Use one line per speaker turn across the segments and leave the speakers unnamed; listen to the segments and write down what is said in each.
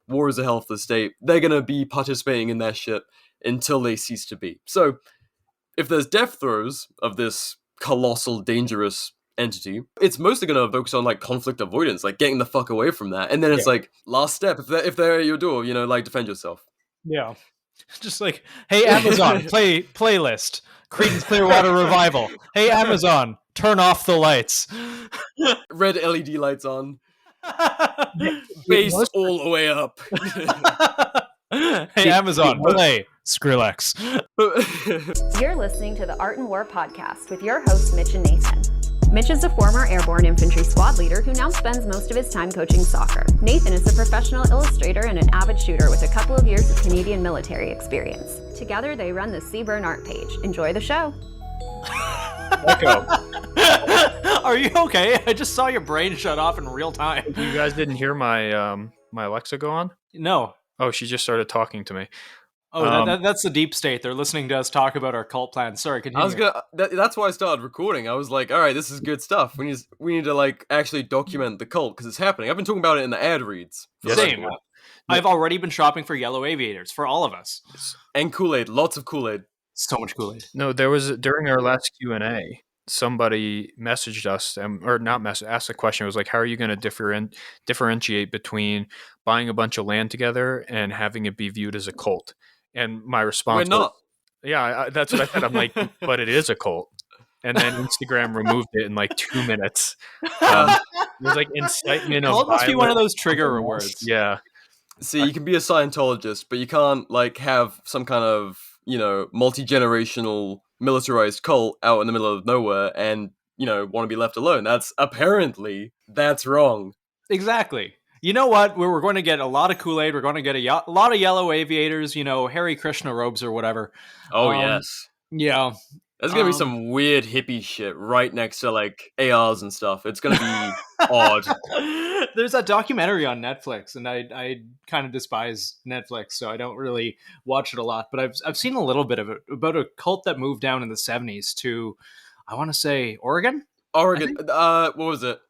war is a healthless state, they're going to be participating in that shit until they cease to be. So if there's death throes of this colossal, dangerous entity, it's mostly going to focus on like conflict avoidance, like getting the fuck away from that. And then it's like last step, if they're at your door, like defend yourself.
Yeah. Just like, hey, Amazon, play playlist. Creedence Clearwater Revival. Hey, Amazon, turn off the lights.
Red LED lights on. Bass all the way up.
Hey, Amazon, play Skrillex.
You're listening to the Art and War podcast with your hosts, Mitch and Nathan. Mitch is a former airborne infantry squad leader who now spends most of his time coaching soccer. Nathan is a professional illustrator and an avid shooter with a couple of years of Canadian military experience. Together, they run the B.R Art page. Enjoy the show.
Echo.
Are you okay? I just saw your brain shut off in real time.
You guys didn't hear my my Alexa go on?
No.
Oh, she just started talking to me.
Oh, that's the deep state. They're listening to us talk about our cult plans. Sorry, continue.
That's why I started recording. I was like, all right, this is good stuff. We need to like actually document the cult because it's happening. I've been talking about it in the ad reads.
Same. I've already been shopping for yellow aviators for all of us.
And Kool-Aid. Lots of Kool-Aid.
So much Kool-Aid.
No, there was, during our last Q&A, somebody messaged us, asked a question. It was like, how are you going to differentiate between buying a bunch of land together and having it be viewed as a cult? And my response
We're not.
Yeah, that's what I said. I'm like, but it is a cult. And then Instagram removed it in like 2 minutes. It was like incitement of
Cult must be one of
violence.
those trigger words.
Yeah.
See, you can be a Scientologist, but you can't like have some kind of, multi-generational militarized cult out in the middle of nowhere and, want to be left alone. That's wrong.
Exactly. You know what? We're going to get a lot of Kool-Aid. We're going to get a lot of yellow aviators, Hare Krishna robes or whatever.
Oh, yes.
Yeah.
There's going to be some weird hippie shit right next to, like, ARs and stuff. It's going to be odd.
There's that documentary on Netflix, and I kind of despise Netflix, so I don't really watch it a lot. But I've seen a little bit of it, about a cult that moved down in the 70s to, I want to say, Oregon?
What was it?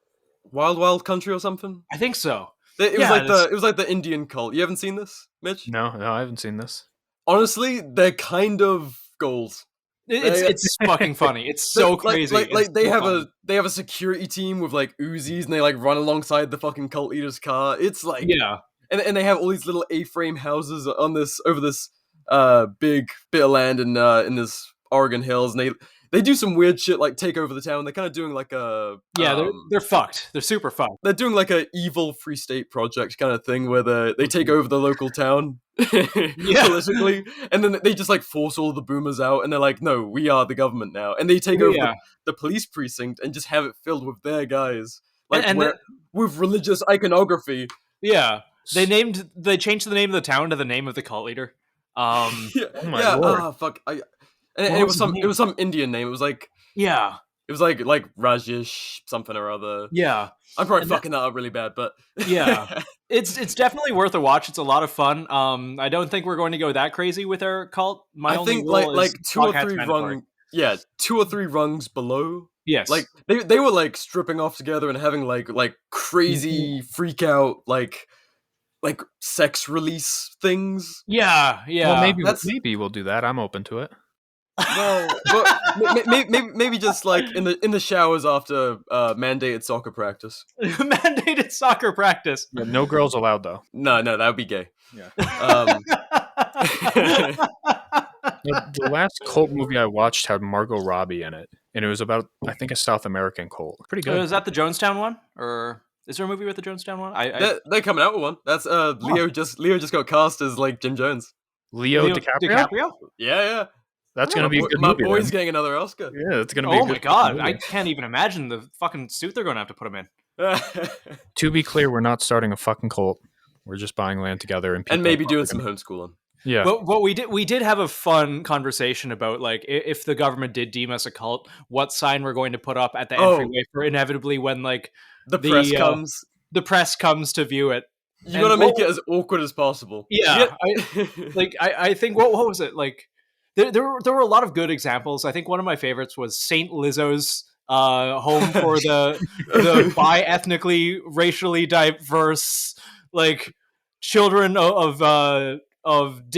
Wild Wild Country or something?
I think so.
It was like the Indian cult. You haven't seen this, Mitch?
No, I haven't seen this.
Honestly, they're kind of goals.
It's fucking funny. It's so crazy.
They have a security team with like Uzis and they like run alongside the fucking cult leader's car. It's like and they have all these little A-frame houses over this big bit of land in this Oregon hills, and they do some weird shit like take over the town. They're kind of doing like a
they're fucked. They're super fucked.
They're doing like a evil Free State project kind of thing where they take over the local town politically, and then they just like force all the boomers out, and they're like, no, we are the government now, and they take over the police precinct and just have it filled with their guys, like with religious iconography.
Yeah, they changed the name of the town to the name of the cult leader.
Oh my lord!
Fuck. And it was some Indian name. It was like it was like Rajesh something or other.
Yeah,
I'm probably fucking that up really bad, but
yeah, it's definitely worth a watch. It's a lot of fun. I don't think we're going to go that crazy with our cult. I think
like two or three rungs below.
Yes,
like they were like stripping off together and having like crazy freak out like sex release things.
Yeah.
Well, maybe we'll do that. I'm open to it.
Well, maybe just like in the showers after mandated soccer practice.
Mandated soccer practice.
Yeah, no girls allowed though.
No, that would be gay.
Yeah. The last cult movie I watched had Margot Robbie in it, and it was about, I think, a South American cult. Pretty good.
Is that the Jonestown one, or is there a movie with the Jonestown one?
They're coming out with one. That's Leo just got cast as like Jim Jones.
Leo DiCaprio?
Yeah.
That's going to be a good
my
movie.
My boy's getting another Oscar.
Yeah, it's going to be
Oh my god, I can't even imagine the fucking suit they're going to have to put him in.
To be clear, we're not starting a fucking cult. We're just buying land together and
maybe doing some homeschooling.
Yeah.
But we did have a fun conversation about like if the government did deem us a cult, what sign we're going to put up at the entryway for inevitably when like
the press comes.
The press comes to view it.
You got to make it as awkward as possible.
Yeah. I think what was it like? There were a lot of good examples. I think one of my favorites was Saint Lizzo's home for the bi-ethnically, racially diverse, like children of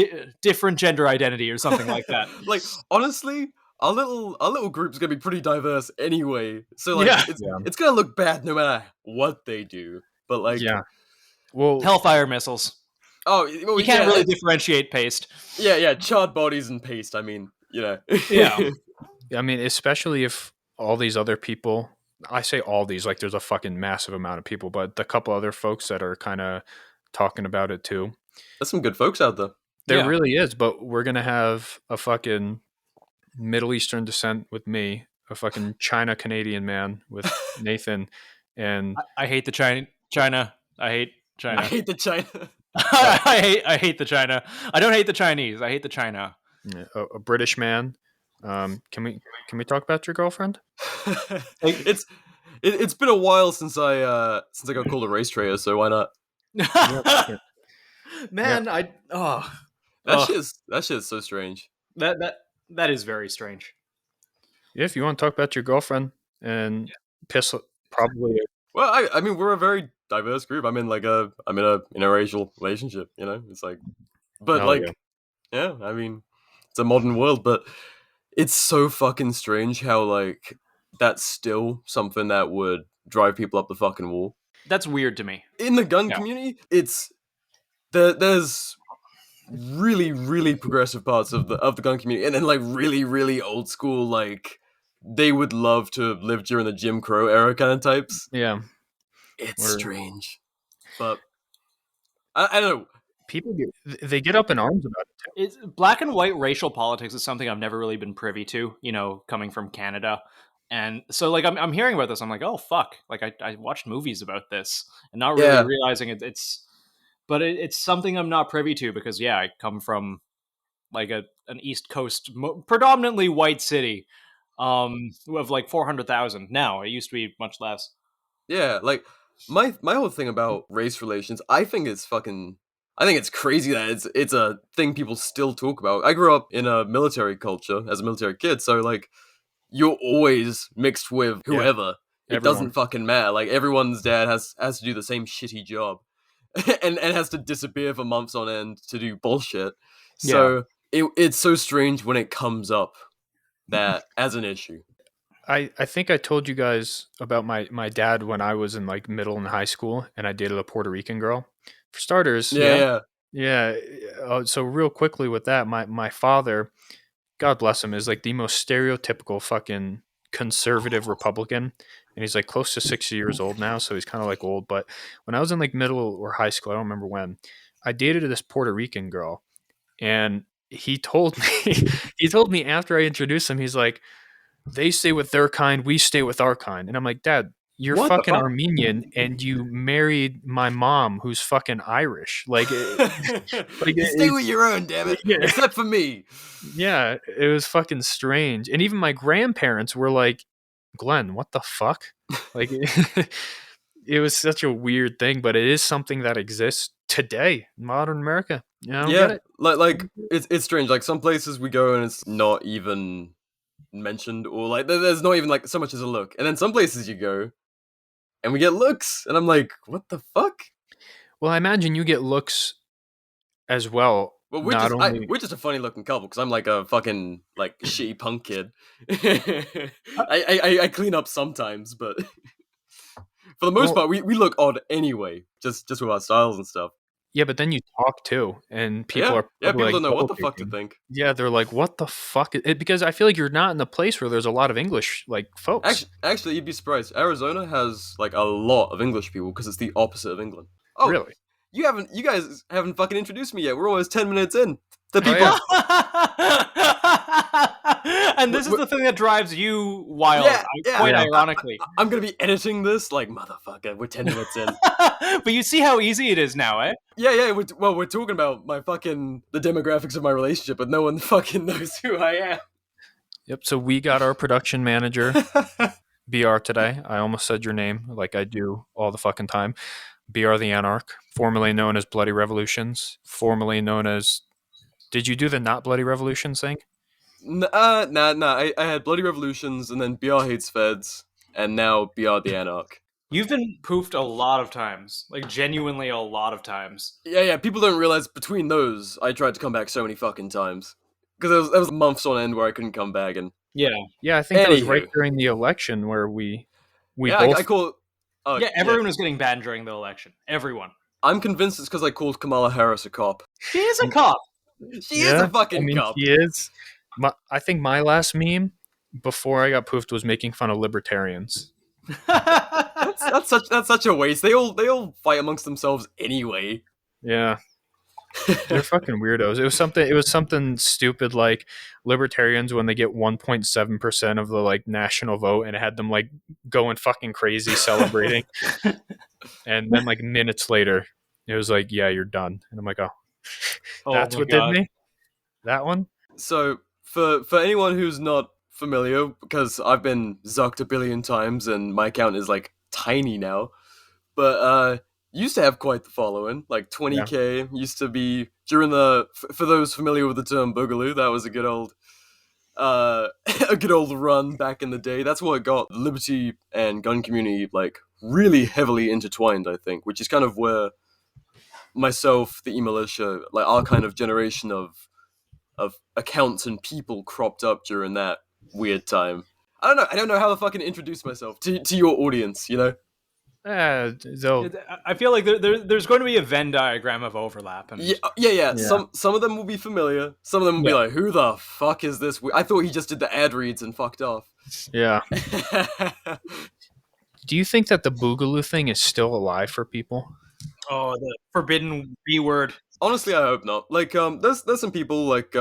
different gender identity or something like that.
Like, honestly, our little group's gonna be pretty diverse anyway. So like,
Yeah.
it's gonna look bad no matter what they do. But like,
Yeah. Well,
Hellfire missiles.
oh, well,
You can't really differentiate paste.
Yeah, charred bodies and paste. I mean,
Yeah.
I mean, especially if all these other people, I say all these, like there's a fucking massive amount of people, but the couple other folks that are kind of talking about it too.
There's some good folks out there.
There really is, but we're going to have a fucking Middle Eastern descent with me, a fucking China Canadian man with Nathan, and
I hate the China. I hate China.
I hate the China.
I hate the China. I don't hate the Chinese. I hate the China.
a British man. Can we talk about your girlfriend?
It's been a while since I got called a race traitor, so why not?
Man,
That shit is so strange.
That is very strange.
Yeah, if you want to talk about your girlfriend and piss probably.
Well, I mean, we're a very diverse group. I'm in a interracial relationship. It's like, but yeah, I mean, it's a modern world, but it's so fucking strange how like that's still something that would drive people up the fucking wall.
That's weird to me.
In the gun community, there's really, really progressive parts of the gun community, and then like really, really old school, like they would love to live during the Jim Crow era kind of types.
Yeah,
it's strange, but I don't know.
People get up in arms about it too.
Black and white racial politics is something I've never really been privy to, coming from Canada. And so like I'm hearing about this, I'm like, oh fuck. Like I watched movies about this and not really realizing it's something I'm not privy to because I come from like an East Coast predominantly white city of like 400,000 now. It used to be much less.
Yeah, like my whole thing about race relations, I think it's crazy that it's a thing people still talk about. I grew up in a military culture as a military kid, so like you're always mixed with whoever. It doesn't fucking matter. Like everyone's dad has to do the same shitty job and has to disappear for months on end to do bullshit. So it's so strange when it comes up that as an issue.
I think I told you guys about my dad when I was in like middle and high school and I dated a Puerto Rican girl. For starters, so real quickly with that, my father, God bless him, is like the most stereotypical fucking conservative Republican, and he's like close to 60 years old now, so he's kind of like old. But when I was in like middle or high school, I don't remember when, I dated this Puerto Rican girl, and he told me after I introduced him, he's like, they stay with their kind, we stay with our kind. And I'm like, Dad, you're fucking Armenian and you married my mom who's fucking Irish. Like,
stay with your own, damn it. Yeah. Except for me.
Yeah, it was fucking strange. And even my grandparents were like, Glenn, what the fuck? Like, it was such a weird thing, but it is something that exists today in modern America. Get it?
Like it's strange. Like some places we go and it's not even mentioned, or like there's not even like so much as a look, and then some places you go and we get looks and I'm like, what the fuck?
Well, I imagine you get looks as well.
Well, we're just a funny looking couple because I'm like a fucking like shitty punk kid. I clean up sometimes, but for the most part we look odd anyway, just with our styles and stuff.
Yeah, but then you talk too, and people
people like, don't know what the fuck to think.
Yeah, they're like, "What the fuck?" Because I feel like you're not in a place where there's a lot of English like folks.
Actually, you'd be surprised. Arizona has like a lot of English people because it's the opposite of England. Oh,
really?
You guys haven't fucking introduced me yet. We're almost 10 minutes in. The people.
And this is the thing that drives you wild, quite ironically.
I'm going to be editing this like, motherfucker, we're 10 minutes in.
But you see how easy it is now, eh?
Yeah. We're talking about the demographics of my relationship, but no one fucking knows who I am.
Yep, so we got our production manager, B.R today. I almost said your name like I do all the fucking time. B.R the Anarch, formerly known as Bloody Revolutions, formerly known as... Did you do the Not Bloody Revolutions thing?
Nah. I had Bloody Revolutions and then B.R Hates Feds and now B.R the Anarch.
You've been poofed a lot of times, like genuinely a lot of times.
Yeah, people don't realize between those, I tried to come back so many fucking times. Because there was months on end where I couldn't come back, and...
Yeah.
Yeah, I think that was right
Anywho.
during the election where we
Yeah,
both...
I call...
Yeah, everyone was getting banned during the election. Everyone.
I'm convinced it's because I called Kamala Harris a cop.
She is a cop.
She is a fucking cop.
She is. I think my last meme before I got poofed was making fun of libertarians.
That's such a waste. They all fight amongst themselves anyway.
Yeah. They're fucking weirdos. It was something stupid like libertarians when they get 1.7% of the like national vote, and it had them like going fucking crazy celebrating. And then like minutes later, it was like, yeah, you're done. And I'm like, oh that's what did me? That one?
So for anyone who's not familiar, because I've been zucked a billion times and my account is like tiny now, but used to have quite the following, like 20k. Used to be during the for those familiar with the term boogaloo, that was a good old run back in the day. That's what got the liberty and gun community like really heavily intertwined, I think, which is kind of where myself, the e-militia, like our kind of generation of accounts and people cropped up during that weird time. I don't know how to fucking introduce myself to your audience, you know?
I feel like there's going to be a Venn diagram of overlap. And...
Yeah. Some of them will be familiar. Some of them will be like, who the fuck is this? I thought he just did the ad reads and fucked off.
Yeah. Do you think that the boogaloo thing is still alive for people?
Oh, the forbidden B word.
Honestly, I hope not. Like, there's some people like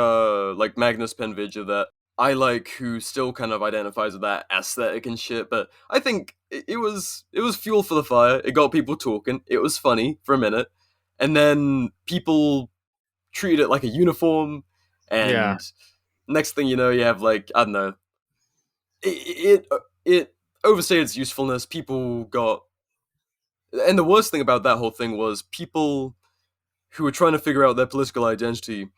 Magnus Penvidya that I like who still kind of identifies with that aesthetic and shit. But I think it was fuel for the fire. It got people talking. It was funny for a minute, and then people treated it like a uniform. And next thing you know, you have like, I don't know, it overstayed its usefulness. People got, and the worst thing about that whole thing was people who were trying to figure out their political identity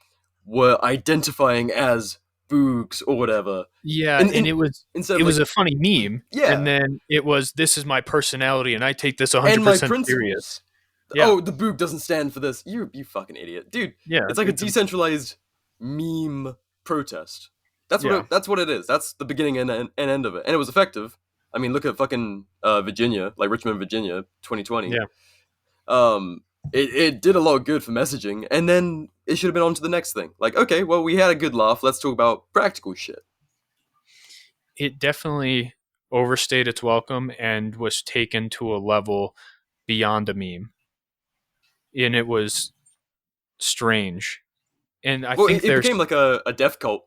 were identifying as boogs or whatever.
Yeah, and it was a funny meme.
Yeah.
And then it was, this is my personality and I take this 100% serious.
Yeah. Oh, the boog doesn't stand for this. You fucking idiot. Dude, it's like a decentralized meme protest. That's what it is. That's the beginning and end of it. And it was effective. I mean, look at fucking Virginia, like Richmond, Virginia, 2020.
Yeah.
It did a lot of good for messaging, and then it should have been on to the next thing. Like, okay, well, we had a good laugh. Let's talk about practical shit.
It definitely overstayed its welcome and was taken to a level beyond a meme. And it was strange. And I think it
became like a death cult.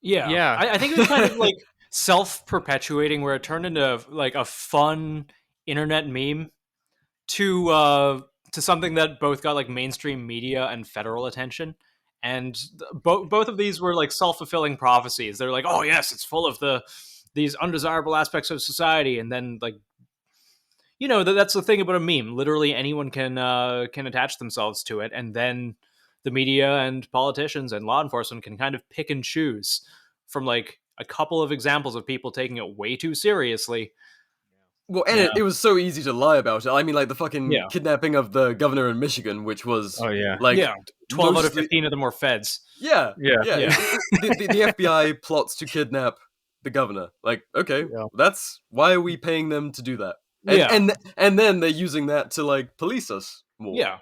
Yeah. I think it was kind of like self-perpetuating, where it turned into like a fun internet meme to something that both got like mainstream media and federal attention, and both of these were like self-fulfilling prophecies. They're like, oh yes, it's full of these undesirable aspects of society, and then like, you know, that's the thing about a meme. Literally anyone can attach themselves to it, and then the media and politicians and law enforcement can kind of pick and choose from like a couple of examples of people taking it way too seriously.
Well, and it was so easy to lie about it. I mean, like the fucking kidnapping of the governor in Michigan, which was
12 out of 15 of them were feds.
Yeah. The FBI plots to kidnap the governor. Like, okay, that's why are we paying them to do that? And then they're using that to like police us more.
Yeah.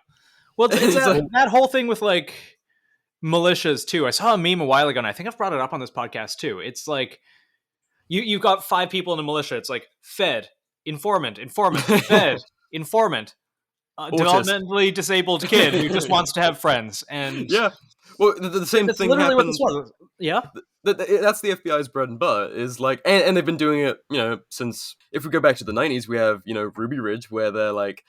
Well, it's that whole thing with like militias too. I saw a meme a while ago, and I think I've brought it up on this podcast too. It's like you've got 5 people in a militia. It's like Fed, informant, Fed, informant, developmentally disabled kid who just wants to have friends. And
well, the same thing happens.
Yeah,
that's the FBI's bread and butter. Is like, and they've been doing it, you know, since, if we go back to the 90s, we have, you know, Ruby Ridge, where they're like,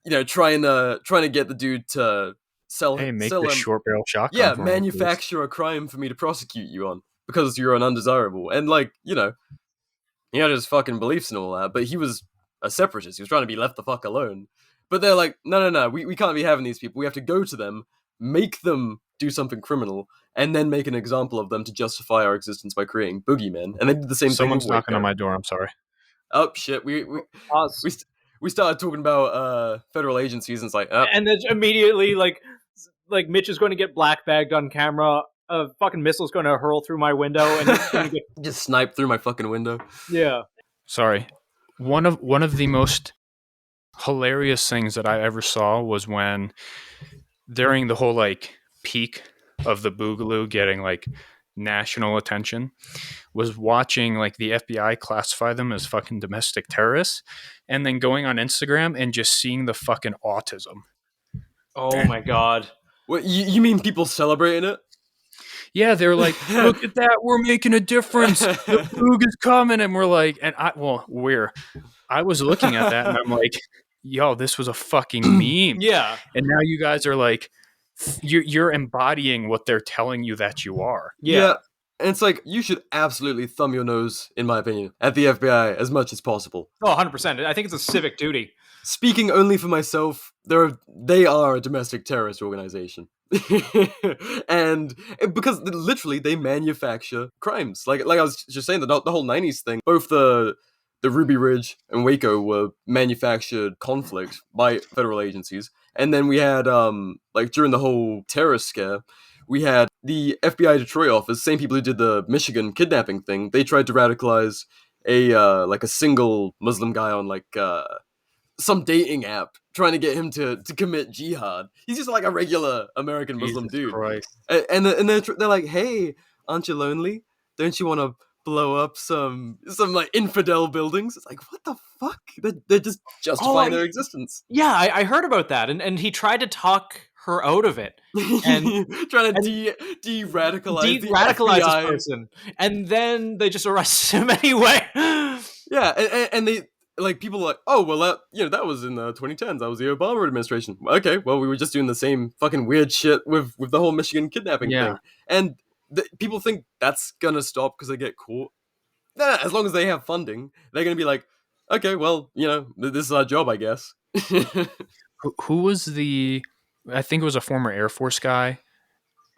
you know, trying to get the dude to sell
a short barrel shotgun.
Manufacture a crime for me to prosecute you on because you're an undesirable. And like, you know, he had his fucking beliefs and all that, but he was a separatist. He was trying to be left the fuck alone. But they're like, no, we can't be having these people. We have to go to them, make them do something criminal, and then make an example of them to justify our existence by creating boogeymen. And they did the same thing.
Someone's knocking on my door. I'm sorry.
Oh shit, we we started talking about federal agencies, and it's like,
And then immediately, like Mitch is going to get black bagged on camera. A fucking missile's going to hurl through my window, and he's going to get
just sniped through my fucking window.
yeah.
Sorry. One of the most hilarious things that I ever saw was when during the whole like peak of the Boogaloo getting like national attention, was watching like the FBI classify them as fucking domestic terrorists, and then going on Instagram and just seeing the fucking autism.
Oh my god.
What, you mean people celebrating it?
Yeah, they're like, look at that, we're making a difference. The boog is coming, and we're like, and I was looking at that, and I'm like, yo, this was a fucking meme.
Yeah.
And now you guys are like, you're embodying what they're telling you that you are.
Yeah. And it's like, you should absolutely thumb your nose, in my opinion, at the FBI as much as possible.
Oh, 100%. I think it's a civic duty.
Speaking only for myself, they are a domestic terrorist organization. And because literally they manufacture crimes. Like I was just saying, the whole 90s thing, both the Ruby Ridge and Waco were manufactured conflict by federal agencies. And then we had, like during the whole terrorist scare, we had the FBI Detroit office, same people who did the Michigan kidnapping thing. They tried to radicalize a single Muslim guy on some dating app, trying to get him to commit jihad. He's just like a regular American Muslim dude.
Christ.
And they're like, hey, aren't you lonely? Don't you want to blow up some like infidel buildings? It's like, what the fuck? They're just justifying their existence.
Yeah, I heard about that, and he tried to talk her out of it, and
trying to de-radicalize the
de-radicalize
FBI.
this person, and then they just arrest him anyway.
Yeah, and they like people are like, oh well, that was in the 2010s. That was the Obama administration. Okay, well we were just doing the same fucking weird shit with the whole Michigan kidnapping thing, and people think that's gonna stop because they get caught. Nah, as long as they have funding, they're gonna be like, okay, well, this is our job, I guess.
Who was I think it was a former Air Force guy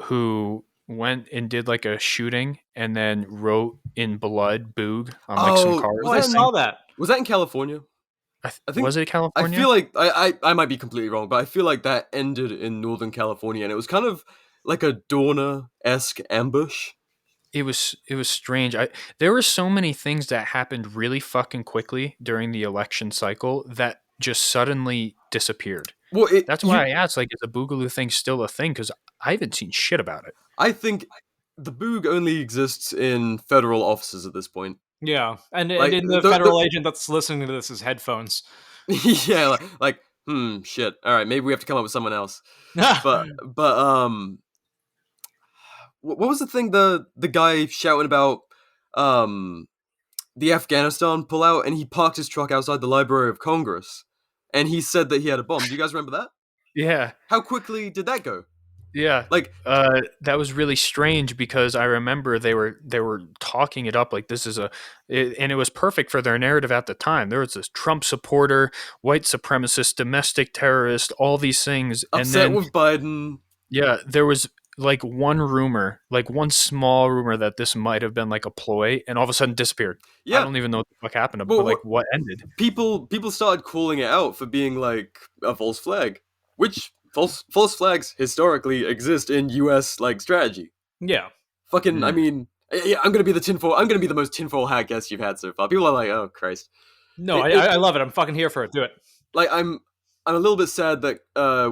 who went and did like a shooting and then wrote in blood "boog" on like some cars.
I saw that.
Was that in California? I think,
was it California?
I feel like I might be completely wrong, but I feel like that ended in Northern California, and it was kind of like a Dorner-esque ambush.
It was strange. There were so many things that happened really fucking quickly during the election cycle that just suddenly disappeared.
Well,
that's why I asked, like, is the Boogaloo thing still a thing? Because I haven't seen shit about it.
I think the Boog only exists in federal offices at this point.
Yeah, and in the federal agent that's listening to this is headphones.
Yeah, shit. All right, maybe we have to come up with someone else. But what was the thing the guy shouting about the Afghanistan pullout, and he parked his truck outside the Library of Congress, and he said that he had a bomb. Do you guys remember that?
Yeah.
How quickly did that go?
Yeah, that was really strange because I remember they were talking it up like this is and it was perfect for their narrative at the time. There was this Trump supporter, white supremacist, domestic terrorist, all these things.
Upset
and then,
with Biden.
Yeah, there was like one small rumor that this might have been like a ploy, and all of a sudden disappeared. Yeah, I don't even know what the fuck happened, but like what ended.
People started calling it out for being like a false flag, which. False flags historically exist in U.S. like strategy.
Yeah.
Fucking, I mean, yeah, I'm gonna be the most tinfoil hat guest you've had so far. People are like, oh Christ.
No, I love it. I'm fucking here for it. Do it.
Like, I'm a little bit sad that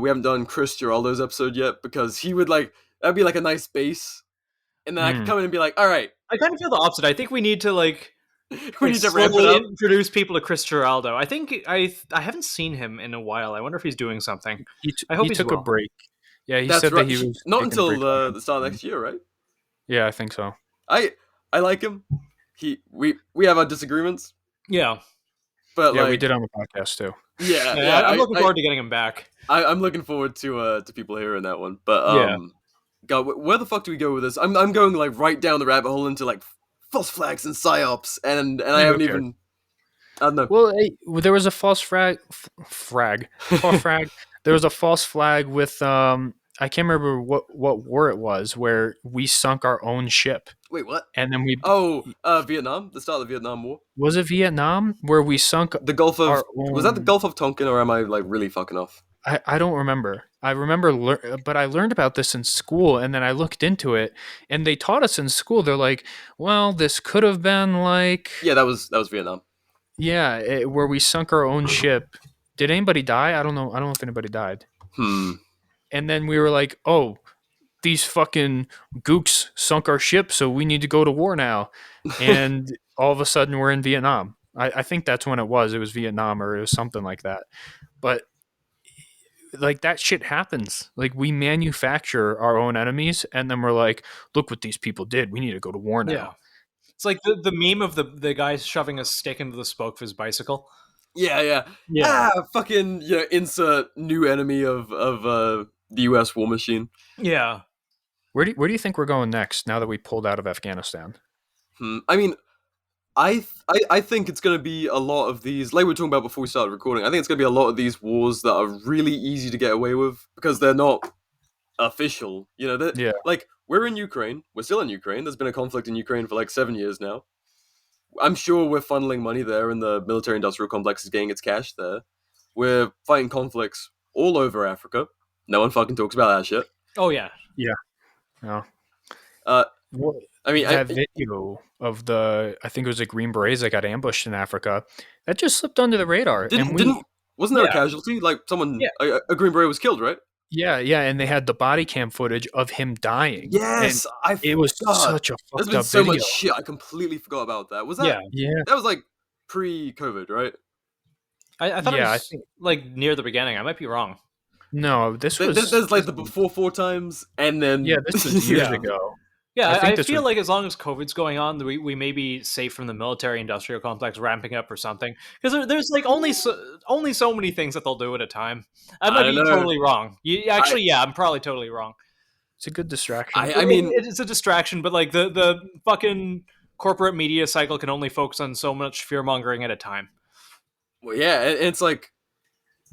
we haven't done Chris Geraldo's episode yet, because he would that'd be like a nice base, and then I could come in and be like, all right.
I kind of feel the opposite. I think we need to
we need to ramp it up.
Introduce people to Chris Geraldo. I think I haven't seen him in a while. I wonder if he's doing something. I hope he took
a break. Yeah, he said that he was
not until the start of next year, right?
Yeah, I think so.
I like him. We have our disagreements.
Yeah,
but
we did on the podcast too.
Yeah.
I'm looking forward to getting him back.
I'm looking forward to people hearing that one. But God, where the fuck do we go with this? I'm going right down the rabbit hole into false flags and psyops, and I haven't even. I don't know.
Well, there was a false frag. There was a false flag with I can't remember what war it was where we sunk our own ship.
Wait, what?
And then
Vietnam, the start of the Vietnam War.
was it Vietnam where we sunk
The Gulf of
our own,
was that the Gulf of Tonkin, or am I like really fucking off?
I don't remember. I remember, but I learned about this in school, and then I looked into it, and they taught us in school. They're like, well, this could have been like,
Yeah, that was Vietnam.
yeah, where we sunk our own ship. Did anybody die? I don't know. I don't know if anybody died. And then we were like, oh, these fucking gooks sunk our ship, so we need to go to war now. And all of a sudden, we're in Vietnam. I think that's when it was. It was Vietnam, or it was something like that. But like that shit happens. Like we manufacture our own enemies, and then we're like, look what these people did. We need to go to war now.
Yeah. It's like the meme of the guy shoving a stick into the spoke of his bicycle.
Yeah. Fucking insert new enemy of the U.S. war machine.
Yeah.
Where do you think we're going next now that we pulled out of Afghanistan?
I mean, I think it's going to be a lot of these, like we were talking about before we started recording. I think it's going to be a lot of these wars that are really easy to get away with because they're not official.
Yeah.
Like we're in Ukraine. We're still in Ukraine. There's been a conflict in Ukraine for like 7 years now. I'm sure we're funneling money there, and the military-industrial complex is getting its cash there. We're fighting conflicts all over Africa. No one fucking talks about that shit.
Oh yeah.
Yeah. No.
I mean,
that video of I think it was the Green Berets that got ambushed in Africa, that just slipped under the radar.
Wasn't there a casualty? Like someone, a Green Beret was killed, right?
Yeah, and they had the body cam footage of him dying.
Yes,
it was such a fucked
There's been
up
so
video.
much shit. I completely forgot about that. Was that?
Yeah.
That was like pre-COVID, right?
I thought it was like near the beginning. I might be wrong.
No, this was.
There's like the before 4 times, and then
this was years ago.
Yeah, I feel like as long as COVID's going on, we may be safe from the military-industrial complex ramping up or something. Because there's like only so many things that they'll do at a time. I might be totally wrong. I'm probably totally wrong.
It's a good distraction.
I mean,
it's a distraction, but like the fucking corporate media cycle can only focus on so much fear-mongering at a time.
Well, yeah, it's like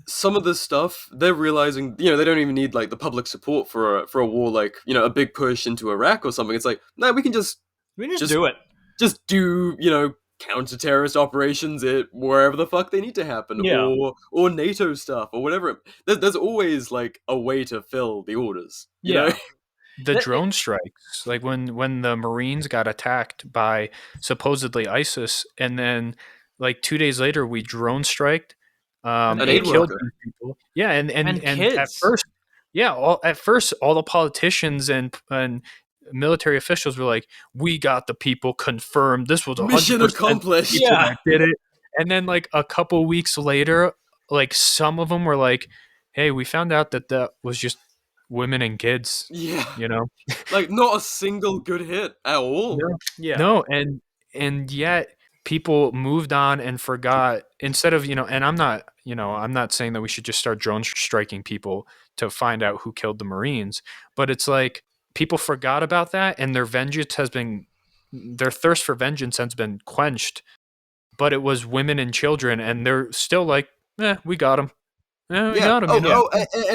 some of this stuff they're realizing, they don't even need like the public support for a war, like a big push into Iraq or something. It's like, no, we can just
do it.
Just do counter-terrorist operations wherever the fuck they need to happen, or NATO stuff or whatever. There's always like a way to fill the orders. You know?
The drone strikes, like when the Marines got attacked by supposedly ISIS, and then like 2 days later we drone striked.
An
they
aid
killed
worker.
people. Yeah, and
kids.
at first, all the politicians and military officials were like, "We got the people confirmed. This was 100%
mission accomplished."
People that did it. And then like a couple weeks later, like some of them were like, "Hey, we found out that was just women and kids."
Yeah,
like
not a single good hit at all.
No, and yet people moved on and forgot, instead of, and I'm not saying that we should just start drone striking people to find out who killed the Marines, but it's like people forgot about that, and their thirst for vengeance has been quenched, but it was women and children, and they're still like, we got them. We got them.
And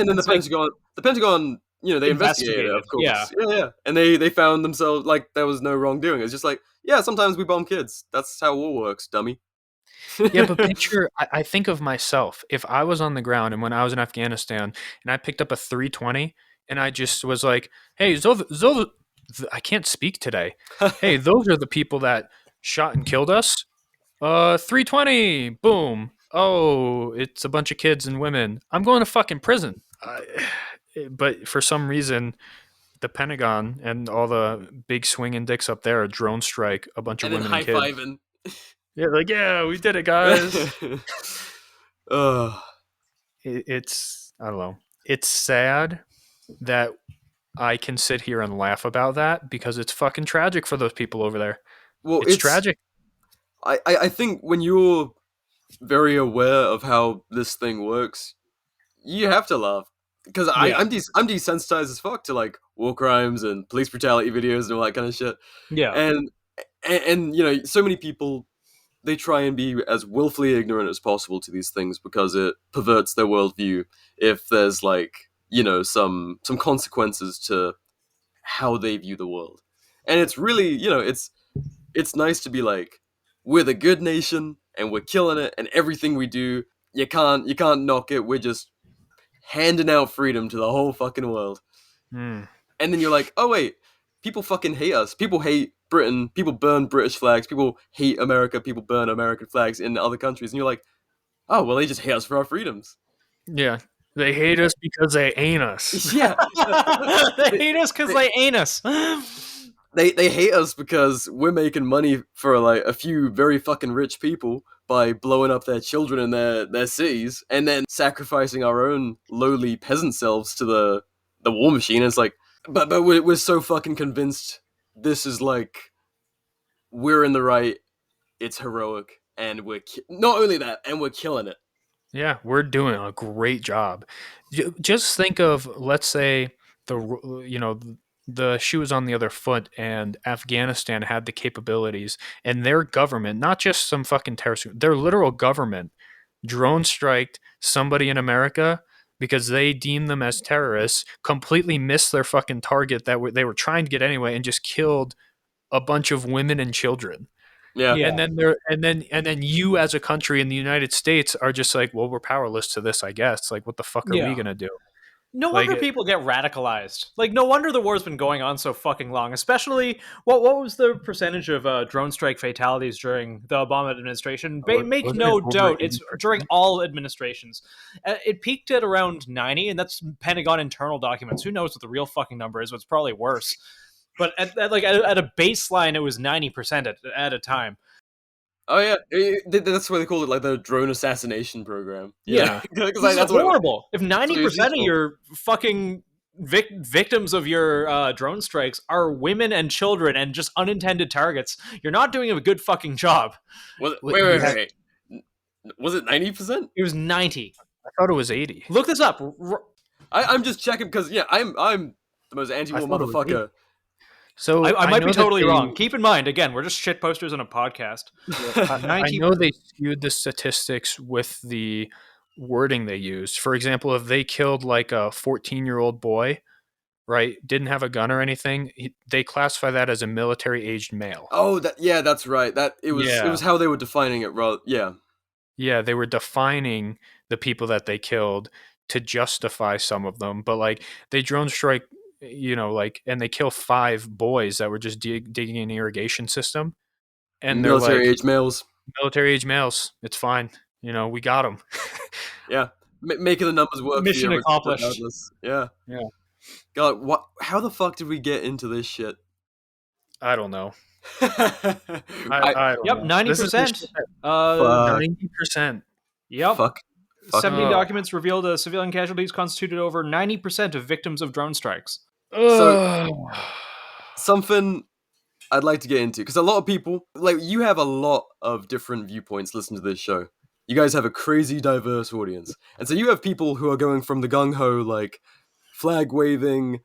then the Pentagon, they investigated it, of course. Yeah. And they found themselves like there was no wrongdoing. It's just like, sometimes we bomb kids. That's how war works, dummy.
Yeah, but picture, I think of myself, if I was on the ground and when I was in Afghanistan and I picked up a 320 and I just was like, hey, I can't speak today. Hey, those are the people that shot and killed us. 320, boom. Oh, it's a bunch of kids and women. I'm going to fucking prison. But for some reason, the Pentagon and all the big swinging dicks up there drone strike a bunch of women and kids.
High-fiving.
Yeah, like, we did it, guys. It's, I don't know. It's sad that I can sit here and laugh about that because it's fucking tragic for those people over there. Well, it's tragic.
I think when you're very aware of how this thing works, you have to laugh. Because I'm desensitized as fuck to like war crimes and police brutality videos and all that kind of shit.
Yeah.
And so many people, they try and be as willfully ignorant as possible to these things because it perverts their worldview. If there's like some consequences to how they view the world. And it's really, it's nice to be like, we're the good nation and we're killing it, and everything we do, you can't knock it. We're just handing out freedom to the whole fucking world.
Mm.
And then you're like, oh wait, people fucking hate us. People hate Britain. People burn British flags. People hate America. People burn American flags in other countries. And you're like, oh, well, they just hate us for our freedoms.
Yeah. They hate us because they ain't us.
Yeah.
They hate us because they ain't us.
They hate us because we're making money for like a few very fucking rich people by blowing up their children in their cities and then sacrificing our own lowly peasant selves to the war machine. It's like, but we're so fucking convinced this is like, we're in the right, it's heroic, and not only that, and we're killing it.
Yeah, we're doing a great job. Just think of, let's say, the shoe was on the other foot, and Afghanistan had the capabilities, and their government, not just some fucking terrorist, their literal government, drone striked somebody in America because they deemed them as terrorists, completely missed their fucking target that they were trying to get anyway, and just killed a bunch of women and children.
Yeah.
And then you as a country in the United States are just like, well, we're powerless to this, I guess. Like, what the fuck are we gonna do?
No
Like,
wonder people get radicalized. Like, no wonder the war's been going on so fucking long. Especially, what was the percentage of drone strike fatalities during the Obama administration? Make no doubt, it's during all administrations. It peaked at around 90, and that's Pentagon internal documents. Who knows what the real fucking number is? But it's probably worse. But at a baseline, it was 90% at a time.
Oh yeah, that's why they call it like the drone assassination program.
Yeah,
because
that's horrible. If 90% of your fucking victims of your drone strikes are women and children and just unintended targets, you're not doing a good fucking job.
Wait. Was it 90%?
It was 90.
I thought it was 80.
Look this up.
I'm just checking because I'm the most anti-war motherfucker.
So
I might be totally wrong. Keep in mind, again, we're just shit posters on a podcast.
I know they skewed the statistics with the wording they used. For example, if they killed like a 14-year-old boy, right, didn't have a gun or anything, they classify that as a military-aged male.
Oh, that's right. It was how they were defining it.
Yeah, they were defining the people that they killed to justify some of them, but like they drone strike, and they kill 5 boys that were just digging an irrigation system, and they're
military-aged males.
Military-aged males. It's fine. We got them.
Yeah, making the numbers work.
Mission accomplished.
Yeah.
Yeah.
God, what? How the fuck did we get into this shit?
I don't know.
I don't know. 90%.
90%.
Yep.
Fuck.
70 documents revealed civilian casualties constituted over 90% of victims of drone strikes.
So, something I'd like to get into, because a lot of people, like, you have a lot of different viewpoints listening to this show. You guys have a crazy diverse audience. And so you have people who are going from the gung-ho, like, flag waving,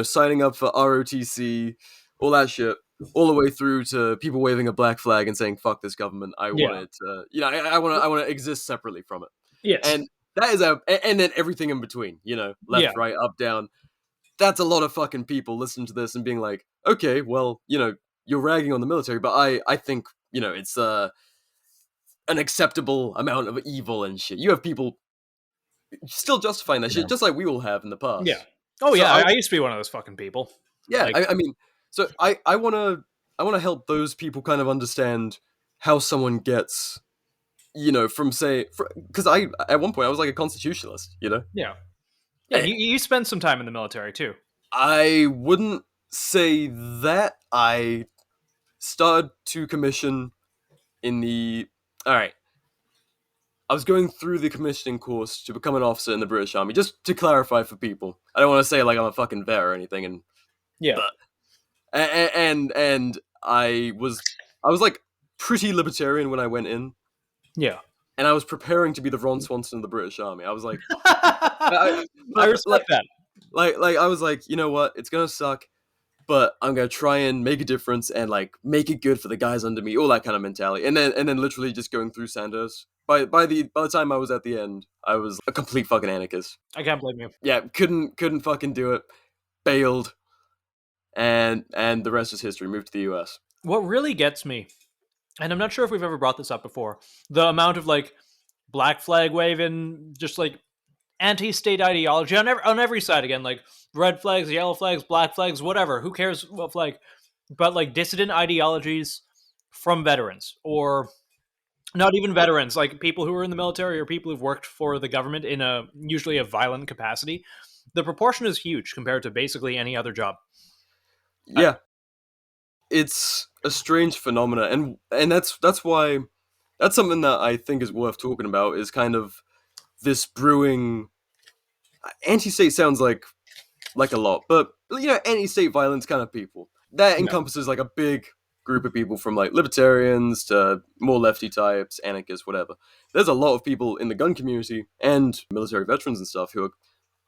signing up for ROTC, all that shit, all the way through to people waving a black flag and saying, fuck this government, I want it to, I want to exist separately from it.
Yes.
And that is and then everything in between, left, right, up, down. That's a lot of fucking people listening to this and being like, okay, well, you're ragging on the military, but I think, it's an acceptable amount of evil and shit. You have people still justifying that shit, just like we all have in the past.
Yeah. Oh, yeah, I used to be one of those fucking people.
Yeah, I mean, so I want to help those people kind of understand how someone gets, from say, because at one point I was like a constitutionalist,
Yeah. Yeah, you spent some time in the military too.
I wouldn't say that. I started to commission all right. I was going through the commissioning course to become an officer in the British Army, just to clarify for people. I don't want to say like I'm a fucking vet or anything, and and I was like pretty libertarian when I went in.
Yeah.
And I was preparing to be the Ron Swanson of the British Army. I was like,
I respect that.
Like I was like, you know what? It's gonna suck, but I'm gonna try and make a difference and like make it good for the guys under me. All that kind of mentality. And then literally just going through Sandhurst. by the time I was at the end, I was a complete fucking anarchist.
I can't blame you.
Yeah, couldn't fucking do it. Bailed, and the rest is history. Moved to the U.S.
What really gets me, and I'm not sure if we've ever brought this up before, the amount of like black flag waving, just like anti-state ideology on every side. Again, like red flags, yellow flags, black flags, whatever. Who cares what flag? But like dissident ideologies from veterans, or not even veterans, like people who are in the military or people who've worked for the government in a usually a violent capacity. The proportion is huge compared to basically any other job.
Yeah, it's a strange phenomena, and that's why that's something that I think is worth talking about. Is kind of this brewing. Anti-state sounds like a lot, but anti-state violence kind of people that encompasses like a big group of people from like libertarians to more lefty types, anarchists, whatever. There's a lot of people in the gun community and military veterans and stuff who are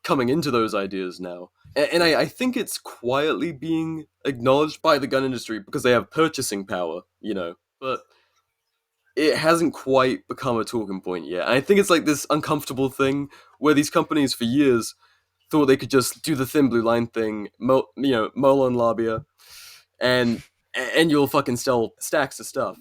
coming into those ideas now. And I think it's quietly being acknowledged by the gun industry because they have purchasing power, but it hasn't quite become a talking point yet. And I think it's like this uncomfortable thing where these companies for years thought they could just do the thin blue line thing, mole and labia, and you'll fucking sell stacks of stuff.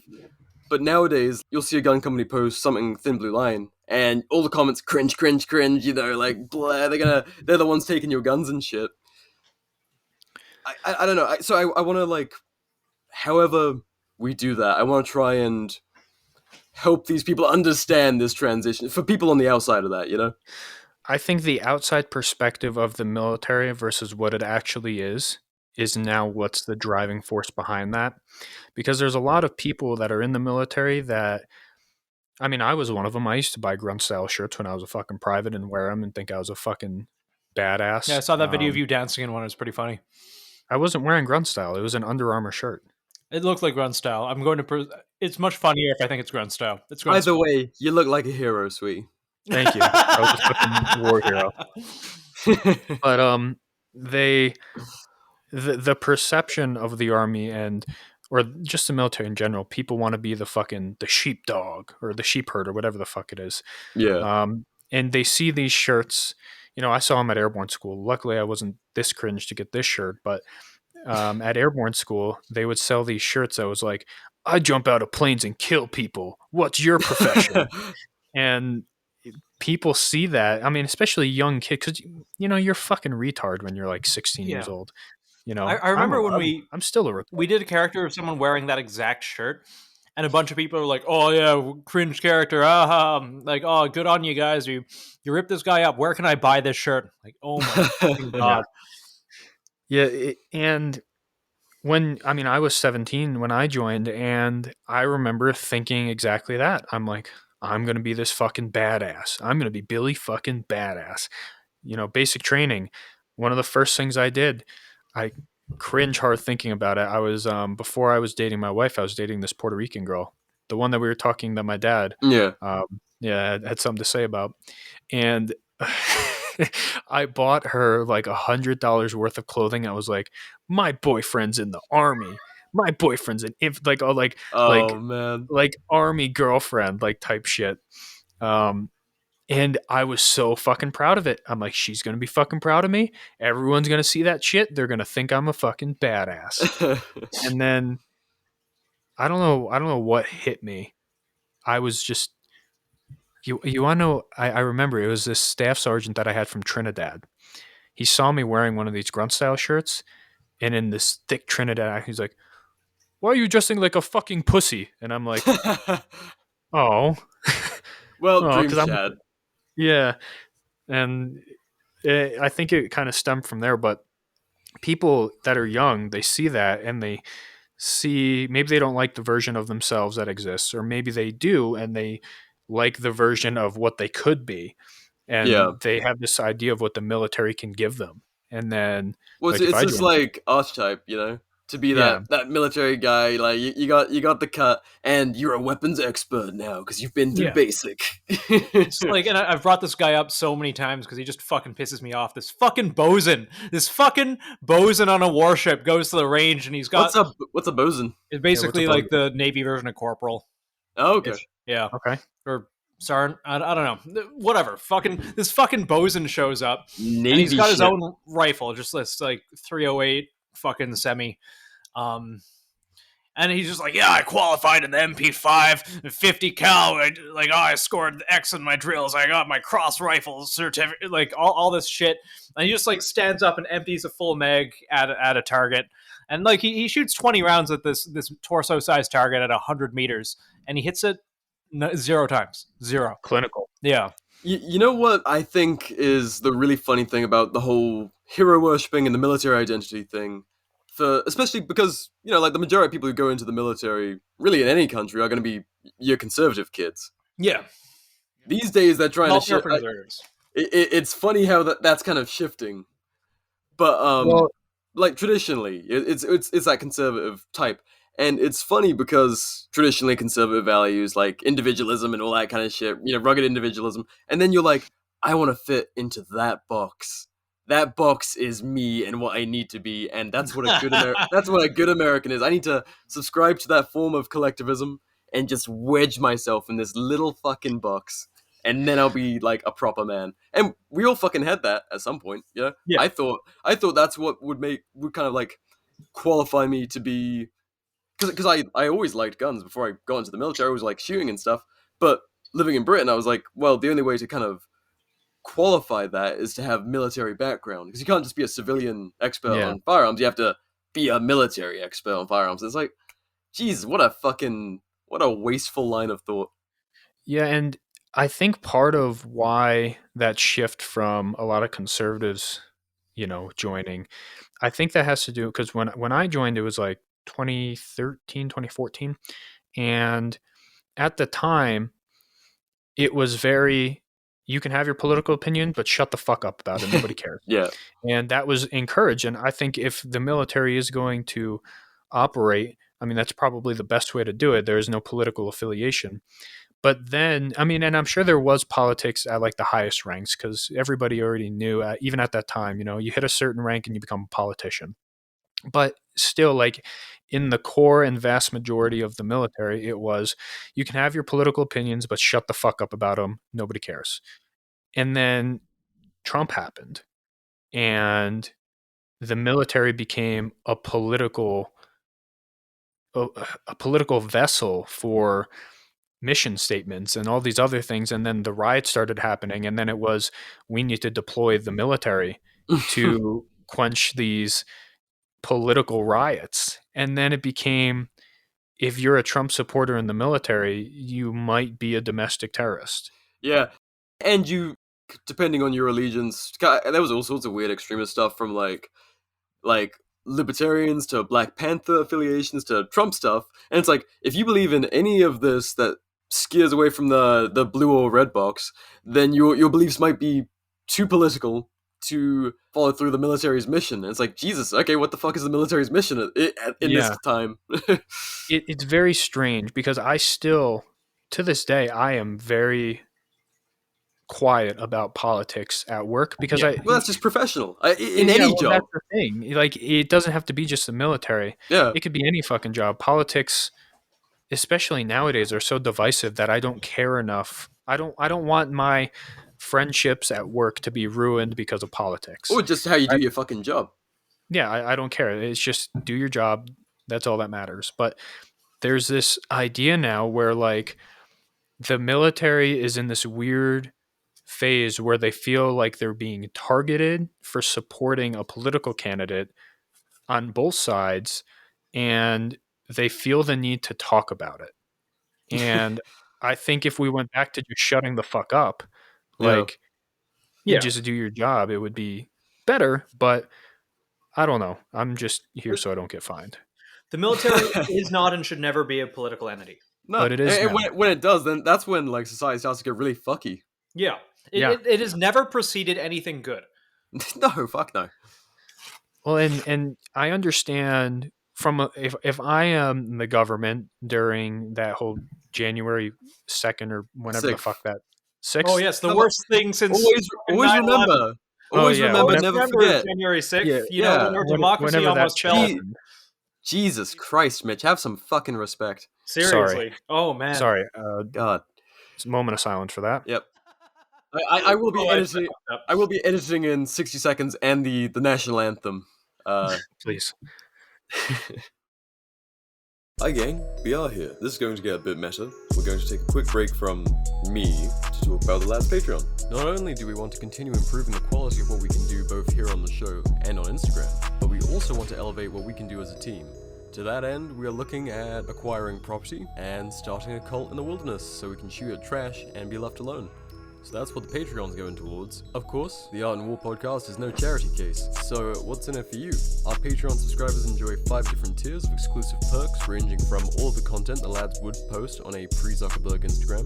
But nowadays, you'll see a gun company post something thin blue line, and all the comments cringe, like blah. They're the ones taking your guns and shit. I don't know. So I want to like, however we do that, I want to try and help these people understand this transition for people on the outside of that.
I think the outside perspective of the military versus what it actually is now what's the driving force behind that. Because there's a lot of people that are in the military that, I mean, I was one of them. I used to buy grunt style shirts when I was a fucking private and wear them and think I was a fucking badass.
Yeah, I saw that video of you dancing in one. It was pretty funny.
I wasn't wearing grunt style. It was an Under Armour shirt.
It looked like grunt style. I'm going to. It's much funnier if I think it's grunt style. It's grunt
Either
style.
way, you look like a hero, sweetie.
Thank you. I was a fucking war hero. But the perception of the army or just the military in general, people want to be the sheepdog or the sheep herd or whatever the fuck it is.
Yeah.
And they see these shirts. I saw them at airborne school. Luckily, I wasn't this cringe to get this shirt, but at airborne school, they would sell these shirts that was like, I jump out of planes and kill people. What's your profession? And people see that. I mean, especially young kids, because you're fucking retard when you're like 16 years old.
I remember
I'm still a retard.
We did a character of someone wearing that exact shirt, and a bunch of people were like, "Oh yeah, cringe character." Like, "Oh, good on you guys. You ripped this guy up. Where can I buy this shirt?" Like, oh my fucking god.
Yeah, and I was 17 when I joined, and I remember thinking exactly that. I'm like, I'm going to be this fucking badass. I'm going to be Billy fucking badass. Basic training. One of the first things I did, I cringe hard thinking about it. I was, before I was dating my wife, I was dating this Puerto Rican girl, the one that we were talking that my dad, had something to say about. And I bought her like $100 worth of clothing. I was like, my boyfriend's in the army. My boyfriend's an
man,
like army girlfriend, like type shit. And I was so fucking proud of it. I'm like, she's gonna be fucking proud of me. Everyone's gonna see that shit. They're gonna think I'm a fucking badass. And then I don't know what hit me. I was just you want to know? I remember it was this staff sergeant that I had from Trinidad. He saw me wearing one of these grunt style shirts, and in this thick Trinidad, he's like, "Why are you dressing like a fucking pussy?" And I'm like, "Oh,
well, dream Chad."
Yeah, and I think it kind of stemmed from there. But people that are young, they see that and they see maybe they don't like the version of themselves that exists, or maybe they do and they like the version of what they could be, and they have this idea of what the military can give them. And then,
well, it's just like archetype, to be that military guy. Like you got the cut, and you're a weapons expert now because you've been through basic.
It's like, and I've brought this guy up so many times because he just fucking pisses me off. This fucking bosun on a warship goes to the range, and he's got
what's a bosun?
It's basically like the Navy version of corporal.
Oh, okay.
Yeah.
Okay.
Or Sergeant, I don't know, whatever. This fucking bosun shows up, and he's
Navy
got his
shit.
own rifle, just this like 308 fucking semi. And he's just like, yeah, I qualified in the MP5, 50 cal. I scored X in my drills. I got my cross rifle certificate, like all this shit. And he just like stands up and empties a full mag at a target. And like he shoots 20 rounds at this torso-sized target at 100 meters, and he hits it 0 times. 0.
Clinical.
Yeah.
You know what I think is the really funny thing about the whole hero worshipping and the military identity thing? Especially because, like the majority of people who go into the military, really in any country, are going to be your conservative kids.
Yeah.
These days, they're trying to shift.
Reserves.
It's funny how that's kind of shifting. But, like traditionally, it's that conservative type. And it's funny because traditionally conservative values like individualism and all that kind of shit, rugged individualism. And then you're like, I want to fit into that box. That box is me and what I need to be, and that's what a good American is. I need to subscribe to that form of collectivism and just wedge myself in this little fucking box, and then I'll be like a proper man. And we all fucking had that at some point, yeah. I thought that's what would kind of like qualify me to be, because I always liked guns before I got into the military. I always liked shooting and stuff, but living in Britain, I was like, well, the only way to kind of qualify that is to have military background, because you can't just be a civilian expert on firearms. You have to be a military expert on firearms. It's like, Jesus, what a wasteful line of thought.
Yeah, and I think part of why that shift from a lot of conservatives, joining, I think that has to do because when I joined, it was like 2013, 2014, and at the time, it was very, you can have your political opinion, but shut the fuck up about it. Nobody cares.
Yeah.
And that was encouraged. And I think if the military is going to operate, I mean, that's probably the best way to do it. There is no political affiliation. But then, I mean, and I'm sure there was politics at like the highest ranks, because everybody already knew, even at that time, you hit a certain rank and you become a politician. But still, like in the core and vast majority of the military, it was, you can have your political opinions, but shut the fuck up about them. Nobody cares. And then Trump happened, and the military became a political vessel for mission statements and all these other things. And then the riots started happening, and then it was, we need to deploy the military to quench these political riots. And then it became, if you're a Trump supporter in the military, you might be a domestic terrorist.
Yeah. And you, depending on your allegiance, there was all sorts of weird extremist stuff, from like libertarians to Black Panther affiliations to Trump stuff. And it's like, if you believe in any of this that steers away from the blue or red box, then your beliefs might be too political to follow through the military's mission. And it's like, Jesus, okay, what the fuck is the military's mission in this time?
It's very strange, because I still, to this day, I am very quiet about politics at work, because
well, that's just professional. In any job.
That's the thing. Like, it doesn't have to be just the military.
Yeah.
It could be any fucking job. Politics, especially nowadays, are so divisive that I don't care enough. I don't want my friendships at work to be ruined because of politics.
Or just how you do your fucking job.
Yeah, I don't care. It's just do your job. That's all that matters. But there's this idea now where like the military is in this weird phase where they feel like they're being targeted for supporting a political candidate on both sides, and they feel the need to talk about it. And I think if we went back to just shutting the fuck up, like, just do your job, it would be better. But I don't know. I'm just here so I don't get fined.
The military is not and should never be a political entity.
No,
but it is.
And when it does, then that's when like society starts to get really fucky.
Yeah. It has never preceded anything good.
No, fuck no.
Well, and I understand from if I am the government during that whole January 2nd or whenever the fuck that 6th.
Oh yes, the worst thing since
always remember. Always remember, never forget.
January 6th, when our democracy almost fell.
Jesus Christ, Mitch, have some fucking respect.
Seriously. Oh man.
Sorry.
God.
Moment of silence for that.
Yep. I will be
Oh, I
editing.
fucked up.
I will be editing in 60 seconds and the national anthem.
Please.
Hi gang, B.R here. This is going to get a bit meta. We're going to take a quick break from me to talk about the lad's Patreon. Not only do we want to continue improving the quality of what we can do both here on the show and on Instagram, but we also want to elevate what we can do as a team. To that end, we are looking at acquiring property and starting a cult in the wilderness so we can shoot at trash and be left alone. So that's what the Patreon's going towards. Of course, the Art and War podcast is no charity case, so what's in it for you? Our Patreon subscribers enjoy 5 different tiers of exclusive perks ranging from all of the content the lads would post on a pre-Zuckerberg Instagram,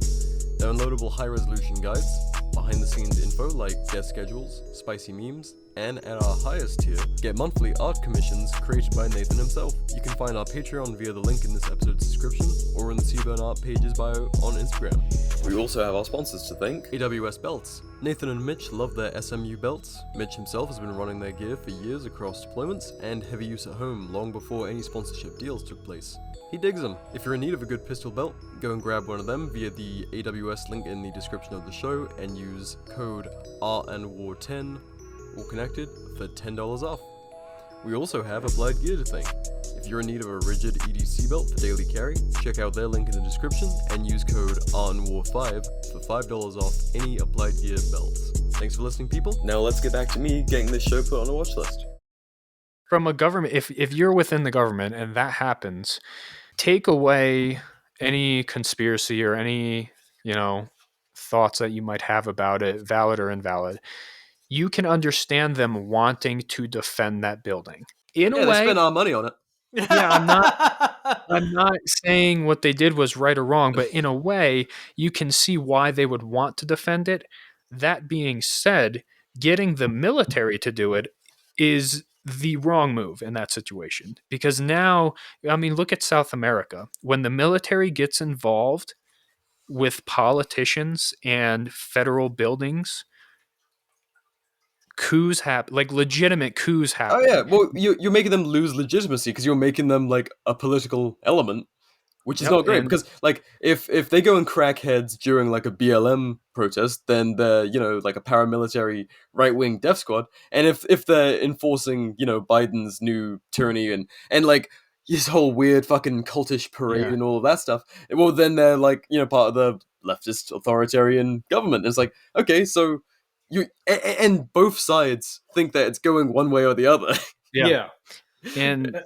downloadable high-resolution guides, behind-the-scenes info like guest schedules, spicy memes, and at our highest tier, get monthly art commissions created by Nathan himself. You can find our Patreon via the link in this episode's description or in the Seaburn Art page's bio on Instagram. We also have our sponsors to thank. AWS Belts. Nathan and Mitch love their SMU belts. Mitch himself has been running their gear for years across deployments and heavy use at home long before any sponsorship deals took place. He digs them. If you're in need of a good pistol belt, go and grab one of them via the AWS link in the description of the show and use code RNWAR10 all connected for $10 off. We also have Applied Gear to thank. If you're in need of a rigid EDC belt for daily carry, check out their link in the description and use code RNWAR5 for $5 off any Applied Gear belts. Thanks for listening, people. Now let's get back to me getting this show put on a watch list.
From a government, if you're within the government and that happens, take away any conspiracy or any, thoughts that you might have about it, valid or invalid. You can understand them wanting to defend that building. In a way,
they spent our money on it.
Yeah, I'm not saying what they did was right or wrong, but in a way, you can see why they would want to defend it. That being said, getting the military to do it is the wrong move in that situation. Because now, look at South America. When the military gets involved with politicians and federal buildings, coups happen, like legitimate coups happen.
Oh yeah, well you're making them lose legitimacy because you're making them like a political element, which is not great. Because like if they go and crack heads during like a BLM protest, then they're like a paramilitary right wing death squad. And if they're enforcing Biden's new tyranny and like his whole weird fucking cultish parade and all of that stuff, well then they're like part of the leftist authoritarian government. And it's like, okay, so. And both sides think that it's going one way or the other.
Yeah.
And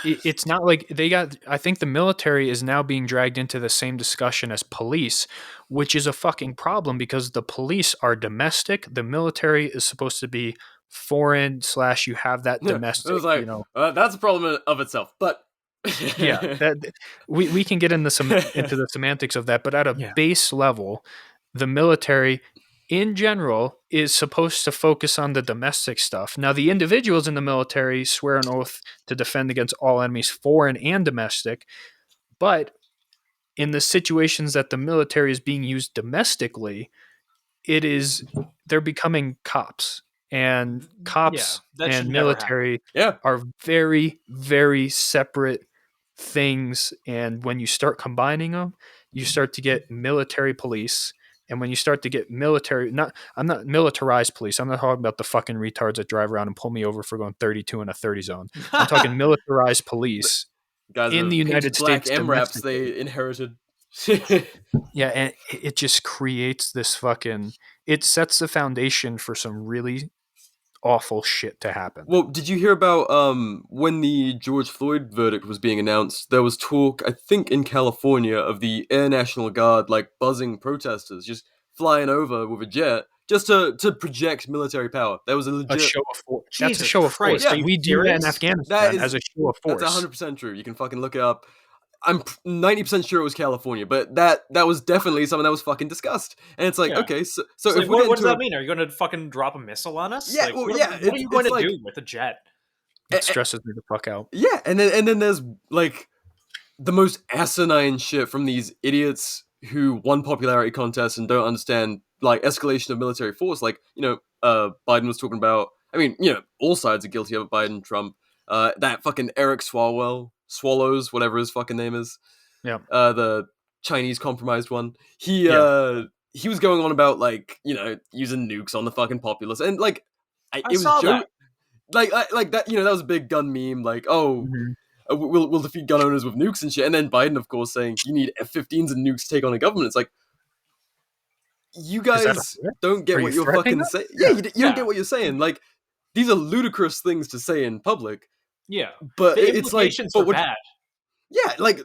it's not like I think the military is now being dragged into the same discussion as police, which is a fucking problem because the police are domestic. The military is supposed to be foreign / you have that domestic,
it was like, that's a problem of itself, but
we can get into the semantics of that, but at a base level, the military in general is supposed to focus on the domestic stuff. Now, the individuals in the military swear an oath to defend against all enemies, foreign and domestic. But in the situations that the military is being used domestically, they're becoming cops. And cops and military are very, very separate things. And when you start combining them, you start to get military police. And when you start to get I'm not militarized police. I'm not talking about the fucking retards that drive around and pull me over for going 32 in a 30 zone. I'm talking militarized police in the United States.
MRAPs they inherited.
Yeah, and it just creates this it sets the foundation for some really awful shit to happen.
Well, did you hear about when the George Floyd verdict was being announced? There was talk, I think, in California of the Air National Guard like buzzing protesters, just flying over with a jet just to project military power. There was a
show of force. That's a show of force. Yeah, we do that in Afghanistan as a show of force.
That's 100% true. You can fucking look it up. I'm 90% sure it was California, but that was definitely something that was fucking discussed. And it's like, okay, so if
what does that mean? Are you going to fucking drop a missile on us?
Yeah,
what are you going to do with a jet?
It stresses me the fuck out.
Yeah, and then there's like the most asinine shit from these idiots who won popularity contests and don't understand like escalation of military force. Like Biden was talking about. I mean, all sides are guilty of it. Biden, Trump, that fucking Eric Swallows, whatever his fucking name is.
Yeah.
The Chinese compromised one. He was going on about like, you know, using nukes on the fucking populace, and like it was joke like that, you know, that was a big gun meme, like, oh, we'll defeat gun owners with nukes and shit, and then Biden, of course, saying you need F-15s and nukes to take on a government. It's like, you guys don't get what you're fucking saying. Yeah, you don't get what you're saying. Like, these are ludicrous things to say in public.
Yeah,
but
the
it's like,
are bad.
Yeah, like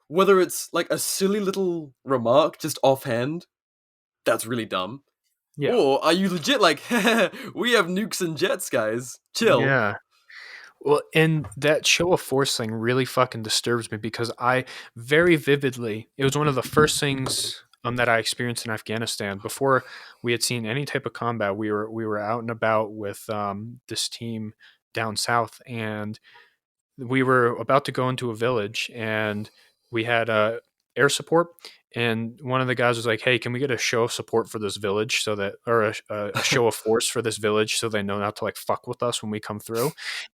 whether it's like a silly little remark just offhand, that's really dumb. Yeah. Or are you legit like, we have nukes and jets, guys? Chill.
Yeah. Well, and that show of force thing really fucking disturbs me, because I very vividly, it was one of the first things that I experienced in Afghanistan. Before we had seen any type of combat, we were out and about with this team down south, and we were about to go into a village, and we had air support. And one of the guys was like, "Hey, can we get a show of support for this village, so that, or a show of force for this village, so they know not to like fuck with us when we come through?"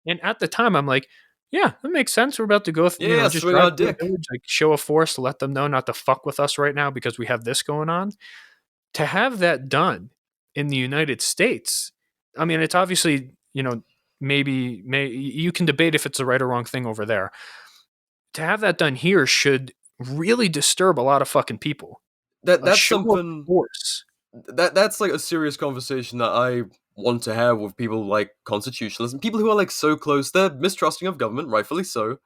And at the time, I'm like, "Yeah, that makes sense. We're about to go through, just
swing our dick,
village, like show of force to let them know not to fuck with us right now because we have this going on." To have that done in the United States, I mean, it's obviously, you know, maybe you can debate if it's the right or wrong thing over there. To have that done here should really disturb a lot of fucking people.
That's something. That's like a serious conversation that I want to have with people like constitutionalists and people who are like so close. They're mistrusting of government, rightfully so.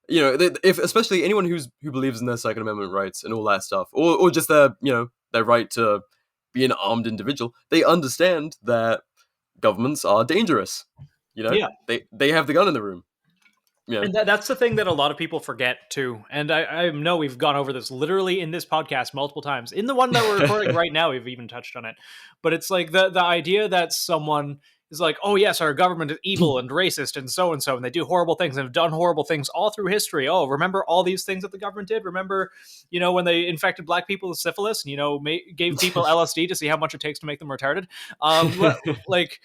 You know, if especially anyone who believes in their Second Amendment rights and all that stuff, or just their, you know, their right to be an armed individual, they understand that governments are dangerous. You know, they have the gun in the room. Yeah.
And that's the thing that a lot of people forget too. And I know we've gone over this literally in this podcast multiple times. In the one that we're recording right now, we've even touched on it. But it's like the idea that someone is like, oh yes, our government is evil and racist and so, and they do horrible things and have done horrible things all through history. Oh, remember all these things that the government did? Remember, you know, when they infected black people with syphilis and, you know, gave people LSD to see how much it takes to make them retarded? Like...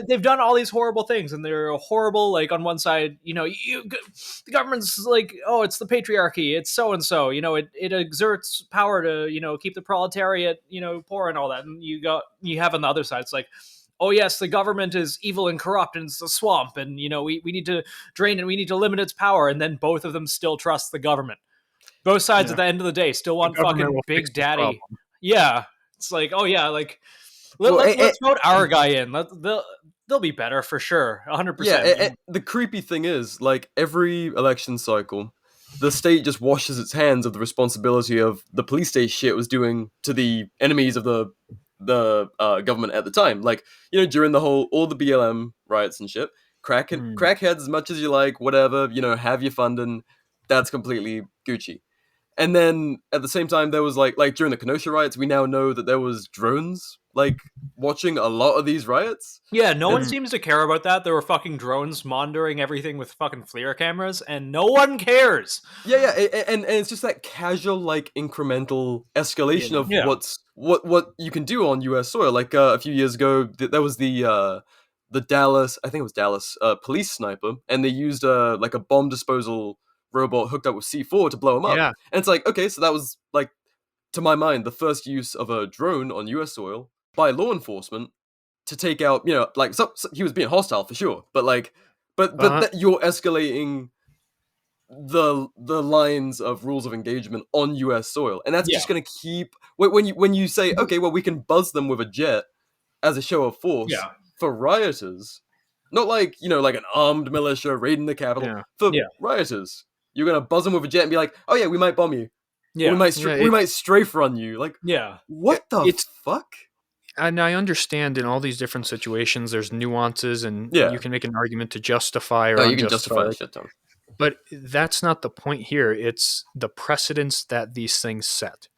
They've done all these horrible things, and they're horrible. Like, on one side, you know, the government's like, oh, it's the patriarchy, it's so and so. You know, it exerts power to, you know, keep the proletariat, you know, poor and all that. And you have on the other side, it's like, oh yes, the government is evil and corrupt, and it's the swamp, and you know, we need to drain and we need to limit its power. And then both of them still trust the government. Both sides at the end of the day still want fucking Big Daddy. Yeah, it's like, oh yeah, like. Let's vote our guy in. They'll be better for sure, 100%.
Yeah, the creepy thing is, like, every election cycle, the state just washes its hands of the responsibility of the police state shit it was doing to the enemies of the government at the time. Like, you know, during all the BLM riots and shit, crackheads as much as you like, whatever, you know, have your funding, that's completely Gucci. And then at the same time, there was like during the Kenosha riots, we now know that there was drones like watching a lot of these riots.
Yeah, no one seems to care about that. There were fucking drones monitoring everything with fucking FLIR cameras, and no one cares.
Yeah, and it's just that casual, like, incremental escalation of what you can do on U.S. soil. Like a few years ago, there was the Dallas, I think it was Dallas, police sniper, and they used like a bomb disposal robot hooked up with C4 to blow him up.
Yeah.
And it's like, okay, so that was, like, to my mind, the first use of a drone on US soil by law enforcement to take out, you know, like, so he was being hostile for sure, but like, but you're escalating the lines of rules of engagement on US soil, and that's just going to keep, when you say, okay, well, we can buzz them with a jet as a show of force for rioters, not like, you know, like an armed militia raiding the Capitol, for rioters. You're gonna buzz them with a jet and be like, "Oh yeah, we might bomb you. Yeah, we might strafe run you." Like, what the fuck?
And I understand in all these different situations, there's nuances, and you can make an argument to justify or
you can justify shit ton.
But that's not the point here. It's the precedents that these things set.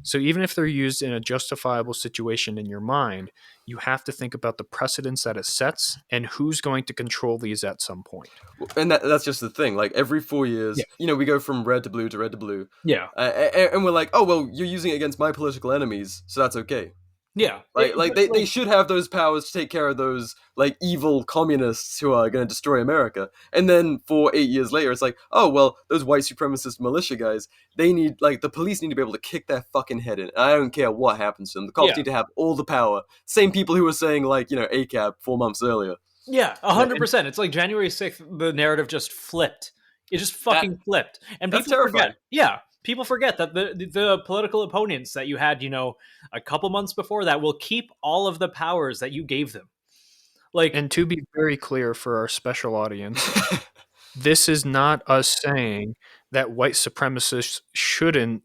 So even if they're used in a justifiable situation in your mind, you have to think about the precedents that it sets and who's going to control these at some point.
And that's just the thing. Like, every 4 years, you know, we go from red to blue to red to blue.
Yeah.
And we're like, oh, well, you're using it against my political enemies, so that's okay.
Yeah.
They should have those powers to take care of those like evil communists who are going to destroy America. And then for 8 years later, it's like, oh well, those white supremacist militia guys, they need like the police need to be able to kick their fucking head in. I don't care what happens to them. The cops need to have all the power. Same people who were saying like ACAB 4 months earlier.
Yeah, 100%. It's like January 6th, the narrative just flipped. It just fucking flipped, and people forget. Yeah. People forget that the political opponents that you had, a couple months before that will keep all of the powers that you gave them. Like,
and to be very clear for our special audience, this is not us saying that white supremacists shouldn't,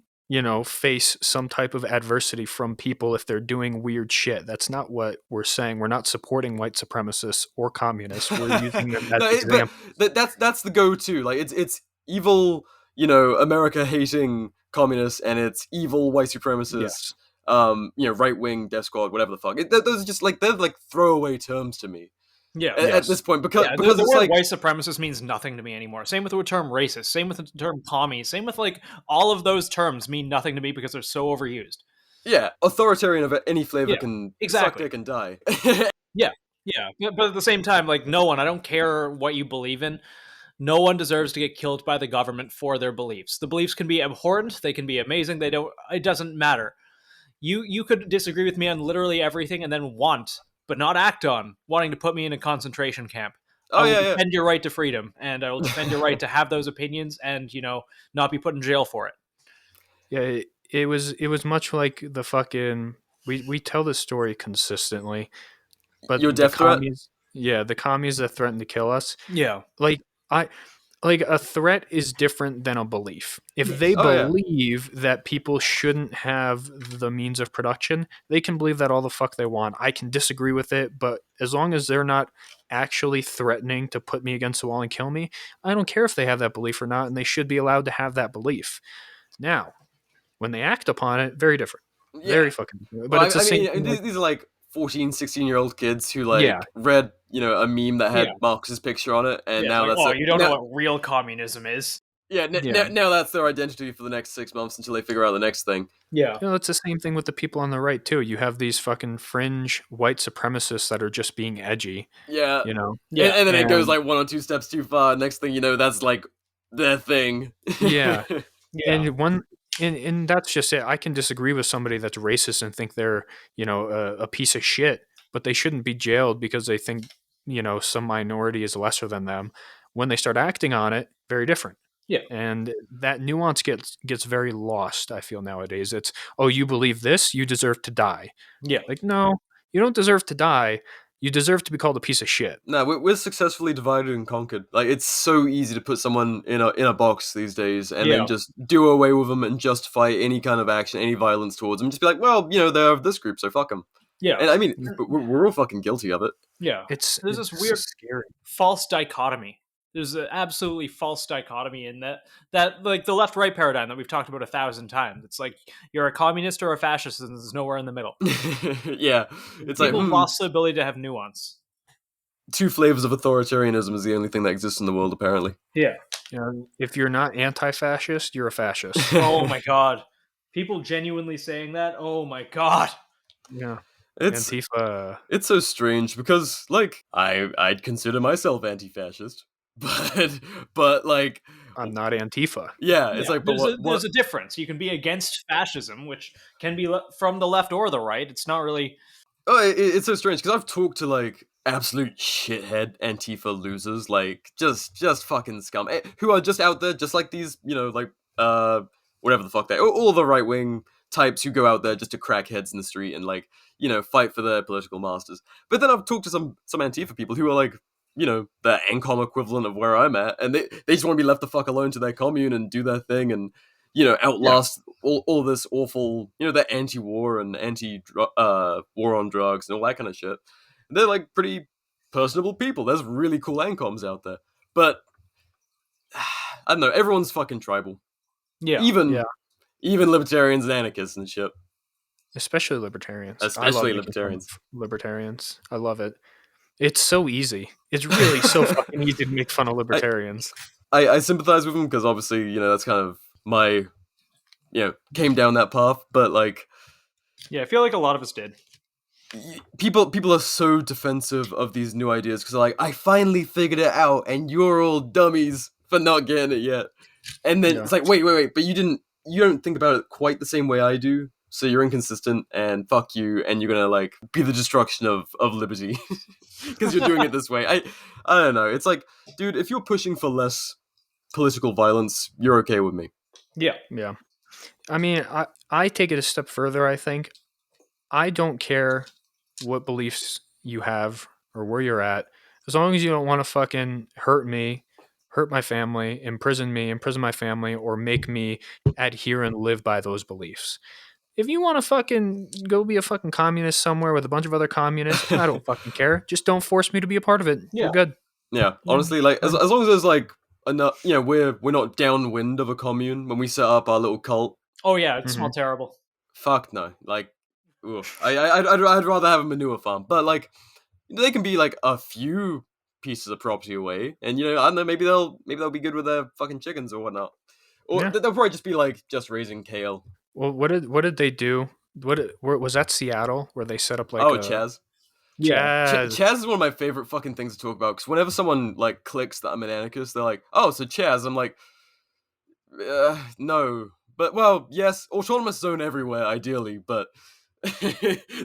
face some type of adversity from people if they're doing weird shit. That's not what we're saying. We're not supporting white supremacists or communists. We're using them as examples.
That's the go-to. Like it's evil. America hating communists, and it's evil white supremacists, right-wing death squad, whatever the fuck. Those are just like, they're like throwaway terms to me.
Yeah.
At this point, because
the
it's
word
like
white supremacist means nothing to me anymore. Same with the term racist. Same with the term commie. Same with like all of those terms mean nothing to me because they're so overused.
Yeah, authoritarian of any flavor can suck dick and die.
Yeah. But at the same time, like, no one, I don't care what you believe in. No one deserves to get killed by the government for their beliefs. The beliefs can be abhorrent. They can be amazing. It doesn't matter. You could disagree with me on literally everything and then but not act on, wanting to put me in a concentration camp. I will defend your right to freedom, and I will defend your right to have those opinions and, not be put in jail for it.
Yeah, it was much like the fucking, we tell this story consistently, but
your death threat?
Yeah, the commies that threatened to kill us.
Yeah.
Like a threat is different than a belief. If they believe that people shouldn't have the means of production, they can believe that all the fuck they want. I can disagree with it, but as long as they're not actually threatening to put me against the wall and kill me, I don't care if they have that belief or not, and they should be allowed to have that belief. Now, when they act upon it, very different. Yeah. Very fucking different. But it's the same.
These are like 14, 16-year-old kids who read, a meme that had Marx's picture on it, and now
like, that's you don't know what real communism is.
Yeah, now that's their identity for the next 6 months until they figure out the next thing.
Yeah.
It's the same thing with the people on the right, too. You have these fucking fringe white supremacists that are just being edgy.
Yeah.
Yeah.
And then it goes like 1 or 2 steps too far. Next thing you know, that's like their thing.
Yeah. And that's just it. I can disagree with somebody that's racist and think they're, a piece of shit, but they shouldn't be jailed because they think, some minority is lesser than them. When they start acting on it, very different.
Yeah.
And that nuance gets very lost, I feel, nowadays. It's, oh, you believe this, you deserve to die.
Yeah.
Like, no, you don't deserve to die. You deserve to be called a piece of shit.
No, we're successfully divided and conquered. Like, it's so easy to put someone in a box these days and then just do away with them and justify any kind of action, any violence towards them. Just be like, well, they're of this group, so fuck them.
Yeah.
And I mean, we're all fucking guilty of it.
Yeah.
There's
this weird,
scary,
false dichotomy. There's an absolutely false dichotomy in that like the left-right paradigm that we've talked about 1,000 times. It's like you're a communist or a fascist, and there's nowhere in the middle.
Yeah, it's
people lost the ability to have nuance.
2 flavors of authoritarianism is the only thing that exists in the world, apparently.
Yeah.
If you're not anti-fascist, you're a fascist.
Oh my god, people genuinely saying that. Oh my god.
Yeah.
Antifa. It's so strange because, like, I'd consider myself anti-fascist. But like,
I'm not Antifa.
Yeah, it's like, but
there's a difference. You can be against fascism, which can be from the left or the right. It's not really.
Oh, it's so strange because I've talked to like absolute shithead Antifa losers, like just fucking scum, who are just out there, just like these, like whatever the fuck all the right wing types who go out there just to crack heads in the street and like fight for their political masters. But then I've talked to some Antifa people who are like, the ANCOM equivalent of where I'm at, and they just want to be left the fuck alone to their commune and do their thing and, outlast all this awful, they're anti-war and war on drugs and all that kind of shit. And they're like pretty personable people. There's really cool ANCOMs out there. But, I don't know, everyone's fucking tribal.
Yeah.
Even libertarians and anarchists and shit.
Especially libertarians.
Libertarians.
I love it. It's so easy. It's really so fucking easy to make fun of libertarians.
I sympathize with them because obviously, that's kind of my, came down that path. But like,
yeah, I feel like a lot of us did.
people are so defensive of these new ideas because they're like, I finally figured it out, and you're all dummies for not getting it yet. And then it's like, wait, but you don't think about it quite the same way I do. So you're inconsistent, and fuck you, and you're gonna like be the destruction of liberty because you're doing it this way. I don't know. It's like, dude, if you're pushing for less political violence, you're okay with me.
Yeah.
I mean, I take it a step further. I think I don't care what beliefs you have or where you're at, as long as you don't want to fucking hurt me, hurt my family, imprison my family, or make me adhere and live by those beliefs. If you want to fucking go be a fucking communist somewhere with a bunch of other communists, I don't fucking care. Just don't force me to be a part of it.
Yeah.
We're good.
Yeah, honestly, like as long as there's like enough, we're not downwind of a commune when we set up our little cult.
Oh yeah, it smelled terrible.
Fuck no, like, oof. I'd rather have a manure farm, but like, they can be like a few pieces of property away, and I don't know, maybe they'll be good with their fucking chickens or whatnot, or they'll probably just be like just raising kale.
Well, what did they do? Where was that Seattle where they set up like
Chaz?
Yeah,
Chaz is one of my favorite fucking things to talk about because whenever someone like clicks that I'm an anarchist, they're like, "Oh, so Chaz?" I'm like, no, but well, yes, autonomous zone everywhere, ideally, but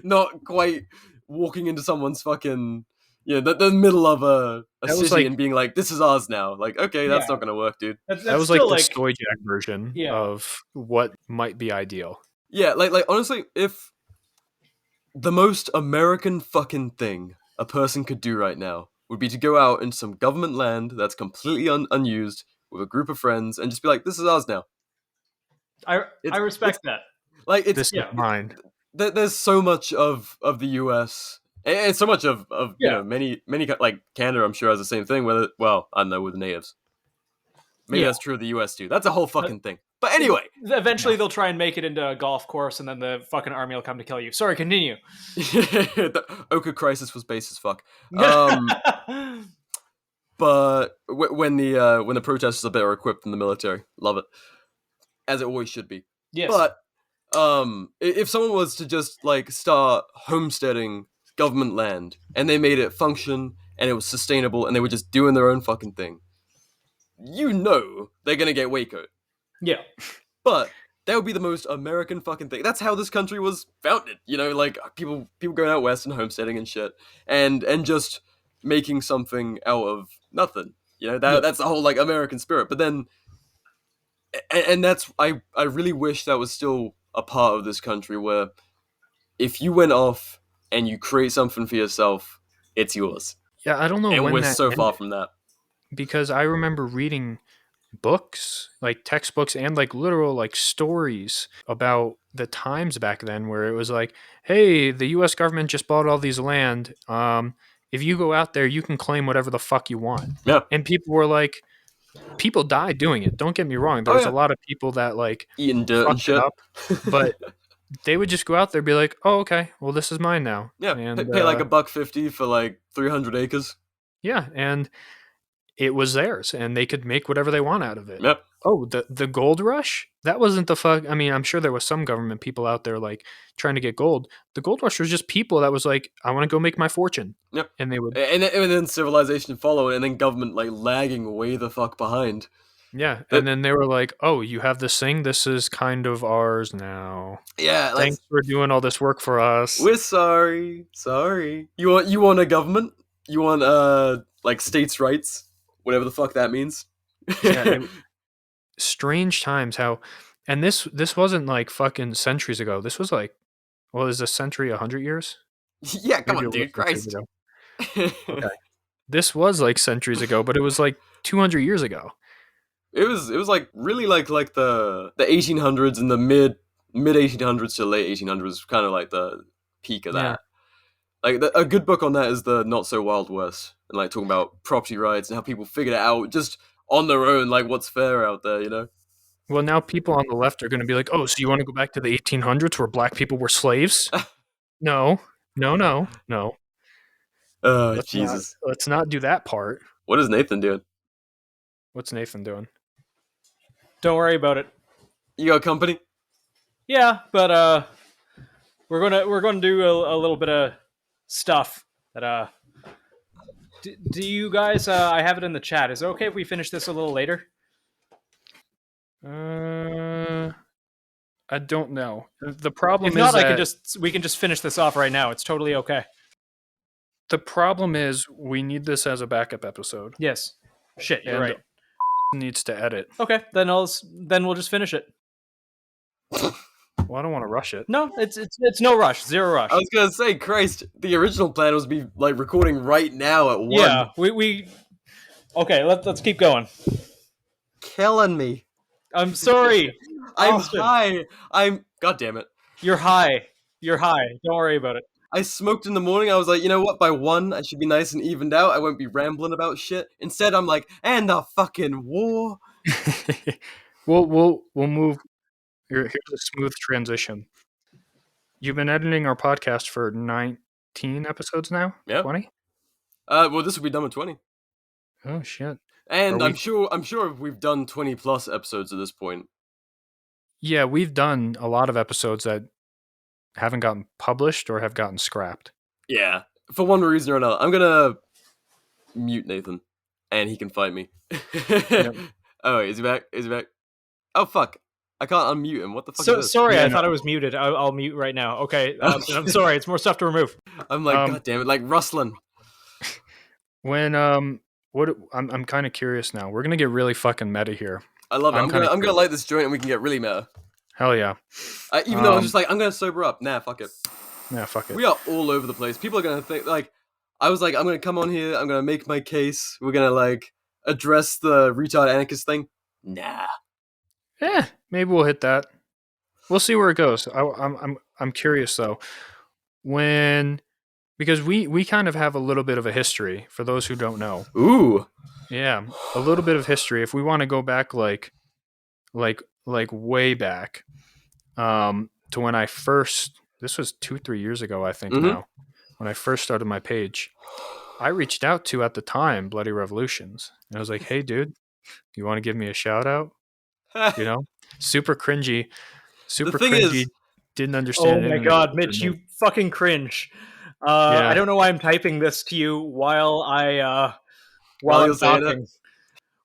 not quite walking into someone's fucking the middle of a city and being like, "This is ours now." Like, okay, that's not gonna work, dude.
That was like the Stoyjack version of what might be ideal.
Yeah, like honestly, if the most American fucking thing a person could do right now would be to go out into some government land that's completely unused with a group of friends and just be like, "This is ours now."
I respect that.
Like, it's
this is mine.
There's so much of the U.S. and so much of many like Canada. I'm sure has the same thing. I don't know, with the natives. Maybe that's true of the U.S. too. That's a whole fucking thing. But anyway,
eventually they'll try and make it into a golf course, and then the fucking army will come to kill you. Sorry, continue.
The Oka crisis was base as fuck. But when the protesters are better equipped than the military, love it, as it always should be.
Yes.
But if someone was to just like start homesteading government land and they made it function and it was sustainable and they were just doing their own fucking thing, they're gonna get Waco.
Yeah.
But that would be the most American fucking thing. That's how this country was founded. Like people going out west and homesteading and shit, and just making something out of nothing. That's the whole like American spirit. But then, and that's I really wish that was still a part of this country where if you went off and you create something for yourself, it's yours.
Yeah, I don't know.
And
when
we're
that
so far
ended,
from that.
because I remember reading books, like textbooks and like literal like stories about the times back then where it was like, hey, the US government just bought all these land. If you go out there, you can claim whatever the fuck you want.
Yeah.
And people were like, people died doing it. Don't get me wrong. There was a lot of people that like
eating dirt and shit.
Up, but they would just go out there and be like, oh, okay, well, this is mine now.
Yeah,
and
pay like $1.50 for like 300 acres.
Yeah, and it was theirs, and they could make whatever they want out of it.
Yep.
Oh, the gold rush? That wasn't the fuck. I mean, I'm sure there was some government people out there like trying to get gold. The gold rush was just people that was like, I want to go make my fortune.
Yep.
And they would.
And then civilization followed, and then government like lagging way the fuck behind.
Yeah, and then they were like, "Oh, you have this thing. This is kind of ours now.
Yeah,
thanks for doing all this work for us.
We're sorry. You want a government? You want like states' rights, whatever the fuck that means."
Yeah, strange times. How, and this wasn't like fucking centuries ago. This was like, well, is a century 100 years?
Yeah, come on, dude, Christ.
Okay. This was like centuries ago, but it was like 200 years ago.
It was like really like the 1800s and the mid 1800s to late 1800s, kind of like the peak of that. Yeah. Like a good book on that is the Not So Wild West, and like talking about property rights and how people figured it out just on their own, like what's fair out there,
Well, now people on the left are going to be like, oh, so you want to go back to the 1800s where black people were slaves? No.
Jesus.
Let's not do that part.
What is Nathan doing?
What's Nathan doing?
Don't worry about it.
You got company?
Yeah, but we're gonna do a little bit of stuff that do you guys? I have it in the chat. Is it okay if we finish this a little later?
I don't know. The problem
If not,
is
we can just finish this off right now. It's totally okay.
the problem is we need this as a backup episode.
Yes. Shit, you're
And
right.
needs to edit.
Okay, then we'll just finish it.
Well, I don't want to rush it.
No, it's no rush, zero rush.
I was gonna say, Christ, the original plan was to be like recording right now at 1.
Yeah, we. Okay, let's keep going.
Killing me.
I'm sorry.
I'm
Austin.
high. God damn it.
You're high. You're high. Don't worry about it.
I smoked in the morning. I was like, you know what? By 1, I should be nice and evened out. I won't be rambling about shit. Instead, I'm like, and the fucking war.
We'll move. Here's a smooth transition. You've been editing our podcast for 19 episodes now?
Yeah.
20?
Well, this will be done with 20.
Oh shit.
And I'm sure we've done 20 plus episodes at this point.
Yeah, we've done a lot of episodes that haven't gotten published or have gotten scrapped.
Yeah. For one reason or another. I'm gonna mute Nathan, and he can fight me.
Yep.
Oh, wait, is he back? Is he back? Oh, fuck. I can't unmute him. What the fuck
So
is this?
sorry,
Yeah,
I
no.
thought I was muted. I'll mute right now. Okay, I'm sorry. It's more stuff to remove.
I'm like, God damn it, like rustling.
When I'm kind of curious now. We're gonna get really fucking meta here.
I love it.
I'm
I'm
kinda
gonna light this joint and we can get really meta.
Hell yeah.
Even though I'm just like, I'm gonna sober up. Nah, fuck it.
Yeah, fuck it.
We are all over the place. People are gonna think, like, I was like, I'm gonna come on here, I'm gonna make my case, we're gonna, like, address the retard anarchist thing. Nah.
Maybe we'll hit that. We'll see where it goes. I'm curious though. Because we kind of have a little bit of a history for those who don't know.
Ooh.
Yeah, a little bit of history. If we want to go back like way back, to when I first, this was 2-3 years ago, I think now, when I first started my page, I reached out to, at the time, Bloody Revolutions. And I was like, hey dude, you want to give me a shout out? You know, super cringy, didn't understand.
Oh my god, Mitch, you fucking cringe. I don't know why I'm typing this to you while I'm talking.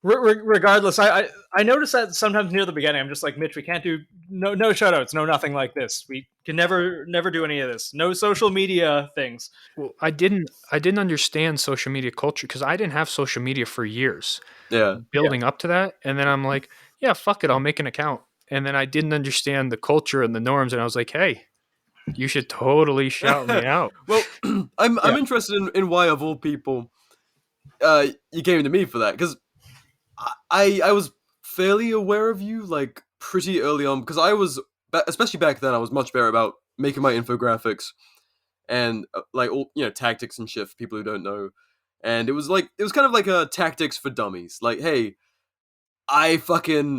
Regardless, I notice that sometimes near the beginning, I'm just like, Mitch, we can't do no shoutouts, no nothing like this. We can never do any of this. No social media things.
Well, I didn't understand social media culture because I didn't have social media for years.
Yeah.
Building up to that, and then I'm like, yeah, fuck it, I'll make an account. And then I didn't understand the culture and the norms, and I was like, hey, you should totally shout me out.
Well, I'm interested in why, of all people, you came to me for that, because I was fairly aware of you, like, pretty early on, because I was, especially back then, I was much better about making my infographics and, like, all, you know, tactics and shit for people who don't know. And it was kind of like a tactics for dummies. Like, hey, I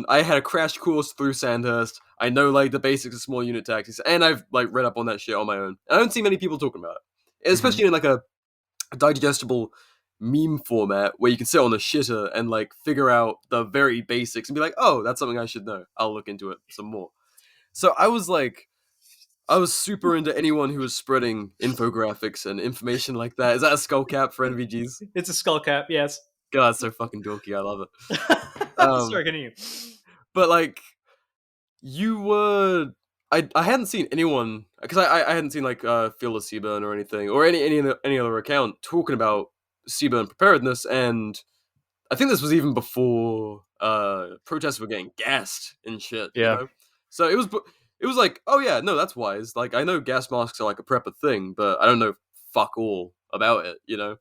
had a crash course through Sandhurst. I know, like, the basics of small unit tactics, and I've, like, read up on that shit on my own. And I don't see many people talking about it, especially in, like, a digestible meme format where you can sit on the shitter and, like, figure out the very basics and be like, oh, that's something I should know. I'll look into it some more. So I was super into anyone who was spreading infographics and information like that. Is that a skull cap for NVGs?
It's a skull cap, yes.
God, it's so fucking dorky. I love it.
Sorry, continue.
But, like, you were... I hadn't seen anyone... Because I hadn't seen, like, Fearless Seaburn or anything, or any other account talking about Seaburn preparedness, and I think this was even before protests were getting gassed and shit.
Yeah.
You know? So it was like, oh yeah, no, that's wise. Like, I know gas masks are, like, a prepper thing, but I don't know fuck all about it, you know?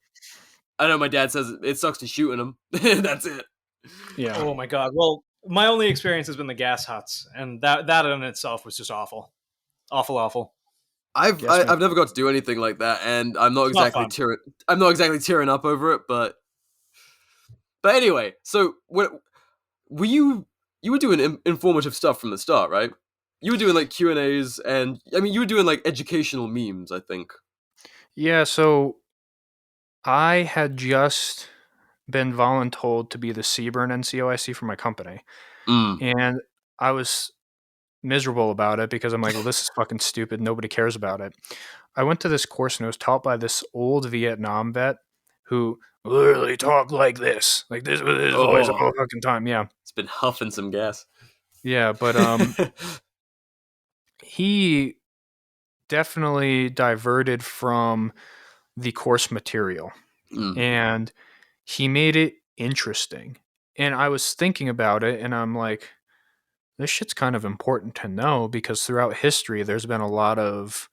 I know my dad says it sucks to shoot in them. That's it.
Yeah.
Oh my god. Well, my only experience has been the gas huts, and that in itself was just awful. Awful.
I've never got to do anything like that, and I'm not exactly tearing up over it, but anyway, so you were doing informative stuff from the start, right? You were doing, like, Q&As, and I mean, you were doing, like, educational memes, I think.
Yeah, so I had just been voluntold to be the Seaburn NCOIC for my company. And I was miserable about it because I'm like, well, this is fucking stupid. Nobody cares about it. I went to this course and it was taught by this old Vietnam vet who literally talked like this with his voice all the fucking time. Yeah.
It's been huffing some gas.
Yeah, but he definitely diverted from the course material and he made it interesting. And I was thinking about it and I'm like, this shit's kind of important to know because throughout history, there's been a lot of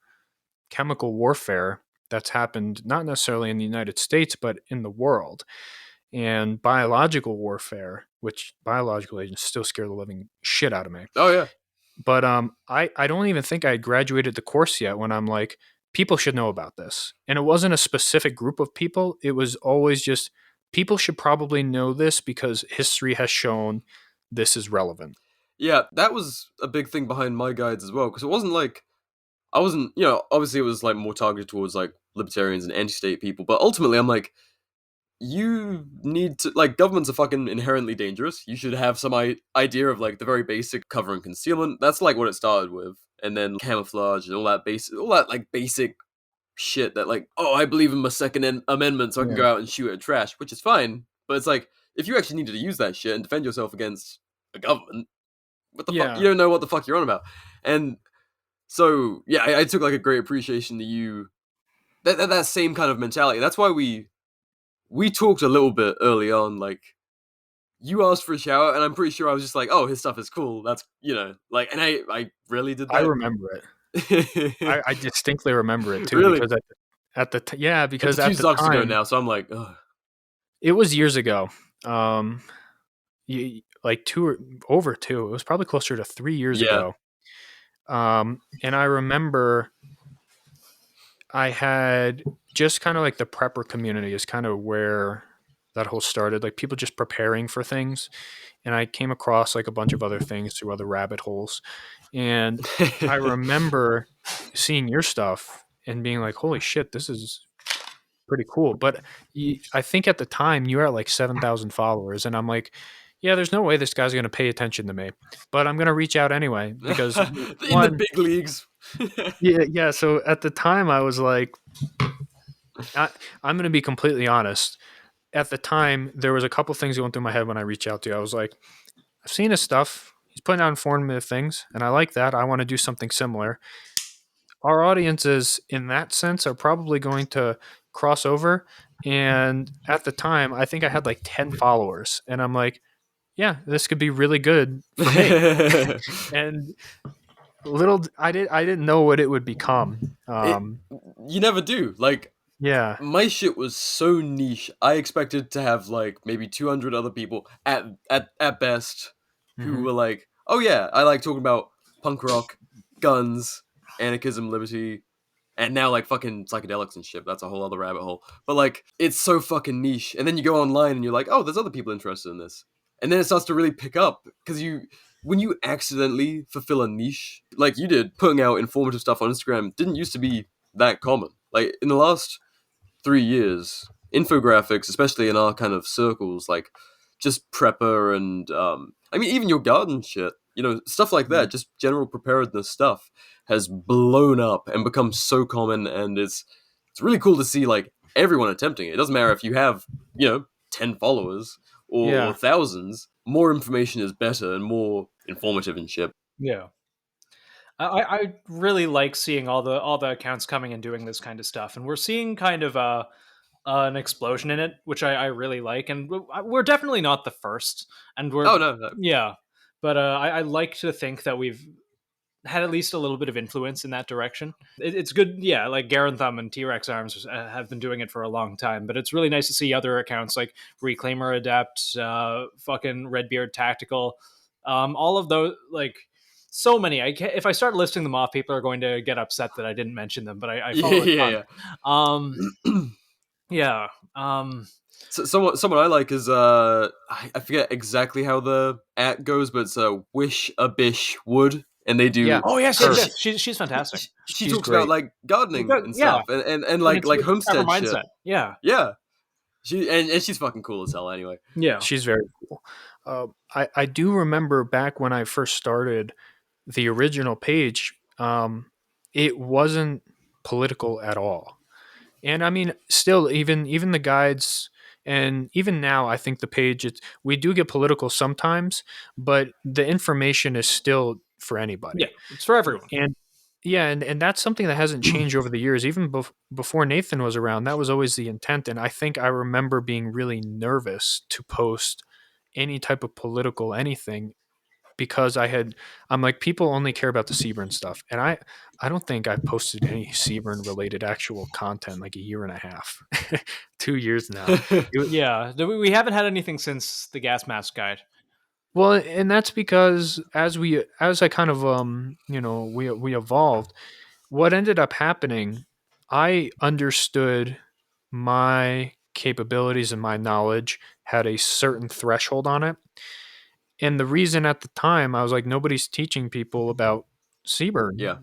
chemical warfare that's happened, not necessarily in the United States, but in the world. And biological warfare, which biological agents still scare the living shit out of me.
Oh, yeah.
But I don't even think I had graduated the course yet when I'm like, people should know about this. And it wasn't a specific group of people. It was always just people should probably know this because history has shown this is relevant.
Yeah, that was a big thing behind my guides as well, because it wasn't like, I wasn't, obviously it was like more targeted towards like libertarians and anti-state people, but ultimately I'm like, you need to, like, governments are fucking inherently dangerous. You should have some idea of like the very basic cover and concealment. That's like what it started with. And then camouflage and all that like basic shit that like, oh, I believe in my Second Amendment so I can go out and shoot at trash, which is fine. But it's like, if you actually needed to use that shit and defend yourself against a government, what the fuck? You don't know what the fuck you're on about. And so, yeah, I took like a great appreciation to you. That same kind of mentality. That's why we talked a little bit early on, like, you asked for a shout out, and I'm pretty sure I was just like, oh, his stuff is cool. That's, like, and I really did that.
I remember it. I distinctly remember it too.
Really?
Because because
it's
at the
sucks
time,
ago now, so I'm like, ugh.
It was years ago. Like over two. It was probably closer to 3 years ago. And I remember I had just kind of like the prepper community is kind of where that whole started. Like people just preparing for things. And I came across like a bunch of other things through other rabbit holes. And I remember seeing your stuff and being like, holy shit, this is pretty cool. But I think at the time you were at like 7,000 followers. And I'm like, yeah, there's no way this guy's going to pay attention to me. But I'm going to reach out anyway. Because
in the big leagues.
Yeah. So at the time I was like, I'm going to be completely honest. At the time, there was a couple things that went through my head when I reached out to you. I was like, I've seen his stuff. He's putting out informative things, and I like that. I want to do something similar. Our audiences, in that sense, are probably going to cross over. And at the time, I think I had like 10 followers. And I'm like, yeah, this could be really good for me. And I didn't know what it would become.
You never do. Like,
yeah,
my shit was so niche. I expected to have like maybe 200 other people at best who were like, oh yeah, I like talking about punk rock, guns, anarchism, liberty, and now like fucking psychedelics and shit. That's a whole other rabbit hole. But like, it's so fucking niche. And then you go online and you're like, oh, there's other people interested in this. And then it starts to really pick up because when you accidentally fulfill a niche, like you did, putting out informative stuff on Instagram didn't used to be that common. Like in the last 3 years, infographics, especially in our kind of circles, like just prepper and I mean even your garden shit, stuff like that, just general preparedness stuff has blown up and become so common, and it's really cool to see like everyone attempting it. It doesn't matter if you have 10 followers or thousands. More information is better and more informative and shit.
Yeah. I really like seeing all the accounts coming and doing this kind of stuff, and we're seeing kind of an explosion in it, which I really like. And we're definitely not the first, and we're
no.
Yeah, but I like to think that we've had at least a little bit of influence in that direction. It's good, yeah. Like Garen Thumb and T-Rex Arms have been doing it for a long time, but it's really nice to see other accounts like Reclaimer Adept, fucking Redbeard Tactical, all of those, like. So many. If I start listing them off, people are going to get upset that I didn't mention them. But I follow
yeah. So someone I like is I forget exactly how the @ goes, but it's Wish a Bish Wood, and they do.
Yeah. Oh yes. She's fantastic.
She talks about like gardening and stuff, and like homestead shit.
Mindset. Yeah.
Yeah. She's fucking cool as hell. Anyway.
Yeah.
She's very cool. I do remember back when I first started the original page, it wasn't political at all. And I mean, still, even the guides, and even now, I think the page, we do get political sometimes, but the information is still for anybody.
Yeah, it's for everyone.
And yeah, and that's something that hasn't changed over the years. Even before Nathan was around, that was always the intent. And I think I remember being really nervous to post any type of political anything, because I'm like, people only care about the Seaburn stuff. And I don't think I've posted any Seaburn related actual content like a year and a half, 2 years now.
Yeah, we haven't had anything since the gas mask guide.
Well, and that's because as I kind of, we evolved, what ended up happening, I understood my capabilities and my knowledge had a certain threshold on it. And the reason at the time, I was like, nobody's teaching people about Seaburn.
Yeah.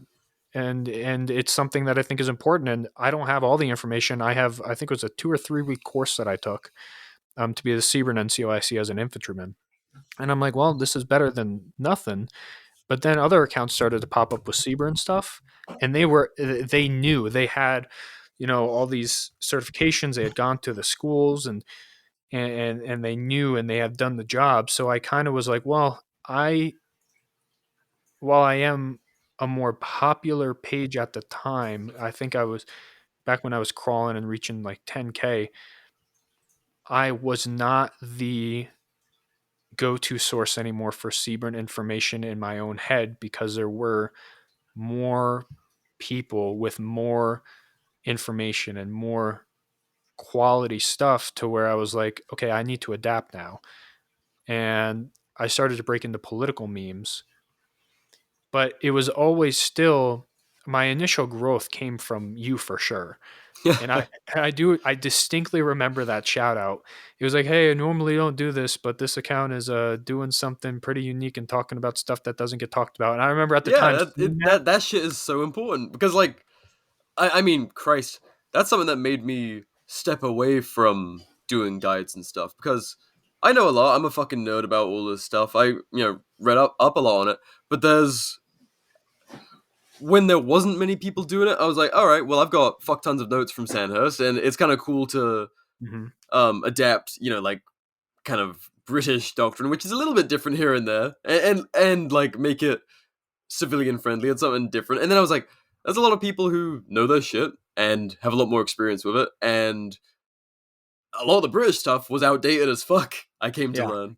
And it's something that I think is important. And I don't have all the information. I think it was a 2 or 3 week course that I took to be the Seaburn NCOIC as an infantryman. And I'm like, well, this is better than nothing. But then other accounts started to pop up with Seaburn stuff, and they knew they had, all these certifications. They had gone to the schools and they knew, and they have done the job. So I kind of was like, well, while I am a more popular page at the time, I think I was back when I was crawling and reaching like 10K, I was not the go-to source anymore for Seaburn information in my own head, because there were more people with more information and more quality stuff, to where I was like, okay, I need to adapt now. And I started to break into political memes, but it was always still, my initial growth came from you for sure. And I distinctly remember that shout out. It was like, hey, I normally don't do this, but this account is doing something pretty unique and talking about stuff that doesn't get talked about. And I remember at the time,
that shit is so important, because like, I mean, Christ, that's something that made me step away from doing guides and stuff, because I know a lot. I'm a fucking nerd about all this stuff. I read up a lot on it, but when there wasn't many people doing it, I was like, all right, well, I've got fuck tons of notes from Sandhurst, and it's kind of cool to adapt, like, kind of British doctrine, which is a little bit different here and there, and like make it civilian friendly and something different. And then I was like, there's a lot of people who know their shit and have a lot more experience with it, and a lot of the British stuff was outdated as fuck, I came to learn.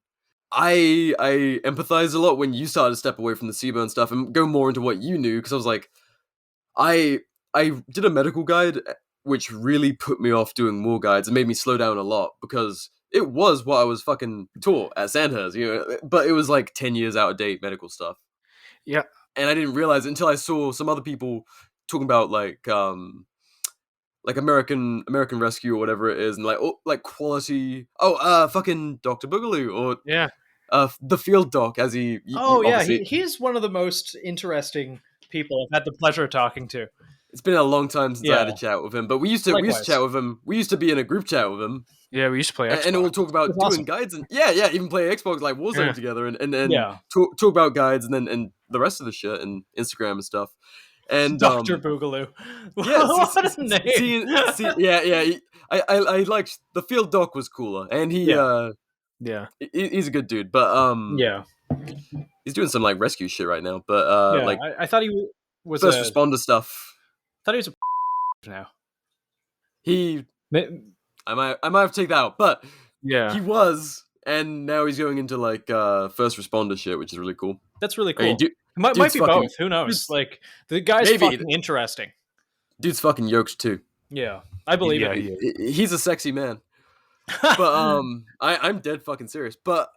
I empathize a lot when you started to step away from the Seaburn stuff and go more into what you knew, because I was like, I did a medical guide, which really put me off doing more guides and made me slow down a lot, because it was what I was fucking taught at Sandhurst, but it was like 10 years out of date medical stuff.
Yeah.
And I didn't realize it until I saw some other people talking about like American Rescue or whatever it is, and like quality. Fucking Dr. Boogaloo, or the field doc, as he.
He's one of the most interesting people I've had the pleasure of talking to.
It's been a long time since I had a chat with him, but we used to chat with him. We used to be in a group chat with him.
Yeah, we used to play Xbox.
And we'll talk about doing guides, and even play Xbox like Warzone together, and talk about guides, and then and the rest of the shit, and Instagram and stuff. And
Dr. Boogaloo.
Yeah,
what a name.
I liked the field doc was cooler, and he's a good dude, but he's doing some like rescue shit right now, but
I thought he was
first responder stuff.
I thought he was a now.
I might have to take that out, but
he
was, and now he's going into like first responder shit, which is really cool.
That's really cool.
I mean,
might be both. Who knows? Like, the guy's fucking interesting.
Dude's fucking yoked too.
Yeah, I believe it.
He's a sexy man. But I'm dead fucking serious. But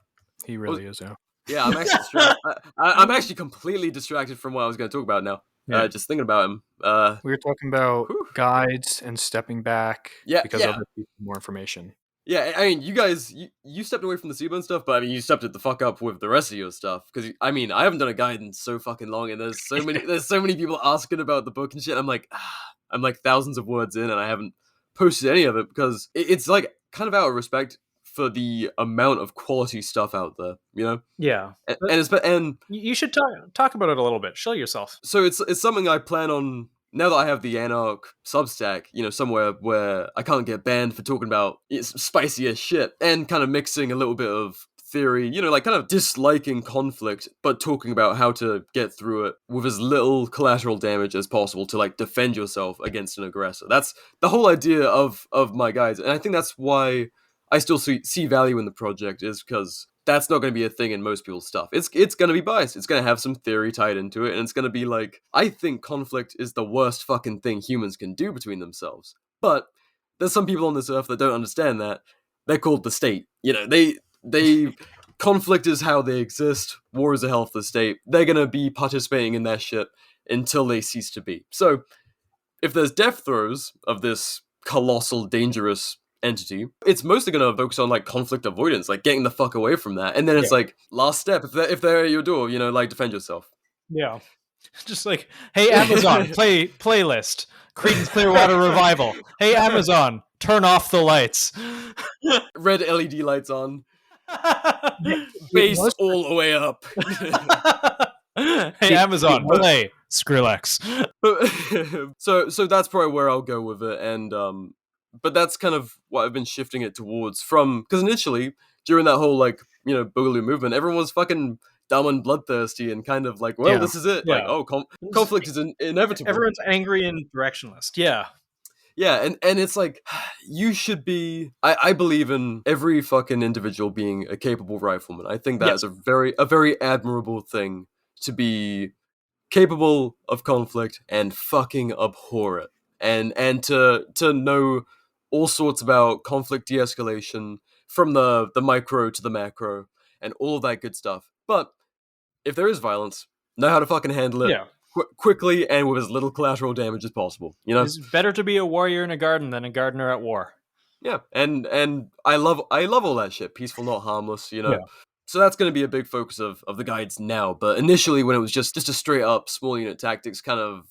he really is.
Yeah, I'm actually distracted. I'm actually completely distracted from what I was going to talk about now.
Yeah.
Just thinking about him.
We were talking about guides and stepping back because other people have more information.
Yeah, I mean, you guys, you stepped away from the Seaburn stuff, but I mean, you stepped it the fuck up with the rest of your stuff. Because I mean, I haven't done a guide in so fucking long, and there's so many people asking about the book and shit. I'm like thousands of words in, and I haven't posted any of it because it's like kind of out of respect for the amount of quality stuff out there,
Yeah,
and you
should talk about it a little bit. Show yourself.
So it's something I plan on now that I have the Anarch Substack, somewhere where I can't get banned for talking about spicy as shit and kind of mixing a little bit of theory, like kind of disliking conflict, but talking about how to get through it with as little collateral damage as possible to like defend yourself against an aggressor. That's the whole idea of my guides, and I think that's why I still see value in the project, is because that's not going to be a thing in most people's stuff. It's going to be biased. It's going to have some theory tied into it, and it's going to be like, I think conflict is the worst fucking thing humans can do between themselves. But there's some people on this earth that don't understand that. They're called the state. They conflict is how they exist. War is a health of the state. They're going to be participating in that shit until they cease to be. So if there's death throes of this colossal, dangerous entity, it's mostly going to focus on like conflict avoidance, like getting the fuck away from that. And then it's like last step, if they're at your door, like defend yourself.
Yeah. Just like, hey, Amazon, play playlist. Creedence Clearwater Revival. Hey, Amazon, turn off the lights.
Red LED lights on. Bass all the way up.
Hey, Amazon, play Skrillex.
So that's probably where I'll go with it. And but that's kind of what I've been shifting it towards, because initially during that whole like Boogaloo movement, everyone was fucking dumb and bloodthirsty and kind of like, well, this is it. Like, conflict is inevitable.
Everyone's angry and directionless.
Yeah, and it's like, you should be. I believe in every fucking individual being a capable rifleman. I think that is a very admirable thing, to be capable of conflict and fucking abhor it, and to know all sorts about conflict de-escalation from the micro to the macro and all of that good stuff. But if there is violence, know how to fucking handle it. Quickly and with as little collateral damage as possible.
It's better to be a warrior in a garden than a gardener at war.
Yeah, and I love all that shit. Peaceful, not harmless. So that's going to be a big focus of the guides now. But initially, when it was just a straight up small unit tactics kind of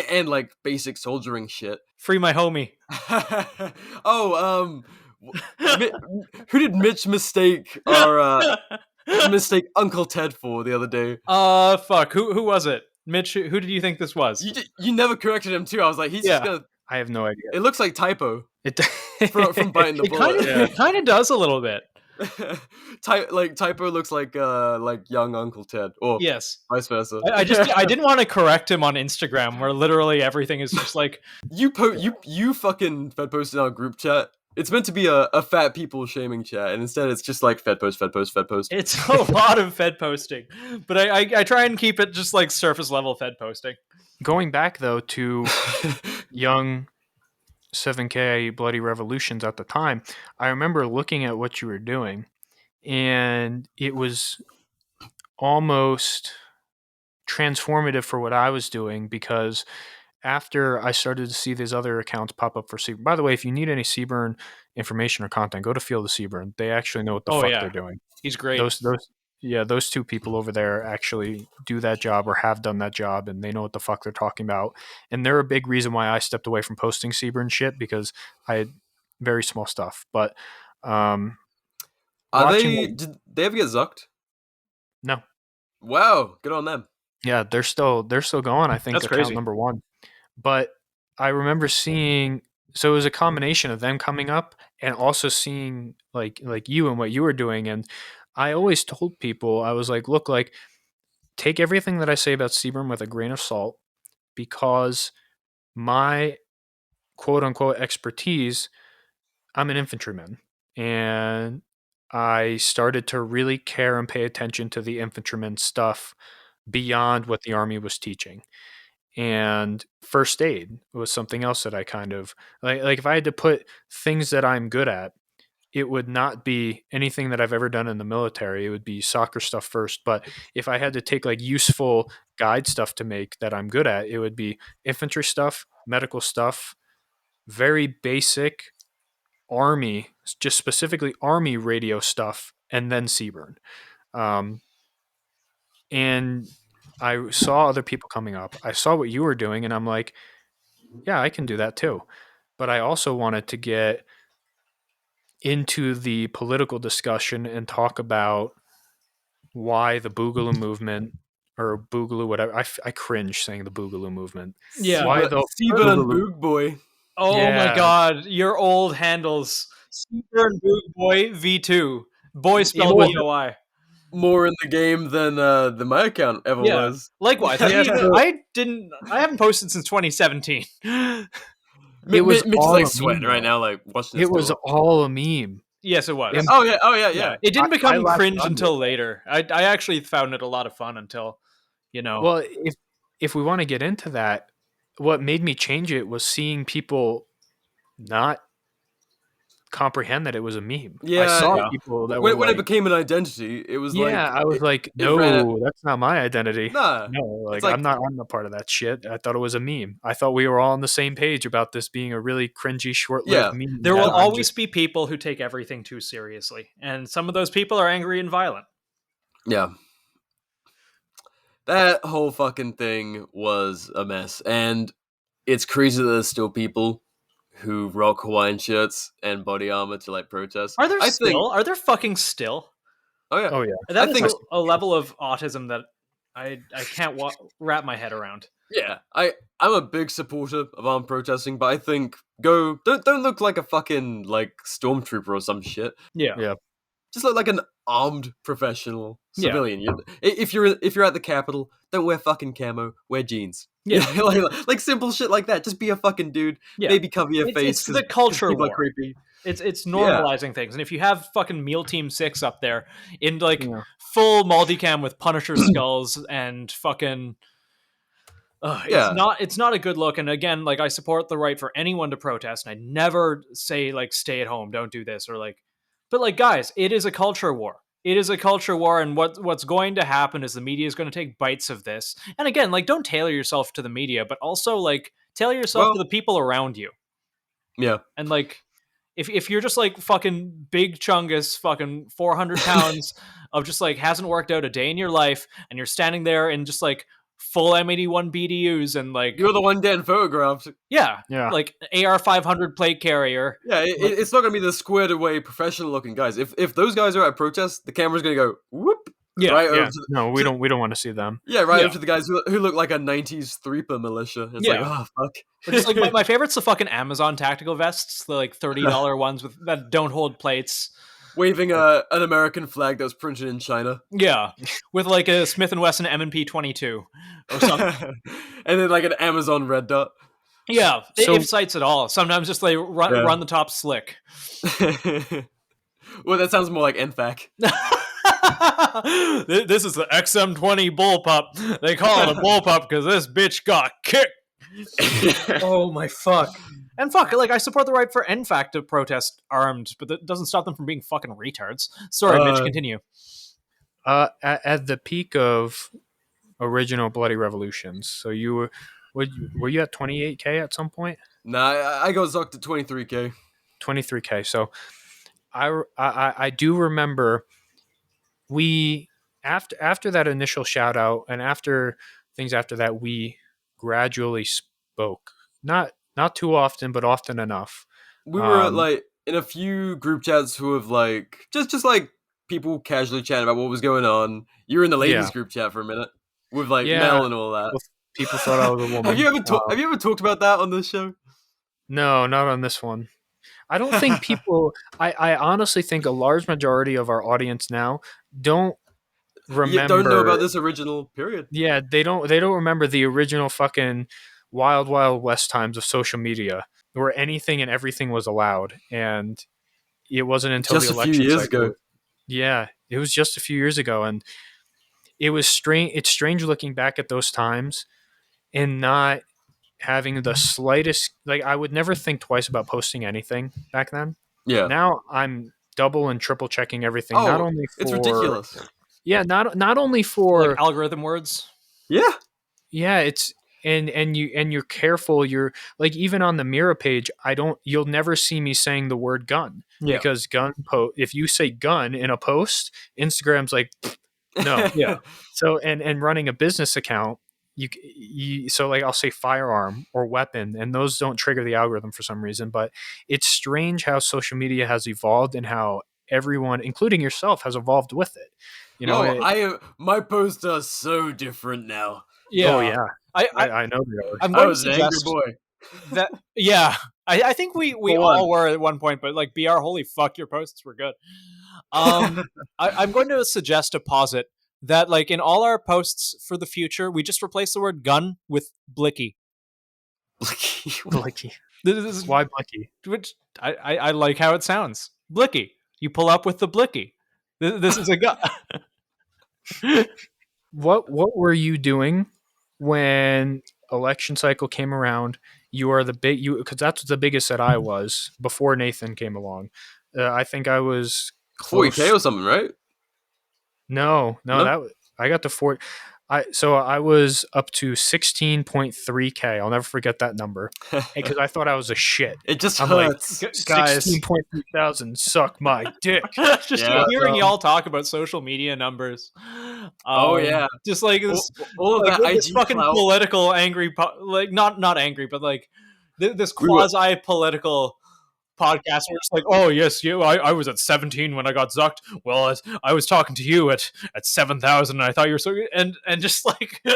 and like basic soldiering shit.
Free my homie.
Who did Mitch mistake Uncle Ted for the other day?
Fuck. Who was it? Mitch, who did you think this was?
You never corrected him too. I was like, he's just gonna.
I have no idea.
It looks like Typo. From biting the bullet.
It kind of does a little bit.
Typo looks like young Uncle Ted, or vice versa.
I didn't want to correct him on Instagram, where literally everything is just like
you fucking fed posted in our group chat. It's meant to be a fat people shaming chat, and instead it's just like fed post.
It's a lot of fed posting, but I try and keep it just like surface level fed posting.
Going back though to young 7K Bloody Revolutions at the time, I remember looking at what you were doing, and it was almost transformative for what I was doing, because after I started to see these other accounts pop up for Seaburn. By the way, if you need any Seaburn information or content, go to Field of Seaburn. They actually know what the fuck they're doing.
He's great.
Those two people over there actually do that job or have done that job, and they know what the fuck they're talking about. And they're a big reason why I stepped away from posting Seaburn shit, because I had very small stuff. But
did they ever get zucked?
No.
Wow, good on them.
Yeah, they're still going. I think
that's
account
crazy.
Number 1. But I remember seeing, so it was a combination of them coming up and also seeing like you and what you were doing. And I always told people, I was like, look, like, take everything that I say about Seaburn with a grain of salt, because my quote unquote expertise, I'm an infantryman, and I started to really care and pay attention to the infantryman stuff beyond what the Army was teaching. And first aid was something else that I kind of like if I had to put things that I'm good at, it would not be anything that I've ever done in the military. It would be soccer stuff first. But if I had to take like useful guide stuff to make that I'm good at, it would be infantry stuff, medical stuff, very basic Army, just specifically Army radio stuff, and then Seaburn. And I saw other people coming up. I saw what you were doing, and I'm like, yeah, I can do that too. But I also wanted to get into the political discussion and talk about why the Boogaloo movement or Boogaloo, whatever. I cringe saying the Boogaloo movement.
Yeah.
Why the
Seaburn
Boogaloo?
Boog Boy.
Oh my
Yeah.
god, your old handles. Seaburn Boog Boy V2. Boy spelled
was-
B-O-I.
More in the game than my account ever
Yeah.
was.
Likewise.
Yeah, so-
I haven't posted since 2017.
It was
Mitch is
all
like
a
sweating
meme,
right
though.
now, like watching this.
It was all a meme.
Yes, it was.
And-
Oh yeah.
It didn't
I
become
latched
cringe
onto
until
it.
later. I actually found it a lot of fun until,
Well, if we want to get into that, what made me change it was seeing people not comprehend that it was a meme.
Yeah,
I saw
yeah.
people that were
when it
like,
became an identity, it was
yeah,
like
I was like,
it ran-
no, that's not my identity.
nah.
No, like,
like-
I'm not part of that shit. I thought it was a meme. I thought we were all on the same page about this being a really cringy, short-lived
Yeah.
meme.
there
that
will
I'm
always
just-
be people who take everything too seriously. And some of those people are angry and violent.
Yeah. That whole fucking thing was a mess, and it's crazy that there's still people who rock Hawaiian shirts and body armor to like protest.
Are there
I
still?
think,
Are there fucking still?
oh yeah,
Oh yeah,
That
I
is
think-
a level of autism that I can't wrap my head around.
yeah. I'm a big supporter of armed protesting, but I think don't look like a fucking like stormtrooper or some shit.
Yeah.
Yeah.
Just look like an armed professional
Yeah.
civilian. If you're at the Capitol, don't wear fucking camo. Wear jeans.
Yeah.
like simple shit like that. Just be a fucking dude.
Yeah.
Maybe cover your
It's-
face.
it's
'cause-
the
'cause
culture
people are
war.
creepy.
It's normalizing things. And if you have fucking Meal Team 6 up there in like
Yeah.
full multicam with Punisher skulls and fucking
Yeah.
it's not a good look. And again, like I support the right for anyone to protest, and I never say like stay at home, don't do this, or like, but like guys, it is a culture war. It is a culture war, and what's going to happen is the media is going to take bites of this. And again, like don't tailor yourself to the media, but also like tailor yourself to the people around you.
Yeah.
And like if you're just like fucking big chungus, fucking 400 pounds of just like hasn't worked out a day in your life, and you're standing there in just like full M81 BDUs and like
You're the one getting photographed.
yeah,
Yeah.
like AR 500 plate carrier.
Yeah, it's not gonna be the squared away professional looking guys. If those guys are at protest, the camera's gonna go whoop.
Yeah,
right over
Yeah.
to the,
No, we don't want to see them.
yeah, right
Yeah.
over to the guys who look like a '90s threeper militia. It's like,
Yeah.
oh fuck.
Or just like my favorite's the fucking Amazon tactical vests, the like $30 ones with that don't hold plates.
Waving an American flag that was printed in China.
Yeah, with like a Smith and Wesson M&P 22 or something.
And then like an Amazon red dot.
Yeah,
So-
if sights at all. Sometimes just like run the top slick.
Well, that sounds more like NFAC.
This is the XM20 bullpup. They call it a bullpup because this bitch got kicked. Oh my fuck. And fuck, like I support the right for NFAC to protest armed, but that doesn't stop them from being fucking retards. Sorry, Mitch, continue.
At the peak of original Bloody Revolutions, so you were you at 28K at some point?
Nah, I got zucked at 23K.
23K. So I do remember we after that initial shout out and after things after that, we gradually spoke. Not too often, but often enough.
We were
Um,
like in a few group chats who have like just like people casually chatting about what was going on. You were in the ladies
Yeah.
group chat for a minute with like
Yeah.
Mel and all that.
Well, people thought I was a woman.
Have you ever talked about that on this show?
No, not on this one. I don't think people. I honestly think a large majority of our audience now don't remember.
You don't know about this original period.
Yeah, they don't remember the original fucking wild west times of social media, where anything and everything was allowed, and it wasn't until
Just
the
a few
election
years
cycle.
ago.
Yeah, it was just a few years ago, and it was strange. It's strange looking back at those times and not having the slightest, like, I would never think twice about posting anything back then.
Yeah.
Now I'm double and triple checking everything.
Oh,
not only for,
it's ridiculous.
Yeah, not only for
Like algorithm words.
Yeah.
yeah, it's and you're careful. You're like, even on the Mira page, you'll never see me saying the word gun,
Yeah.
because if you say gun in a post, Instagram's like, no.
Yeah.
So and running a business account, you so like I'll say firearm or weapon, and those don't trigger the algorithm for some reason. But it's strange how social media has evolved and how everyone, including yourself, has evolved with it. You know,
my posts are so different now.
Yeah.
Oh yeah,
I
I know they are.
I'm
I
going to
was an angry
suggest
boy.
that. Yeah, I think we
For
all
one.
were at one point, but like BR, holy fuck, your posts were good. I'm going to suggest a posit that like in all our posts for the future, we just replace the word gun with blicky.
Blicky.
This is
Why Blicky?
which I like how it sounds. Blicky. You pull up with the blicky. This is a gun.
What were you doing when election cycle came around? You are the big because that's the biggest that I was before Nathan came along. I think I was close.
40K or something, right?
No,
No?
that I got to 4. I was up to 16.3K. I'll never forget that number because I thought I was a shit.
It just
I'm like,
hurts.
Guys,
16.3 thousand suck my dick.
just
Yeah,
hearing
so-
y'all talk about social media numbers.
Oh, yeah.
Just like this,
all of
like,
that
this
IG
fucking
clout.
political angry, like not angry, but like this
We were-
quasi political podcast where it's like, oh yes, I was at 17 when I got zucked. Well, I was talking to you at 7,000, and I thought you were so good. And just like here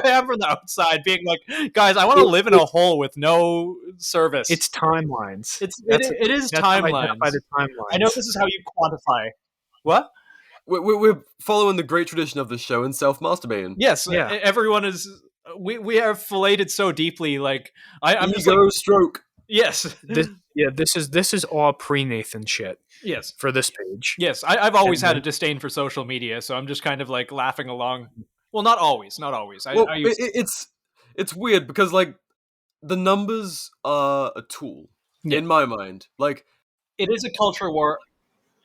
I am from the outside, being like, guys, I want to live in a hole with no service.
It's timelines.
it is
That's how I
timelines.
identify the timelines.
I know this is how you quantify. What?
We're following the great tradition of the show and self-masturbating.
Yes,
Yeah.
everyone is. We are filleted so deeply. Like I'm just
Ego
like,
stroke.
yes,
This is all pre-Nathan shit
yes,
for this page.
yes. I've always
And
had
then-
a disdain for social media, so I'm just kind of like laughing along. Well, not always.
Well, it's weird because like the numbers are a tool
Yeah.
in my mind. Like
it is a culture war.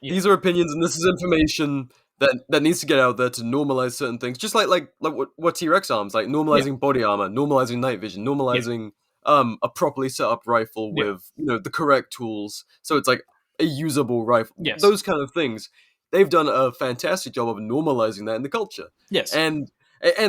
Yeah.
these are opinions and this is information that needs to get out there to normalize certain things. Just like what T-Rex arms, like normalizing body armor, normalizing night vision, normalizing a properly set up rifle
Yeah.
with the correct tools, so it's like a usable rifle.
Yes.
Those kind of things. They've done a fantastic job of normalizing that in the culture.
Yes,
And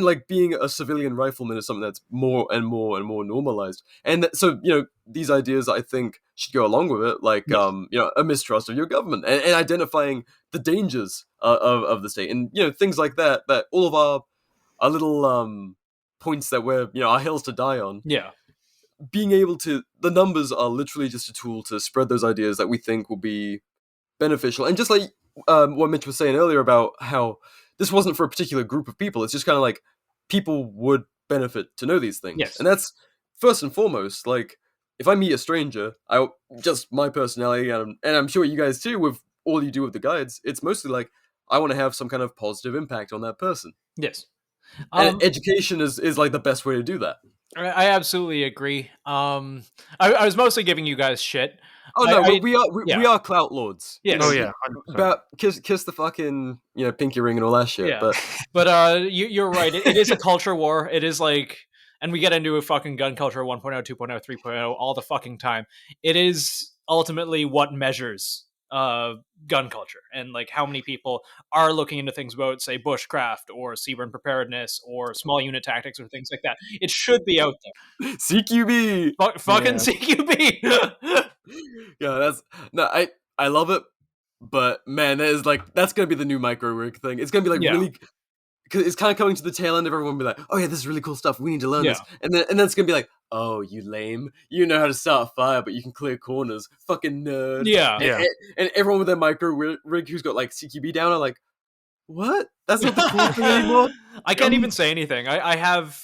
like being a civilian rifleman is something that's more and more and more normalized. And so these ideas I think should go along with it, like
Yes.
a mistrust of your government and identifying the dangers of the state and things like that. That all of our little points that we're our hills to die on.
yeah,
Being able to, the numbers are literally just a tool to spread those ideas that we think will be beneficial. And just like what Mitch was saying earlier about how this wasn't for a particular group of people, it's just kind of like people would benefit to know these things.
Yes.
And that's first and foremost. Like if I meet a stranger, just my personality, and I'm sure you guys too, with all you do with the guides, it's mostly like I want to have some kind of positive impact on that person.
yes.
And education is like the best way to do that.
I absolutely agree. I was mostly giving you guys shit.
Oh no,
I-
we are clout lords.
Yes.
Oh yeah. 100%.
About kiss the fucking pinky ring and all that shit.
Yeah. But you're right. It is a culture war. It is like, and we get into a fucking gun culture 1.0, 2.0, 3.0 all the fucking time. It is ultimately what measures gun culture and like how many people are looking into things about, say, bushcraft or seaburn preparedness or small unit tactics or things like that. It should be out there.
CQB.
Fucking
Yeah.
CQB.
Yeah, I love it, but man, that's gonna be the new micro rig thing. It's gonna be like
Yeah.
really, because it's kind of coming to the tail end of everyone be like, oh yeah, this is really cool stuff. We need to learn this,
Yeah.
and then it's gonna be like, oh, you lame, you know how to start a fire, but you can clear corners, fucking nerd.
Yeah.
And, and everyone with their micro rig who's got like CQB down are like, what? That's not the cool thing anymore.
I can't even say anything. I have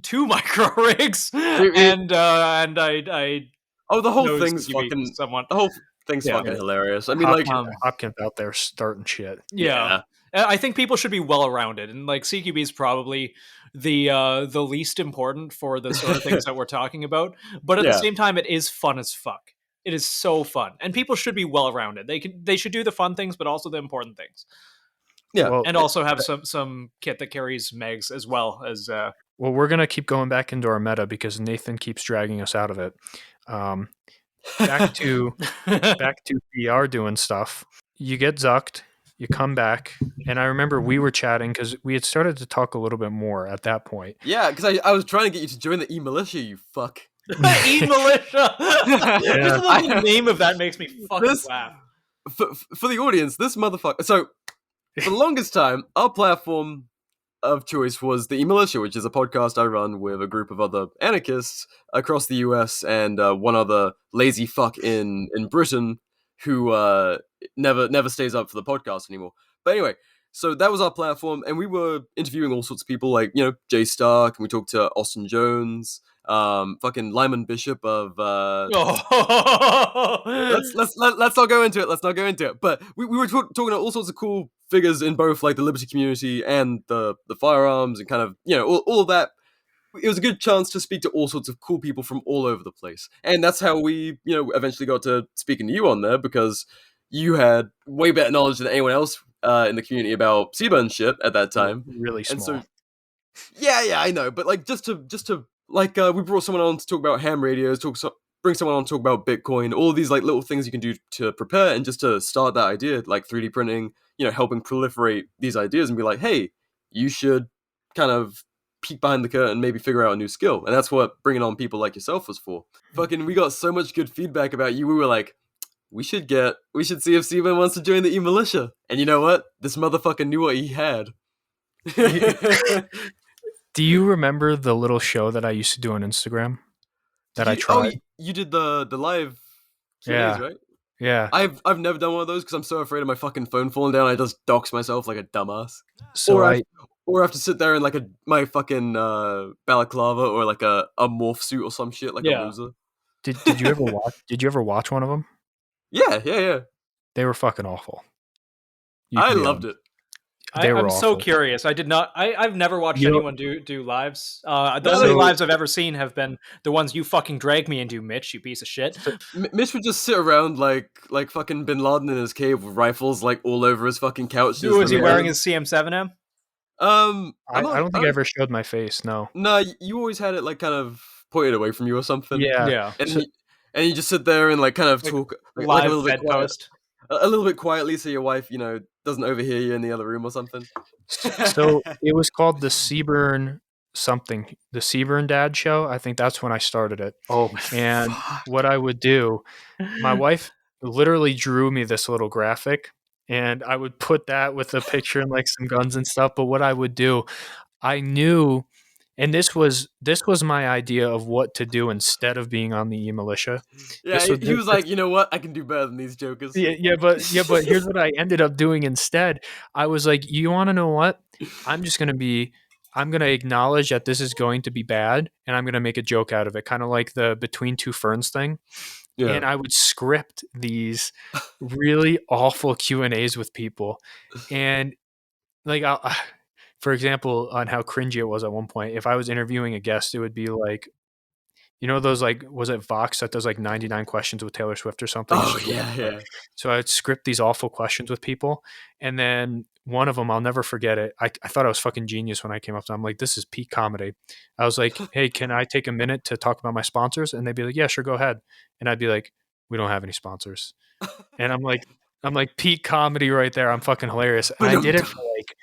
2 micro rigs,
Wait.
and I
Oh, the whole
know
thing's
CQB
fucking.
somewhat.
The whole thing's
Yeah.
fucking hilarious. I mean, like,
Hopkins out there starting shit.
Yeah. I think people should be well rounded, and like CQB is probably the least important for the sort of things that we're talking about. But at the
Yeah.
same time, it is fun as fuck. It is so fun, and people should be well rounded. They should do the fun things, but also the important things,
yeah.
Well,
and also have some kit that carries megs as well as.
well, we're gonna keep going back into our meta because Nathan keeps dragging us out of it. Back to BR doing stuff. You get zucked. You come back, and I remember we were chatting because we had started to talk a little bit more at that point.
Yeah, because I was trying to get you to join the e-militia, you fuck.
E-militia. Just the
I-
little name of that makes me fucking
This-
laugh.
For the audience, this motherfucker. So, For the longest time, our platform of choice was the E-Militia, which is a podcast I run with a group of other anarchists across the US and one other lazy fuck in Britain who never stays up for the podcast anymore. But anyway, so that was our platform, and we were interviewing all sorts of people, like, you know, Jay Stark, and we talked to Austin Jones, fucking Lyman Bishop of let's not go into it. Let's not go into it. But we were talking to all sorts of cool figures in both like the liberty community and the firearms and kind of, you know, all of that. It was a good chance to speak to all sorts of cool people from all over the place, and that's how we, you know, eventually got to speaking to you on there, because you had way better knowledge than anyone else in the community about Seaburn shit at that time.
Really small.
And so, yeah, I know, but like just to like we brought someone on to talk about ham radios, bring someone on to talk about Bitcoin, all these like little things you can do to prepare and just to start that idea, like 3D printing, you know, helping proliferate these ideas and be like, hey, you should kind of peek behind the curtain, maybe figure out a new skill. And that's what bringing on people like yourself was for. Fucking, we got so much good feedback about you. We were like, we should see if Steven wants to join the E-Militia. And you know what? This motherfucker knew what he had.
Do you remember the little show that I used to do on Instagram that I tried?
Oh, you did the live Q&As,
Yeah.
right?
Yeah.
I've never done one of those because I'm so afraid of my fucking phone falling down. I just dox myself like a dumbass.
So
or I have to sit there in like my fucking balaclava or like a morph suit or some shit like a loser.
Did you ever watch? Did you ever watch one of them?
Yeah.
They were fucking awful.
I loved it.
I'm so curious. I did not. I've never watched anyone do lives. The only lives I've ever seen have been the ones you fucking dragged me into, Mitch. You piece of shit.
Mitch would just sit around like fucking Bin Laden in his cave with rifles like all over his fucking couch.
Was he wearing his CM7M?
I don't think I ever showed my face. No.
No, you always had it like kind of pointed away from you or something.
Yeah.
And you just sit there and like kind of talk like a little bit a little bit quietly, so your wife, you know, doesn't overhear you in the other room or something.
So it was called the Seaburn Dad Show. I think that's when I started it.
Oh,
and what I would do, my wife literally drew me this little graphic, and I would put that with a picture and like some guns and stuff. But what I would do, I knew, and this was my idea of what to do instead of being on the E-Militia.
Yeah, he was like, you know what? I can do better than these jokers.
Yeah, but here's what I ended up doing instead. I was like, you want to know what? I'm going to acknowledge that this is going to be bad, and I'm going to make a joke out of it, kind of like the Between Two Ferns thing. Yeah. And I would script these really awful Q&As with people. And like, for example, on how cringy it was at one point, if I was interviewing a guest, it would be like, you know, those like, was it Vox that does like 99 questions with Taylor Swift or something?
Oh, yeah.
So I'd script these awful questions with people. And then one of them, I'll never forget it. I thought I was fucking genius when I came up to them. I'm like, this is peak comedy. I was like, hey, can I take a minute to talk about my sponsors? And they'd be like, yeah, sure, go ahead. And I'd be like, we don't have any sponsors. And I'm like peak comedy right there. I'm fucking hilarious. And I did it for like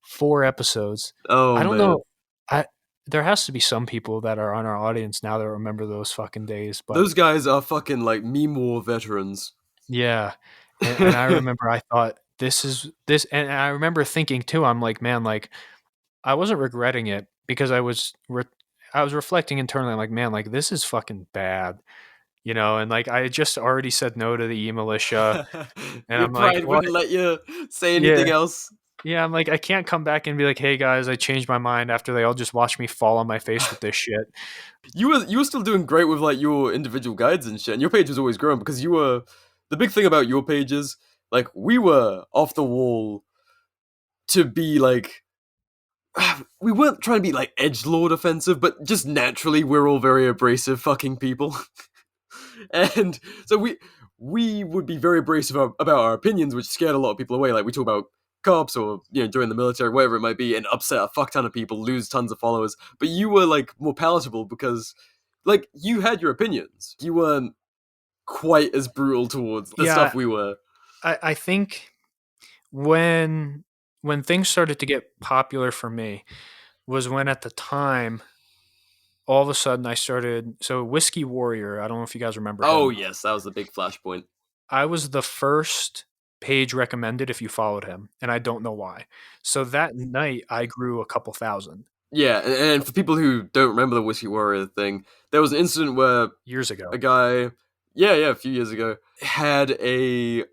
4 episodes.
Oh,
I don't know. There has to be some people that are on our audience now that remember those fucking days. But
those guys are fucking like meme war veterans.
Yeah. And I remember I thought this. And I remember thinking too, I'm like, man, like I wasn't regretting it because I was reflecting internally. I'm like, man, like this is fucking bad. You know, and like I had just already said no to the E-Militia. And
Your pride wouldn't let you say anything else.
Yeah, I'm like, I can't come back and be like, hey guys, I changed my mind after they all just watched me fall on my face with this shit.
You were still doing great with like your individual guides and shit, and your page was always growing because you were the big thing about your pages, like we were off the wall to be like we weren't trying to be like edgelord offensive, but just naturally we're all very abrasive fucking people. And so we would be very abrasive about our opinions, which scared a lot of people away. Like we talk about cops or, you know, join the military, whatever it might be, and upset a fuck ton of people, lose tons of followers. But you were like more palatable because like you had your opinions. You weren't quite as brutal towards the stuff we were.
I think when things started to get popular for me was when at the time all of a sudden I started, so Whiskey Warrior, I don't know if you guys remember him.
Oh yes, that was the big flashpoint.
I was the first page recommended if you followed him, and I don't know why. So that night, I grew a couple thousand
Yeah, and for people who don't remember the Whiskey Warrior thing, there was an incident where
years ago.
a guy, yeah, a few years ago, had a,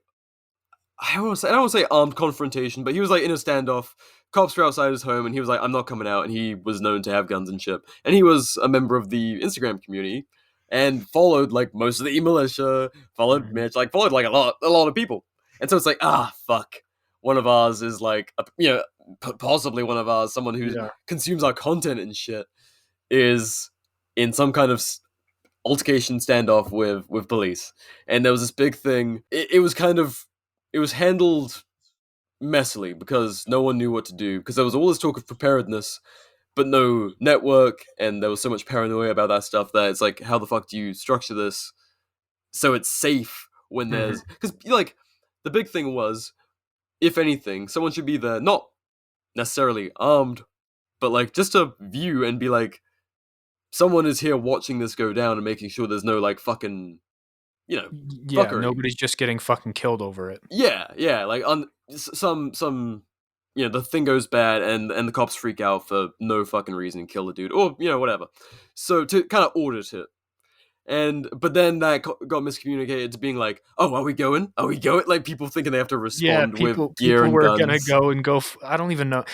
I don't want to say armed confrontation, but he was like in a standoff. Cops were outside his home, and he was like, "I'm not coming out." And he was known to have guns and shit. And he was a member of the Instagram community, and followed like most of the militia, followed Mitch, like followed like a lot of people. And so it's like, fuck, one of ours is like, possibly one of ours, someone who consumes our content and shit, is in some kind of altercation standoff with police. And there was this big thing. It was handled messily because no one knew what to do, because there was all this talk of preparedness but no network, and there was so much paranoia about that stuff that it's like, how the fuck do you structure this so it's safe when there's, because like the big thing was, if anything, someone should be there, not necessarily armed, but like just to view and be like, someone is here watching this go down and making sure there's no like fucking, fuckery.
Nobody's just getting fucking killed over it.
Yeah, like on some the thing goes bad and the cops freak out for no fucking reason and kill the dude, or whatever. So to kind of audit it, but then that got miscommunicated to being like, oh, are we going? Like people thinking they have to respond with gear and guns.
People were gonna go. I don't even know.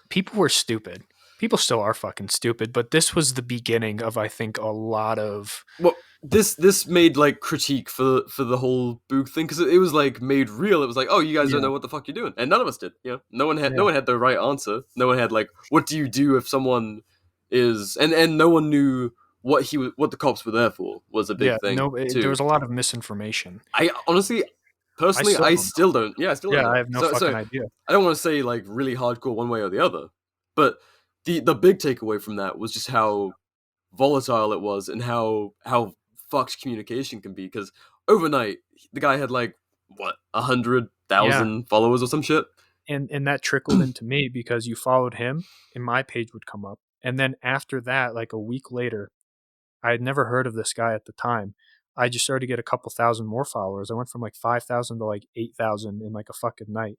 People were stupid. People still are fucking stupid, but this was the beginning of, I think, a lot of.
Well, this made like critique for the whole Boog thing, because it was like made real. It was like, oh, you guys don't know what the fuck you're doing, and none of us did. No one had the right answer. No one had like, what do you do if someone is, and no one knew what the cops were there for, was a big thing.
There was a lot of misinformation.
I honestly, personally, I still don't. Yeah, I still don't know.
I have no fucking idea.
I don't want to say like really hardcore one way or the other, but the big takeaway from that was just how volatile it was and how fucked communication can be, because overnight the guy had like 100,000 followers or some shit,
and that trickled into me because you followed him and my page would come up, and then after that, like a week later, I had never heard of this guy at the time. I just started to get a couple thousand more followers. I went from like 5,000 to like 8,000 in like a fucking night,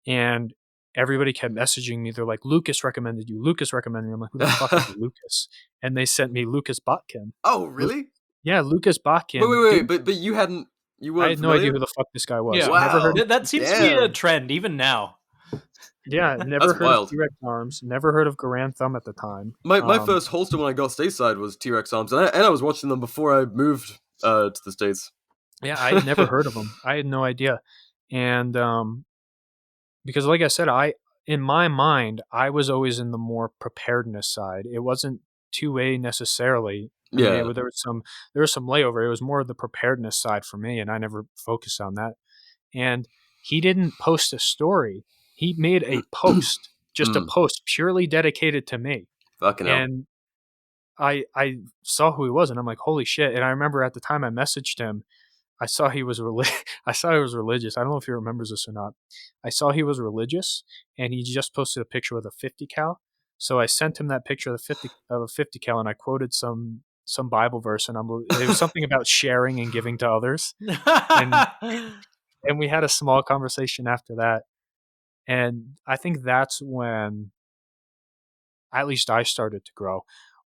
and everybody kept messaging me. They're like, Lucas recommended you. I'm like, who the fuck is Lucas? And they sent me Lucas Botkin.
Oh, really?
Yeah, Lucas Botkin.
Wait, but you weren't
I had no idea who the fuck this guy was.
Yeah,
wow.
never heard. That seems to be a trend even now.
Yeah, never heard of T-Rex Arms. Never heard of Garand Thumb at the time.
My first holster when I got stateside was T-Rex Arms, and I was watching them before I moved to the States.
Yeah, I had never heard of them. I had no idea. And because like I said, in my mind, I was always in the more preparedness side. It wasn't 2A necessarily. There was some layover. It was more of the preparedness side for me, and I never focused on that. And he didn't post a story. He made a post, just a post purely dedicated to me.
Fucking hell.
And I saw who he was, and I'm like, holy shit. And I remember at the time I messaged him. I saw he was religious. I don't know if he remembers this or not. I saw he was religious, and he just posted a picture with a 50 cal. So I sent him that picture of a 50 cal, and I quoted some Bible verse, and it was something about sharing and giving to others. And we had a small conversation after that. And I think that's when, at least I started to grow.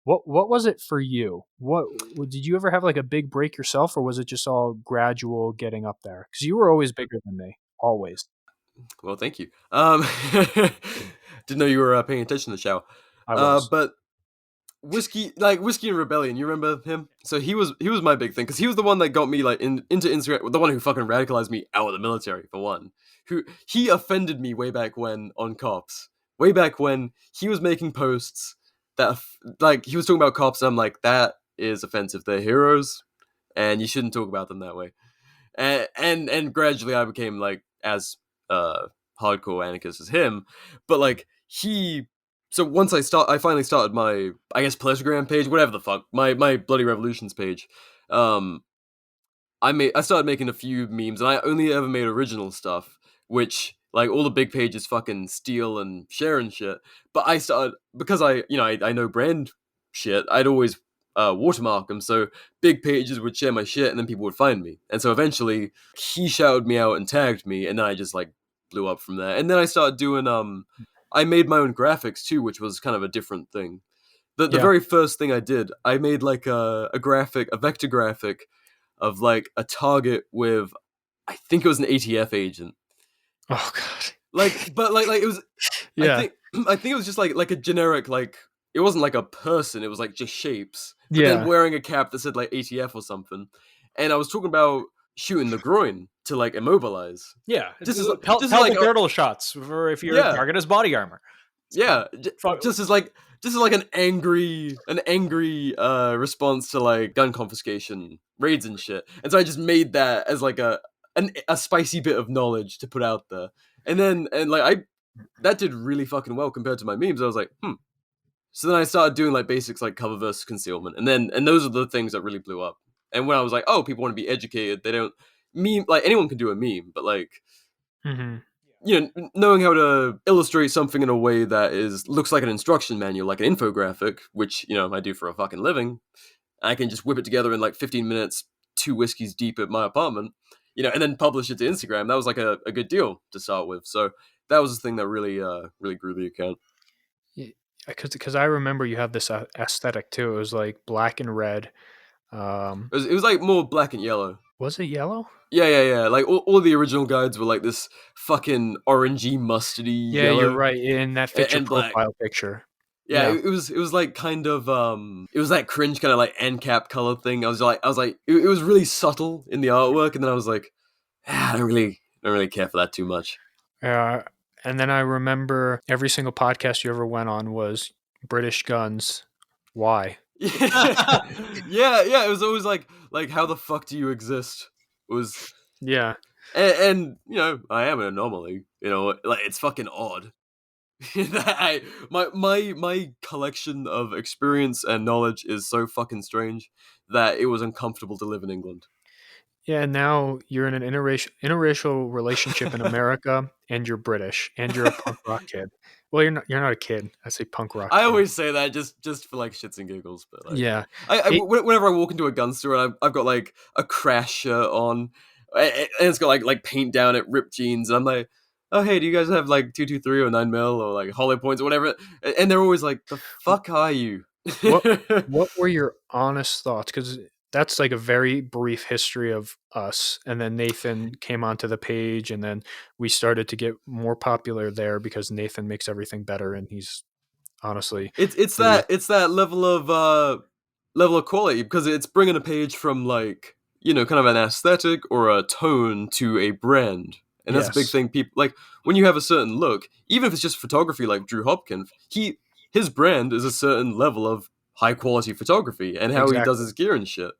What was it for you? What did you ever have like a big break yourself, or was it just all gradual getting up there? Because you were always bigger than me, always.
Well, thank you. Didn't know you were paying attention to the show.
I was.
But Whiskey and Rebellion, you remember him? So he was my big thing, because he was the one that got me like into Instagram, the one who fucking radicalized me out of the military, for one. He offended me way back when on cops. Way back when he was making posts that like he was talking about cops, and I'm like, that is offensive. They're heroes, and you shouldn't talk about them that way. And gradually I became like as hardcore anarchist as him, but like so once I finally started my, I guess, Pleasuragram page, whatever the fuck, my Bloody Revolutions page. I started making a few memes, and I only ever made original stuff, which like all the big pages fucking steal and share and shit. But I started, because I know brand shit, I'd always watermark them, so big pages would share my shit, and then people would find me. And so eventually, he shouted me out and tagged me, and then I just like blew up from there. And then I started doing I made my own graphics too, which was kind of a different thing. The very first thing I did, I made like a vector graphic of like a target with, I think it was an ATF agent.
Oh god.
But it was.
Yeah.
I think it was just like a generic, like, it wasn't like a person. It was like just shapes. But
Yeah.
then wearing a cap that said like ATF or something. And I was talking about shooting the groin to like immobilize.
Yeah,
Just
just
as-
pelvic
just like a-
girdle shots for if your
Yeah.
target has body armor.
Yeah,
Fuck.
just as like an angry response to like gun confiscation raids and shit. And so I just made that as like a spicy bit of knowledge to put out there. And that did really fucking well compared to my memes. I was like, So then I started doing like basics like cover versus concealment, and those are the things that really blew up. And when I was like, oh, people want to be educated, they don't meme, like anyone can do a meme, but like, knowing how to illustrate something in a way that looks like an instruction manual, like an infographic, which I do for a fucking living. I can just whip it together in like 15 minutes, 2 whiskeys deep at my apartment, and then publish it to Instagram. That was like a good deal to start with. So that was the thing that really grew the account.
Because I remember you had this aesthetic too. It was like black and red.
It was like more black and yellow.
Was it yellow?
Yeah. Like all the original guides were like this fucking orangey, mustardy
Yeah,
yellow.
you're right. In that picture
and
profile
black.
picture.
Yeah, it was like kind of it was that cringe kind of like end cap color thing. I was like it was really subtle in the artwork, and then I was like, I don't really care for that too much.
And then I remember every single podcast you ever went on was British guns. Why?
yeah. It was always like how the fuck do you exist?
Yeah.
And I am an anomaly. Like it's fucking odd. My collection of experience and knowledge is so fucking strange that it was uncomfortable to live in England.
Yeah, and now you're in an interracial relationship in America, and you're British, and you're a punk rock kid. Well, you're not a kid. I say punk rock.
I always say that just for like shits and giggles, but like,
yeah.
Whenever I walk into a gun store and I've got like a Crash shirt on, and it's got like paint down it, ripped jeans, and I'm like, oh hey, do you guys have like 223 or 9mm or like hollow points or whatever? And they're always like, the fuck are you?
What were your honest thoughts? Because that's like a very brief history of us. And then Nathan came onto the page, and then we started to get more popular there because Nathan makes everything better, and he's honestly
it's that level of quality, because it's bringing a page from like kind of an aesthetic or a tone to a brand. And that's a big thing. People like when you have a certain look, even if it's just photography, like Drew Hopkins, his brand is a certain level of high quality photography and how he does his gear and shit.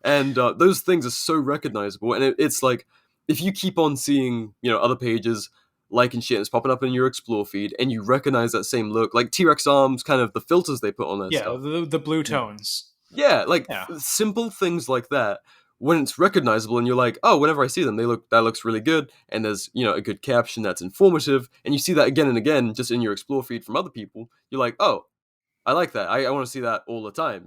And those things are so recognizable. And it's like, if you keep on seeing, other pages like and shit, and it's popping up in your explore feed, and you recognize that same look, like T-Rex arms, kind of the filters they put on that stuff.
Yeah, the blue tones.
Yeah, simple things like that. When it's recognizable and you're like, oh, whenever I see them, that looks really good, and there's a good caption that's informative, and you see that again and again just in your explore feed from other people, you're like, oh, I like that. I want to see that all the time,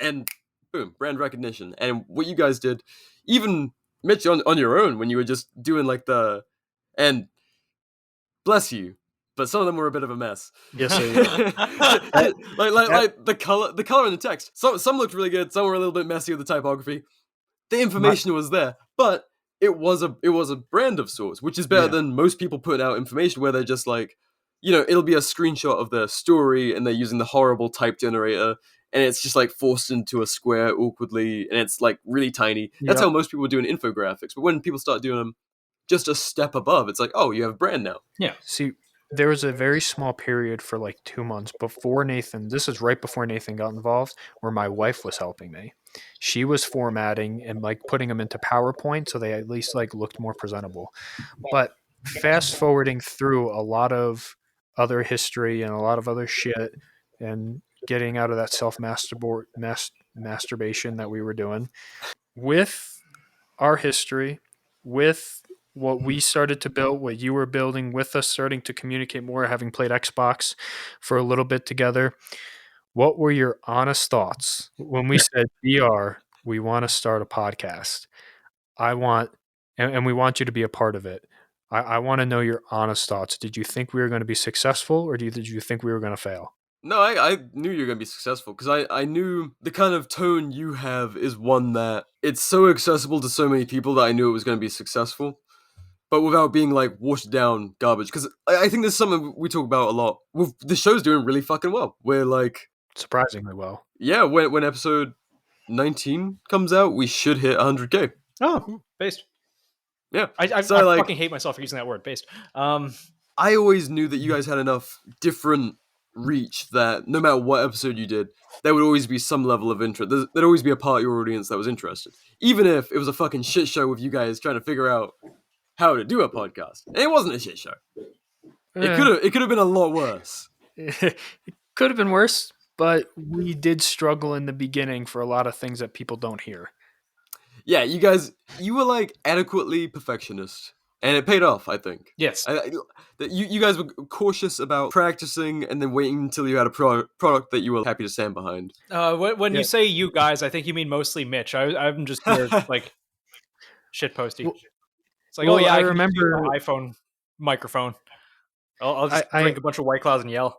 and boom, brand recognition. And what you guys did, even Mitch on your own, when you were just doing like and bless you, but some of them were a bit of a mess.
Yes,
like the color in the text. Some looked really good. Some were a little bit messy with the typography. The information was there, but it was a brand of sorts, which is better than most people putting out information where they're just like, it'll be a screenshot of their story and they're using the horrible type generator, and it's just like forced into a square awkwardly, and it's like really tiny. That's how most people are doing infographics. But when people start doing them just a step above, it's like, oh, you have a brand now.
Yeah.
See, there was a very small period for like 2 months before Nathan. This is right before Nathan got involved, where my wife was helping me. She was formatting and like putting them into PowerPoint so they at least like looked more presentable. But fast forwarding through a lot of other history and a lot of other shit, and getting out of that masturbation that we were doing with our history, with what we started to build, what you were building, with us starting to communicate more, having played Xbox for a little bit together, what were your honest thoughts when we said, BR, we want to start a podcast? I want, and we want you to be a part of it. I want to know your honest thoughts. Did you think we were going to be successful, or did you think we were going to fail?
No, I knew you were going to be successful because I knew the kind of tone you have is one that it's so accessible to so many people that I knew it was going to be successful, but without being like washed down garbage. Because I think there's something we talk about a lot. The show's doing really fucking well. We're like,
surprisingly well.
Yeah, when episode 19 comes out, we should hit 100K.
Oh, based.
Yeah.
I fucking hate myself for using that word, based.
I always knew that you guys had enough different reach that no matter what episode you did, there would always be some level of interest. There'd always be a part of your audience that was interested. Even if it was a fucking shit show with you guys trying to figure out how to do a podcast. And it wasn't a shit show. It could have been a lot worse.
It could have been worse, but we did struggle in the beginning for a lot of things that people don't hear.
Yeah, you were like adequately perfectionist. And it paid off, I think.
Yes.
You guys were cautious about practicing and then waiting until you had a product that you were happy to stand behind.
When you say you guys, I think you mean mostly Mitch. I'm just here, like shit posty. It's like, I remember my iPhone microphone. I'll just drink a bunch of White Claws and yell.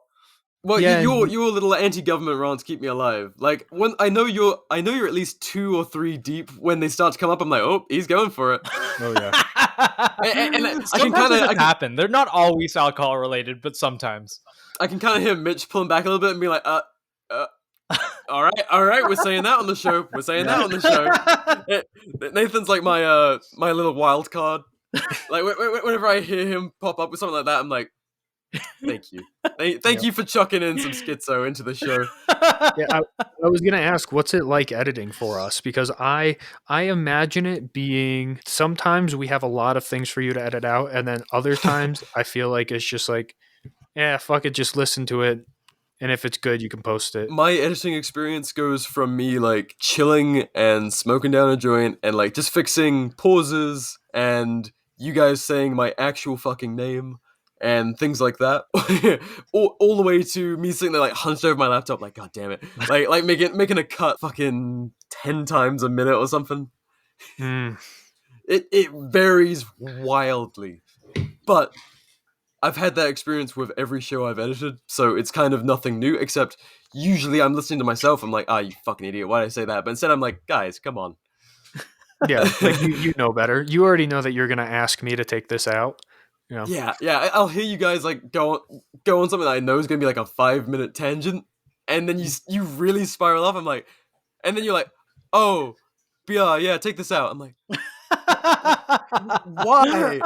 Well, your little anti-government rants keep me alive. Like when I know you're at least 2 or 3 deep. When they start to come up, I'm like, oh, he's going for it.
Oh yeah.
and I can kind of happen. They're not always alcohol related, but sometimes
I can kind of hear Mitch pulling back a little bit and be like, all right, we're saying that on the show. We're saying that on the show. Nathan's like my little wild card. Like whenever I hear him pop up with something like that, I'm like, thank you. Thank you for chucking in some schizo into the show.
Yeah, I was gonna ask, what's it like editing for us? Because I imagine it being, sometimes we have a lot of things for you to edit out, and then other times I feel like it's just like, yeah, fuck it, just listen to it, and if it's good, you can post it.
My editing experience goes from me like chilling and smoking down a joint and like just fixing pauses and you guys saying my actual fucking name and things like that, all the way to me sitting there like hunched over my laptop, like god damn it, like making a cut fucking 10 times a minute or something. It varies wildly, but I've had that experience with every show I've edited, so it's kind of nothing new. Except usually I'm listening to myself, I'm like, you fucking idiot, why did I say that? But instead I'm like, guys, come on.
Yeah, like you know better. You already know that you're gonna ask me to take this out.
Yeah. I'll hear you guys like go on something that I know is gonna be like a 5-minute tangent, and then you really spiral off. I'm like, and then you're like, oh, BR, yeah, take this out. I'm like, why?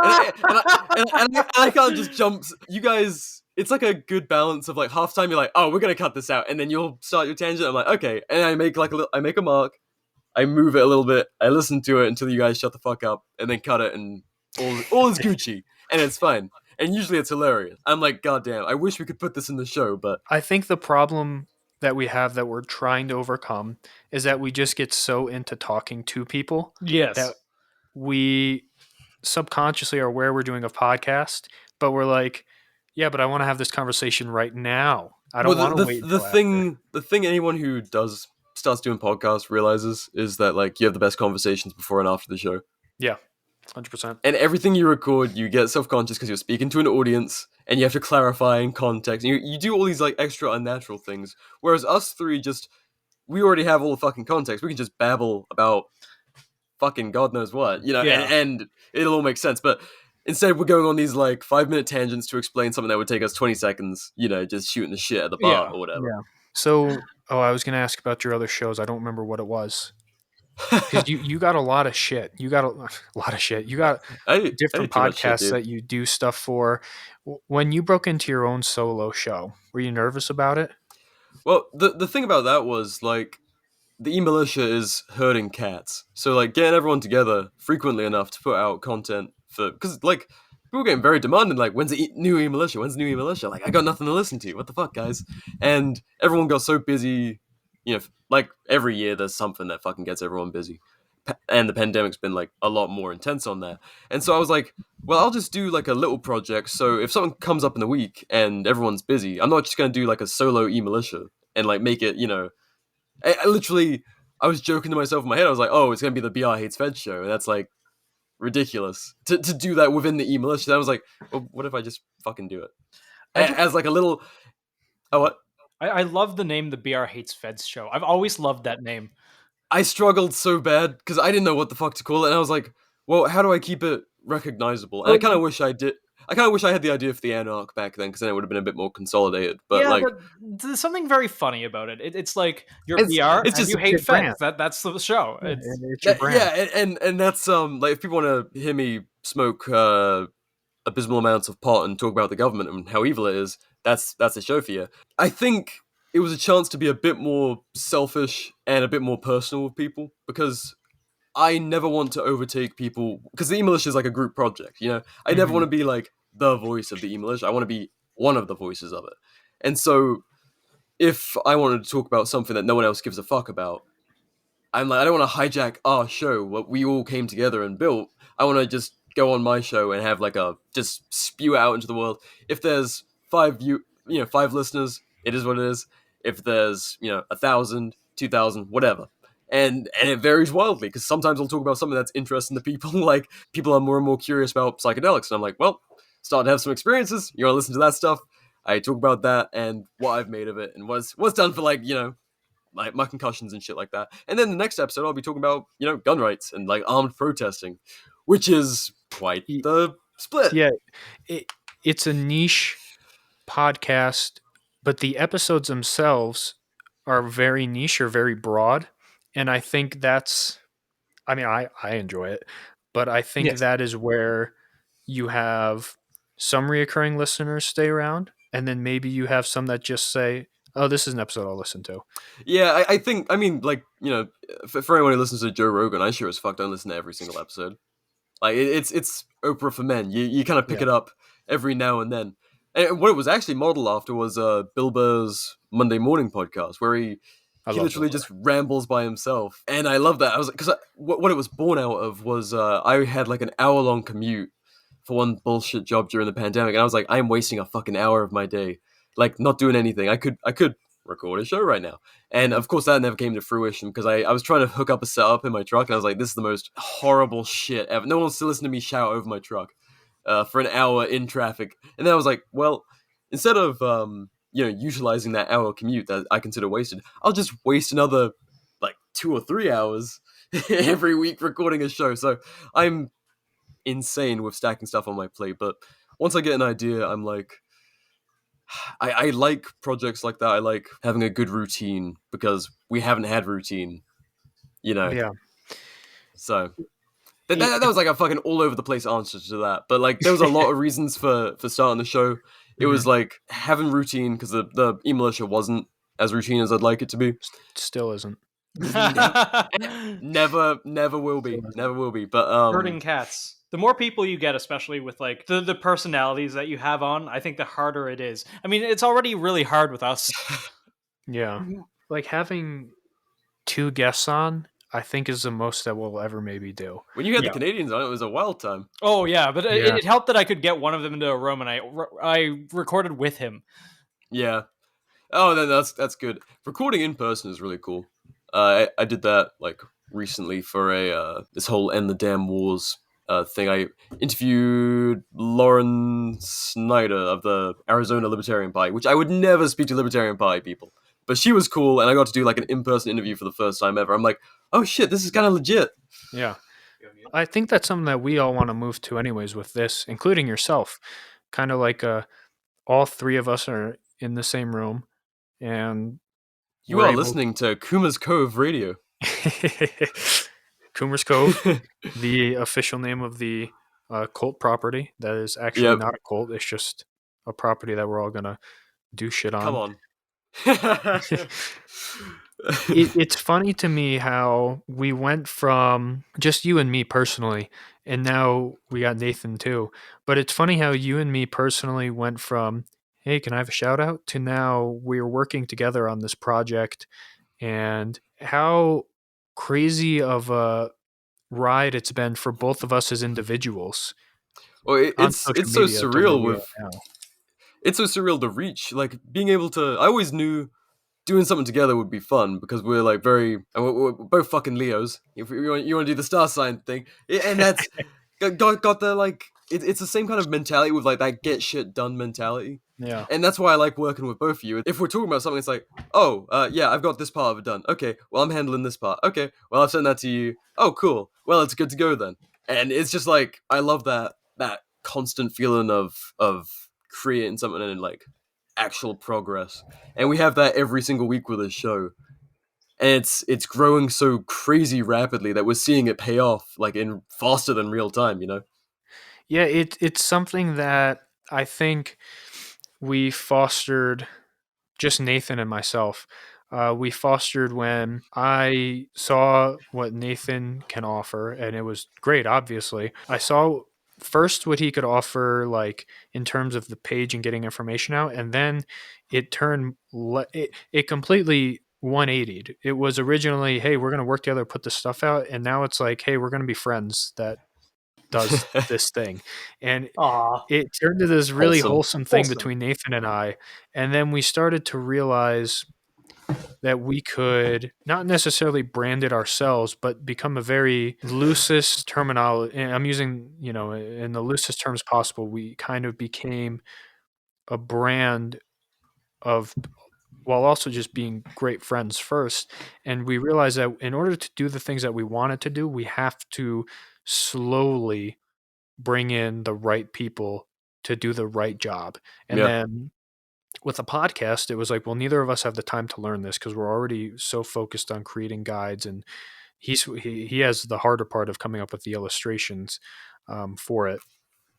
And I can't just jump. You guys, it's like a good balance of like half time you're like, oh, we're gonna cut this out, and then you'll start your tangent. I'm like, okay, and I make a mark, I move it a little bit, I listen to it until you guys shut the fuck up, and then cut it, and all is Gucci. And it's fine. And usually it's hilarious. I'm like, god damn, I wish we could put this in the show, but
I think the problem that we have that we're trying to overcome is that we just get so into talking to people.
Yes.
That we subconsciously are aware we're doing a podcast, but we're like, yeah, but I want to have this conversation right now. I don't want to wait.
The thing anyone who starts doing podcasts realizes is that like you have the best conversations before and after the show.
Yeah. 100%.
And everything you record, you get self-conscious because you're speaking to an audience and you have to clarify in context. And you do all these like extra unnatural things. Whereas us three we already have all the fucking context. We can just babble about fucking God knows what, and it'll all make sense. But instead we're going on these like 5-minute tangents to explain something that would take us 20 seconds, just shooting the shit at the bar or whatever.
Yeah. So, I was going to ask about your other shows. I don't remember what it was. Because you got a lot of shit. You got a lot of shit. You got different podcasts that you do stuff for. When you broke into your own solo show, were you nervous about it?
Well, the thing about that was like the e-militia is herding cats. So like getting everyone together frequently enough to put out content because like people were getting very demanding, like when's the new e-militia? When's the new e-militia? Like I got nothing to listen to. What the fuck, guys? And everyone got so busy. Like every year there's something that fucking gets everyone busy. And the pandemic's been like a lot more intense on that. And so I was like, well, I'll just do like a little project. So if something comes up in the week and everyone's busy, I'm not just going to do like a solo e-militia and like make it, I literally, I was joking to myself in my head. I was like, oh, it's gonna be the B.R Hates Feds show, and that's like ridiculous to do that within the e-militia. I was like, well, what if I just fucking do it as like a little? Oh, what?
I love the name, the B.R Hates Feds show. I've always loved that name.
I struggled so bad because I didn't know what the fuck to call it, and I was like, well, how do I keep it recognizable? And I kind of wish I did. I kind of wish I had the idea for the Anarch back then, because then it would have been a bit more consolidated. But
yeah,
like,
but there's something very funny about it. It's like you're
It's-
BR
it's
and
just
you
a
hate
good
Feds.
brand.
That's the show.
And
It's,
it's your brand.
yeah, and that's like if people want to hear me smoke abysmal amounts of pot and talk about the government and how evil it is, that's a show for you. I think it was a chance to be a bit more selfish and a bit more personal with people, because I never want to overtake people, because the e-militia is like a group project, I never
Mhm.
want to be like the voice of the e-militia. I want to be one of the voices of it. And so if I wanted to talk about something that no one else gives a fuck about, I'm like, I don't want to hijack our show, what we all came together and built. I want to just go on my show and have like just spew out into the world. If there's 5 listeners, it is what it is. If there's 1,000, 2,000, whatever, and it varies wildly, because sometimes I'll talk about something that's interesting to people. Like, people are more and more curious about psychedelics, and I'm like, well, starting to have some experiences. You want to listen to that stuff? I talk about that and what I've made of it and what's done for like my concussions and shit like that. And then the next episode, I'll be talking about gun rights and like armed protesting, which is quite the split.
Yeah, it's a niche podcast, but the episodes themselves are very niche or very broad, and I think that's. I mean, I enjoy it, but I think
Yes.
that is where you have some reoccurring listeners stay around, and then maybe you have some that just say, "Oh, this is an episode I'll listen to."
Yeah, I think, I mean, like, for anyone who listens to Joe Rogan, I sure as fuck don't listen to every single episode. Like, it's Oprah for men. You kind of pick
Yeah.
it up every now and then. And what it was actually modeled after was Bill Burr's Monday Morning podcast, where he
I
he
love
literally
Bill
just rambles by himself. And I love that. I was, because what it was born out of was I had like an hour-long commute for one bullshit job during the pandemic, and I was like, I'm wasting a fucking hour of my day, like, not doing anything. I could record a show right now. And of course that never came to fruition, because I was trying to hook up a setup in my truck, and I was like, this is the most horrible shit ever. No one wants to listen to me shout over my truck for an hour in traffic. And then I was like, well, instead of utilizing that hour commute that I consider wasted, I'll just waste another like 2 or 3 hours every week recording a show. So I'm insane with stacking stuff on my plate, but once I get an idea, I'm like, I like projects like that. I like having a good routine, because we haven't had routine,
Yeah.
So that was like a fucking all over the place answer to that. But like, there was a lot of reasons for starting the show. It was like having routine, because the e-militia wasn't as routine as I'd like it to be.
Still isn't.
Never will be. Never will be. But
herding cats. The more people you get, especially with like the personalities that you have on, I think the harder it is. I mean, it's already really hard with us.
Yeah. Like having 2 guests on, I think is the most that we'll ever maybe do.
when you had
Yeah.
the Canadians on, it was a wild time.
Oh yeah, but
Yeah.
It helped that I could get one of them into a room and I recorded with him.
Yeah. Oh, then that's good. Recording in person is really cool. I did that like recently for a this whole End the Damn Wars thing. I interviewed Lauren Snyder of the Arizona Libertarian Party, which I would never speak to Libertarian Party people, but she was cool, and I got to do like an in-person interview for the first time ever. I'm like, oh shit, this is kind of legit.
Yeah. I think that's something that we all want to move to anyways with this, including yourself. Kind of like all 3 of us are in the same room, and
You
we're
are
able-
listening to Kuma's Cove Radio.
Coomer's Cove, the official name of the cult property. That is actually
Yep.
not a cult. It's just a property that we're all going to do shit on.
Come on.
It's funny to me how we went from just you and me personally, and now we got Nathan too. But it's funny how you and me personally went from, hey, can I have a shout out, to now we're working together on this project, and how crazy of a ride it's been for both of us as individuals.
Well,
on
it's
social
so
media to where
surreal
we are
with
now.
it's so surreal to reach, like being able to. I always knew doing something together would be fun because we're like we're both fucking Leos. If you want to do the star sign thing, and that's got the like it's the same kind of mentality with like that get shit done mentality.
Yeah.
And that's why I like working with both of you. If we're talking about something, it's like, oh, yeah, I've got this part of it done. Okay, well, I'm handling this part. Okay, well, I've sent that to you. Oh, cool. Well, it's good to go then. And it's just like, I love that constant feeling of creating something and like actual progress. And we have that every single week with this show. And it's growing so crazy rapidly that we're seeing it pay off like in faster than real time, you know?
Yeah, it's something that I think we fostered, just Nathan and myself. We fostered when I saw what Nathan can offer, and it was great, obviously. I saw first what he could offer, like in terms of the page and getting information out, and then it turned, it completely 180'd. It was originally, hey, we're going to work together, put this stuff out, and now it's like, hey, we're going to be friends that does this thing. And
Aw.
it turned into this really
Wholesome.
wholesome thing between Nathan and I. And then we started to realize that we could not necessarily brand it ourselves, but become a very loosest terminology. And I'm using, in the loosest terms possible, we kind of became a brand of, while also just being great friends first. And we realized that in order to do the things that we wanted to do, we have to slowly bring in the right people to do the right job. And then with a podcast, it was like, well, neither of us have the time to learn this because we're already so focused on creating guides, and he has the harder part of coming up with the illustrations for it.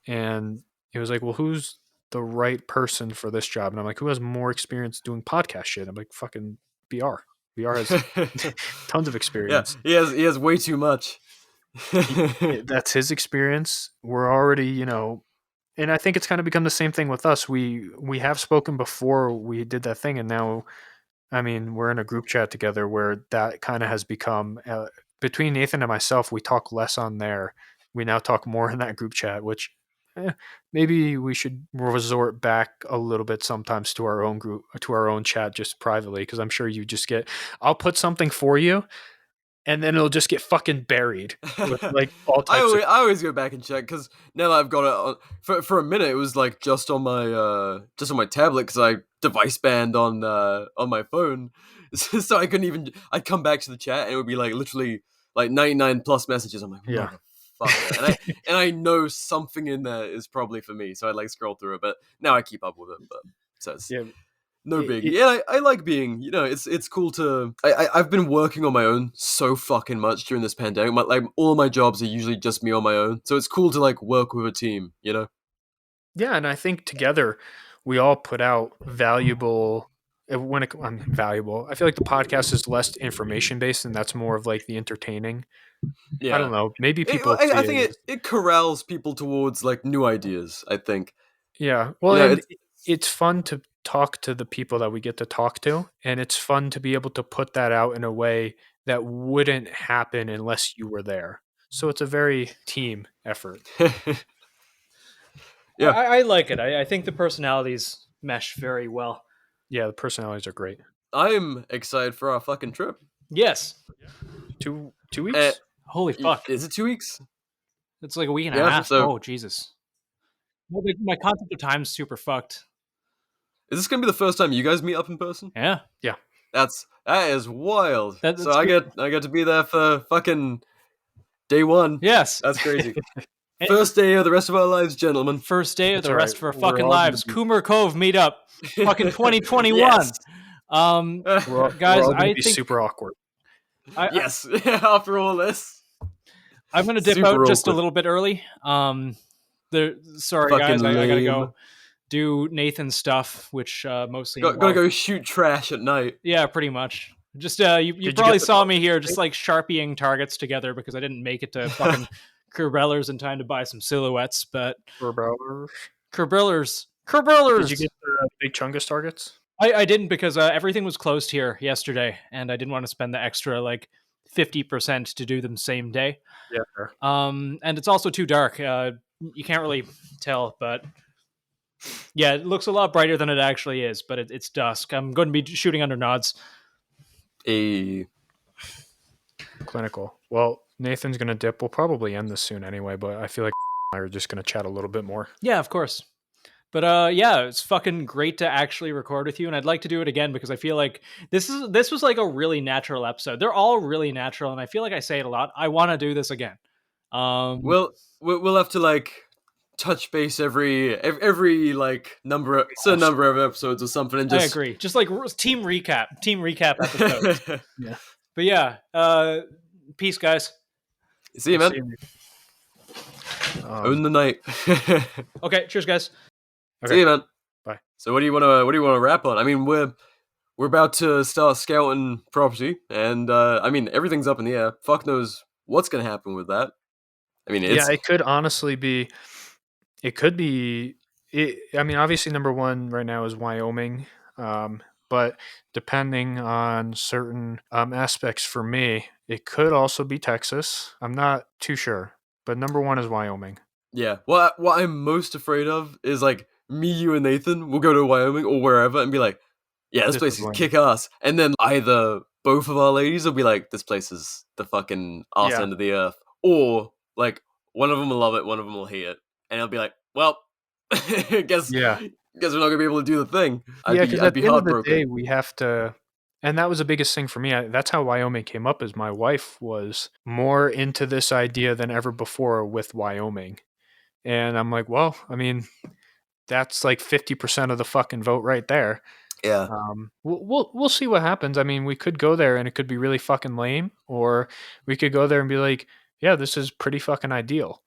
And it was like, well, who's the right person for this job? And I'm like, who has more experience doing podcast shit? I'm like, fucking BR. BR has tons of experience.
Yeah, he has way too much.
That's his experience. We're already, and I think it's kind of become the same thing with us. We have spoken before we did that thing, and now, I mean, we're in a group chat together where that kind of has become, between Nathan and myself, we talk less on there. We now talk more in that group chat, which maybe we should resort back a little bit sometimes to our own group, to our own chat just privately, because I'm sure you just get, I'll put something for you, and then it'll just get fucking buried with like all types
I always go back and check because now that I've got it for a minute, it was like just on my tablet because I device banned on my phone, so I couldn't even. I'd come back to the chat and it would be like literally like 99 plus messages. I'm like,
Yeah.
motherfucker, and I know something in there is probably for me, so I like scroll through it, but now I keep up with it. But so it's, no biggie. Yeah, I like being, it's cool to. I've been working on my own so fucking much during this pandemic. Like all my jobs are usually just me on my own, so it's cool to like work with a team.
Yeah, and I think together we all put out valuable. Valuable. I feel like the podcast is less information based, and that's more of like the entertaining.
Yeah,
I don't know. Maybe people.
I think it corrals people towards like new ideas. I think.
Yeah. Well, it's fun to talk to the people that we get to talk to, and it's fun to be able to put that out in a way that wouldn't happen unless you were there. So it's a very team effort.
Yeah,
I like it. I think the personalities mesh very well.
Yeah, the personalities are great.
I'm excited for our fucking trip.
Yes.
2 weeks?
Holy fuck.
Is it 2 weeks?
It's like a week and a half. Oh, Jesus. Well, my concept of time's super fucked.
Is this gonna be the first time you guys meet up in person?
Yeah.
Yeah.
That is wild.
That's
so I get to be there for fucking day one.
Yes.
That's crazy. First day of the rest of our lives, gentlemen.
First day of
That's
the rest of our
We're
fucking
all
lives. Coomer Cove meetup. Fucking 2021.
Yes.
Guys, I think
super awkward.
Yes. After all this,
I'm gonna dip
Super
out just a
awkward.
little bit early. Sorry
Fucking
guys, I gotta
lame.
go do Nathan's stuff, which mostly
gotta go shoot trash at night.
Yeah, pretty much. Just you
you
probably
get the
saw me here just like sharpieing targets together because I didn't make it to fucking Kerbellers in time to buy some silhouettes, but Kerbellers.
Did you get the big Chungus targets?
I didn't because everything was closed here yesterday, and I didn't want to spend the extra like 50% to do them same day.
Yeah. Fair.
And it's also too dark. You can't really tell, but Yeah, it looks a lot brighter than it actually is, but it's dusk. I'm going to be shooting under nods.
Clinical. Well, Nathan's going to dip. We'll probably end this soon anyway, but I feel like I are just going to chat a little bit more.
Yeah, of course. But yeah, it's fucking great to actually record with you, and I'd like to do it again because I feel like this was like a really natural episode. They're all really natural, and I feel like I say it a lot. I want to do this again.
We'll have to like touch base every like certain number of episodes or something, and just
I agree. Just like team recap episodes.
Yeah.
But yeah, peace, guys.
See you, man. Own the night.
Okay, cheers, guys.
Okay. See you, man.
Bye.
So what do you want to wrap on? I mean, we're about to start scouting property, and I mean, everything's up in the air. Fuck knows what's gonna happen with that. I mean,
it could honestly be. It could be. I mean, obviously, number one right now is Wyoming, but depending on certain aspects for me, it could also be Texas. I'm not too sure, but number one is Wyoming.
Yeah. What I'm most afraid of is like me, you, and Nathan will go to Wyoming or wherever and be like, yeah, this place is kick ass. And then either both of our ladies will be like, this place is the fucking arse end of the earth. Or like one of them will love it, one of them will hate it. And it'll be like, well, guess we're not gonna be able to do the thing.
Because at the end of the day, we have to. And that was the biggest thing for me. That's how Wyoming came up. Is my wife was more into this idea than ever before with Wyoming. And I'm like, well, I mean, that's like 50% of the fucking vote right there.
Yeah.
We'll see what happens. I mean, we could go there and it could be really fucking lame, or we could go there and be like, yeah, this is pretty fucking ideal.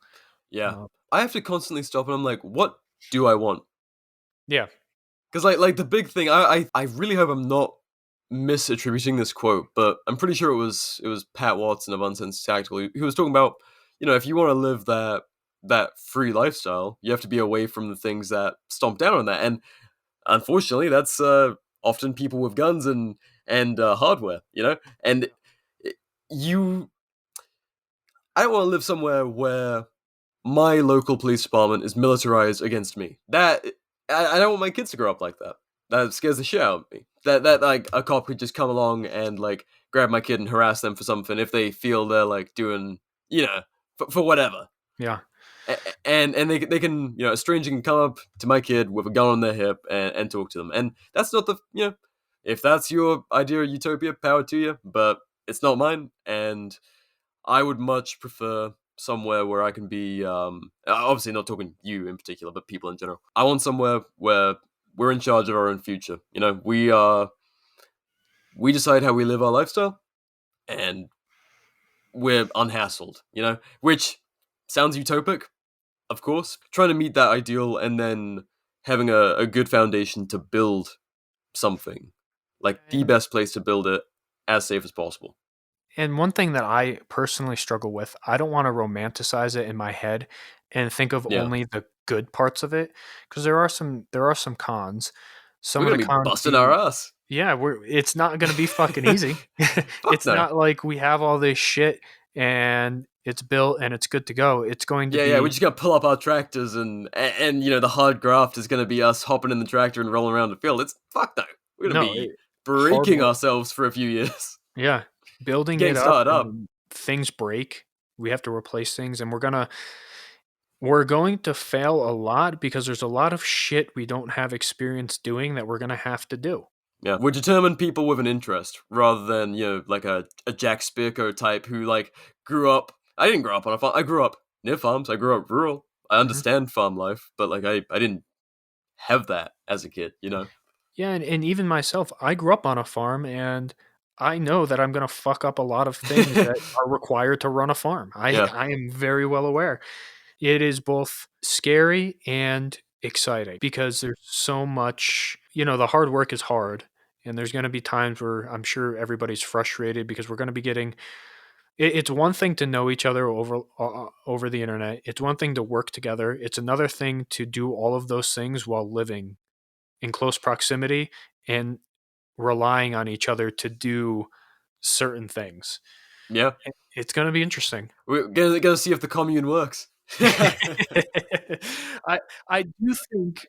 Yeah. I have to constantly stop and I'm like, what do I want?
Yeah.
Because like the big thing, I really hope I'm not misattributing this quote, but I'm pretty sure it was Pat Watson of Uncensored Tactical who was talking about, if you want to live that free lifestyle, you have to be away from the things that stomp down on that. And unfortunately, that's often people with guns and hardware, and I don't want to live somewhere where my local police department is militarized against me. That I don't want my kids to grow up like that. That scares the shit out of me. That like a cop could just come along and like grab my kid and harass them for something if they feel they're like doing, for whatever.
Yeah.
And they can, a stranger can come up to my kid with a gun on their hip and talk to them. And that's not the, if that's your idea of utopia, power to you, but it's not mine. And I would much prefer somewhere where I can be, obviously not talking you in particular, but people in general. I want somewhere where we're in charge of our own future. We decide how we live our lifestyle, and we're unhassled, which sounds utopic, of course. Trying to meet that ideal and then having a good foundation to build something, like the best place to build it as safe as possible.
And one thing that I personally struggle with, I don't want to romanticize it in my head and think of only the good parts of it, because there are some cons.
We're gonna be busting our ass.
Yeah, it's not gonna be fucking easy. It's not like we have all this shit and it's built and it's good to go. It's going to be...
Yeah, we just gotta pull up our tractors and the hard graft is gonna be us hopping in the tractor and rolling around the field. It's fuck no. We're gonna be breaking ourselves for a few years.
Yeah. Building it up. Things break. We have to replace things, and we're going to fail a lot because there's a lot of shit we don't have experience doing that we're gonna have to do.
Yeah, we're determined people with an interest rather than like a Jack Spirko type who like grew up. I didn't grow up on a farm. I grew up near farms. I grew up rural. I understand farm life, but like I didn't have that as a kid.
Yeah, and even myself, I grew up on a farm, and I know that I'm going to fuck up a lot of things that are required to run a farm. I am very well aware. It is both scary and exciting because there's so much, the hard work is hard, and there's going to be times where I'm sure everybody's frustrated because we're going to be getting... It's one thing to know each other over the internet. It's one thing to work together. It's another thing to do all of those things while living in close proximity and relying on each other to do certain things.
Yeah.
It's going to be interesting.
We're going to see if the commune works.
I do think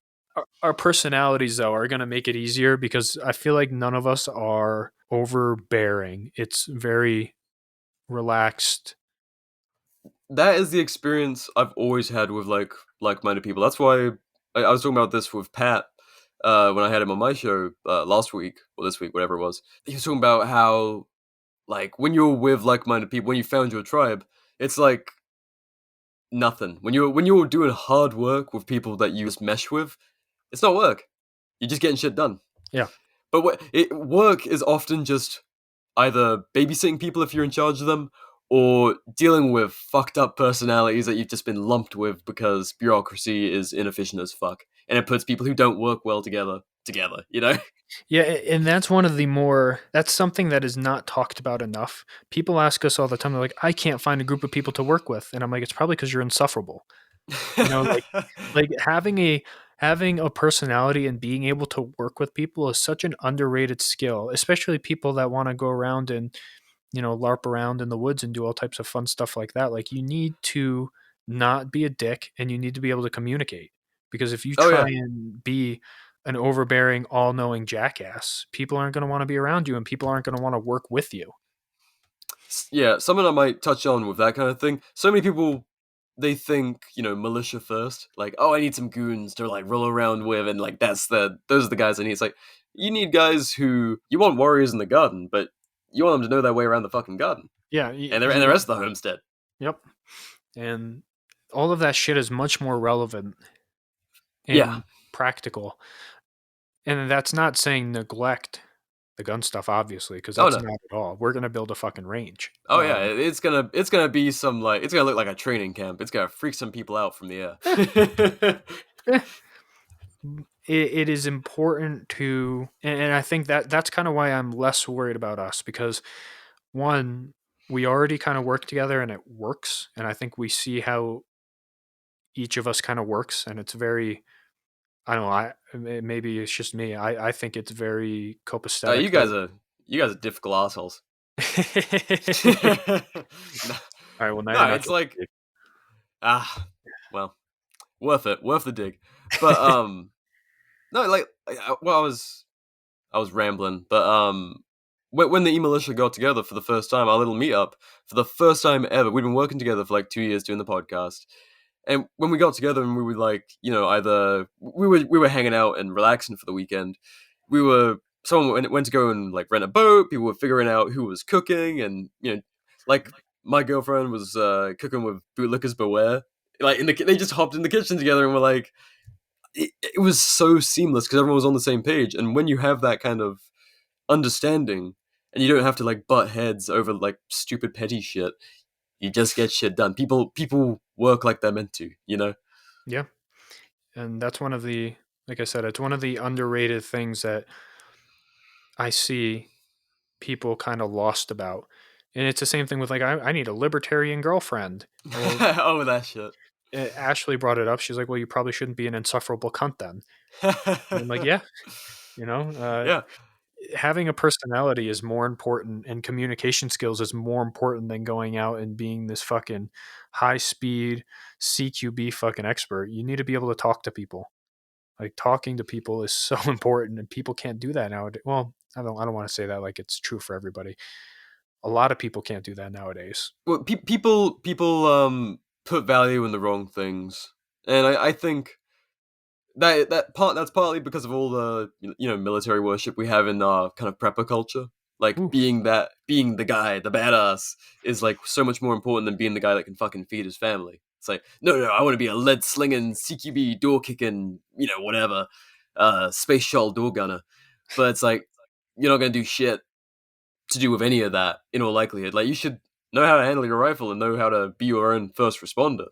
Our personalities, though, are going to make it easier because I feel like none of us are overbearing. It's very relaxed.
That is the experience I've always had with like-minded people. That's why I was talking about this with Pat when I had him on my show last week or this week, whatever it was. He was talking about how like when you're with like-minded people, when you found your tribe, it's like nothing. When you're doing hard work with people that you just mesh with, it's not work. You're just getting shit done.
Yeah.
But work is often just either babysitting people if you're in charge of them, or dealing with fucked up personalities that you've just been lumped with because bureaucracy is inefficient as fuck, and it puts people who don't work well together, you know?
Yeah, and that's that's something that is not talked about enough. People ask us all the time, they're like, I can't find a group of people to work with. And I'm like, it's probably because you're insufferable. You know, like having a personality and being able to work with people is such an underrated skill, especially people that want to go around and, you know, LARP around in the woods and do all types of fun stuff like that. Like, you need to not be a dick and you need to be able to communicate, because if you
Oh
try
yeah.
and be an overbearing, all-knowing jackass, people aren't going to want to be around you and people aren't going to want to work with you.
Yeah, something I might touch on with that kind of thing. So many people, they think, militia first. Like, oh, I need some goons to like roll around with, and like those are the guys I need. It's like you need guys who you want warriors in the garden, but you want them to know their way around the fucking garden.
Yeah,
and the rest of the homestead.
Yep, and all of that shit is much more relevant and practical. And that's not saying neglect the gun stuff, obviously, because that's not at all. We're gonna build a fucking range.
Oh yeah, it's gonna be some like it's gonna look like a training camp. It's gonna freak some people out from the air.
It is important to, and I think that's kind of why I'm less worried about us, because one, we already kind of work together and it works, and I think we see how each of us kind of works, and it's very, I don't know, maybe it's just me. I think it's very copacetic.
You guys are difficult assholes.
All right, well, now
it's like well, worth the dig. But no, like well, I was rambling, but when the E-Militia got together for the first time, our little meetup, for the first time ever, we'd been working together for like 2 years doing the podcast. And when we got together and we were like, either we were hanging out and relaxing for the weekend, someone went to go and like rent a boat. People were figuring out who was cooking, and like my girlfriend was cooking with bootlickers beware. Like they just hopped in the kitchen together and were like, it was so seamless because everyone was on the same page. And when you have that kind of understanding, and you don't have to like butt heads over like stupid petty shit, you just get shit done. People work like they're meant to,
Yeah. And that's one of the, like I said, it's one of the underrated things that I see people kind of lost about. And it's the same thing with like, I need a libertarian girlfriend.
Well, oh, that shit.
Ashley brought it up. She's like, well, you probably shouldn't be an insufferable cunt then. And I'm like, yeah,
yeah.
Having a personality is more important, and communication skills is more important than going out and being this fucking high speed CQB fucking expert. You need to be able to talk to people. Like, talking to people is so important, and people can't do that nowadays. Well, I don't want to say that like it's true for everybody. A lot of people can't do that nowadays.
Well, people put value in the wrong things, and I think that's partly because of all the military worship we have in our kind of prepper culture. Like, being the guy, the badass, is like so much more important than being the guy that can fucking feed his family. It's like, no, I want to be a lead slinging, CQB door kicking, whatever, space shuttle door gunner. But it's like, you're not gonna do shit to do with any of that in all likelihood. Like, you should know how to handle your rifle and know how to be your own first responder.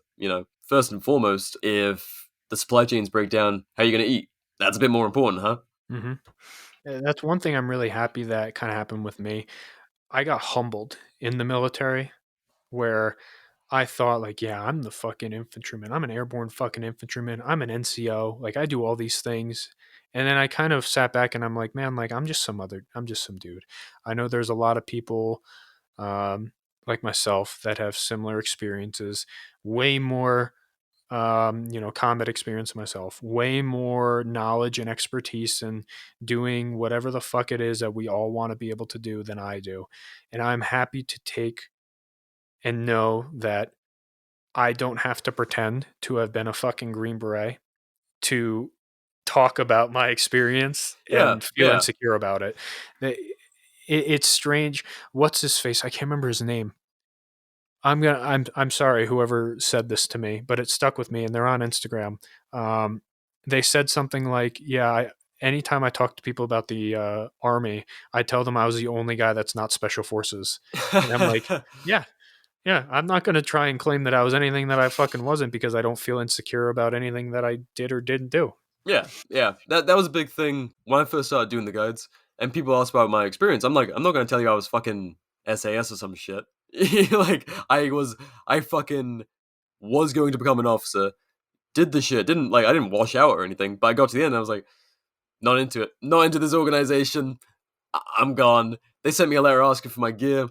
First and foremost, if the supply chains break down, how are you going to eat? That's a bit more important, huh?
Mm-hmm. That's one thing I'm really happy that kind of happened with me. I got humbled in the military, where I thought like, yeah, I'm the fucking infantryman. I'm an airborne fucking infantryman. I'm an NCO. Like, I do all these things. And then I kind of sat back and I'm like, man, like I'm just some dude. I know there's a lot of people like myself that have similar experiences, way more combat experience myself, way more knowledge and expertise in doing whatever the fuck it is that we all want to be able to do than I do. And I'm happy to take and know that I don't have to pretend to have been a fucking Green Beret to talk about my experience
Yeah,
and feel
yeah.
insecure about it. It's strange. What's his face? I can't remember his name. I'm sorry, whoever said this to me, but it stuck with me, and they're on Instagram. They said something like, "Yeah, anytime I talk to people about the army, I tell them I was the only guy that's not special forces," and I'm like, "Yeah, yeah, I'm not going to try and claim that I was anything that I fucking wasn't because I don't feel insecure about anything that I did or didn't do."
Yeah, yeah. That was a big thing when I first started doing the guides, and people asked about my experience. I'm like, I'm not gonna tell you I was fucking SAS or some shit. Like I fucking was going to become an officer, did the shit, I didn't wash out or anything, but I got to the end and I was like, not into it, not into this organization. I'm gone. They sent me a letter asking for my gear.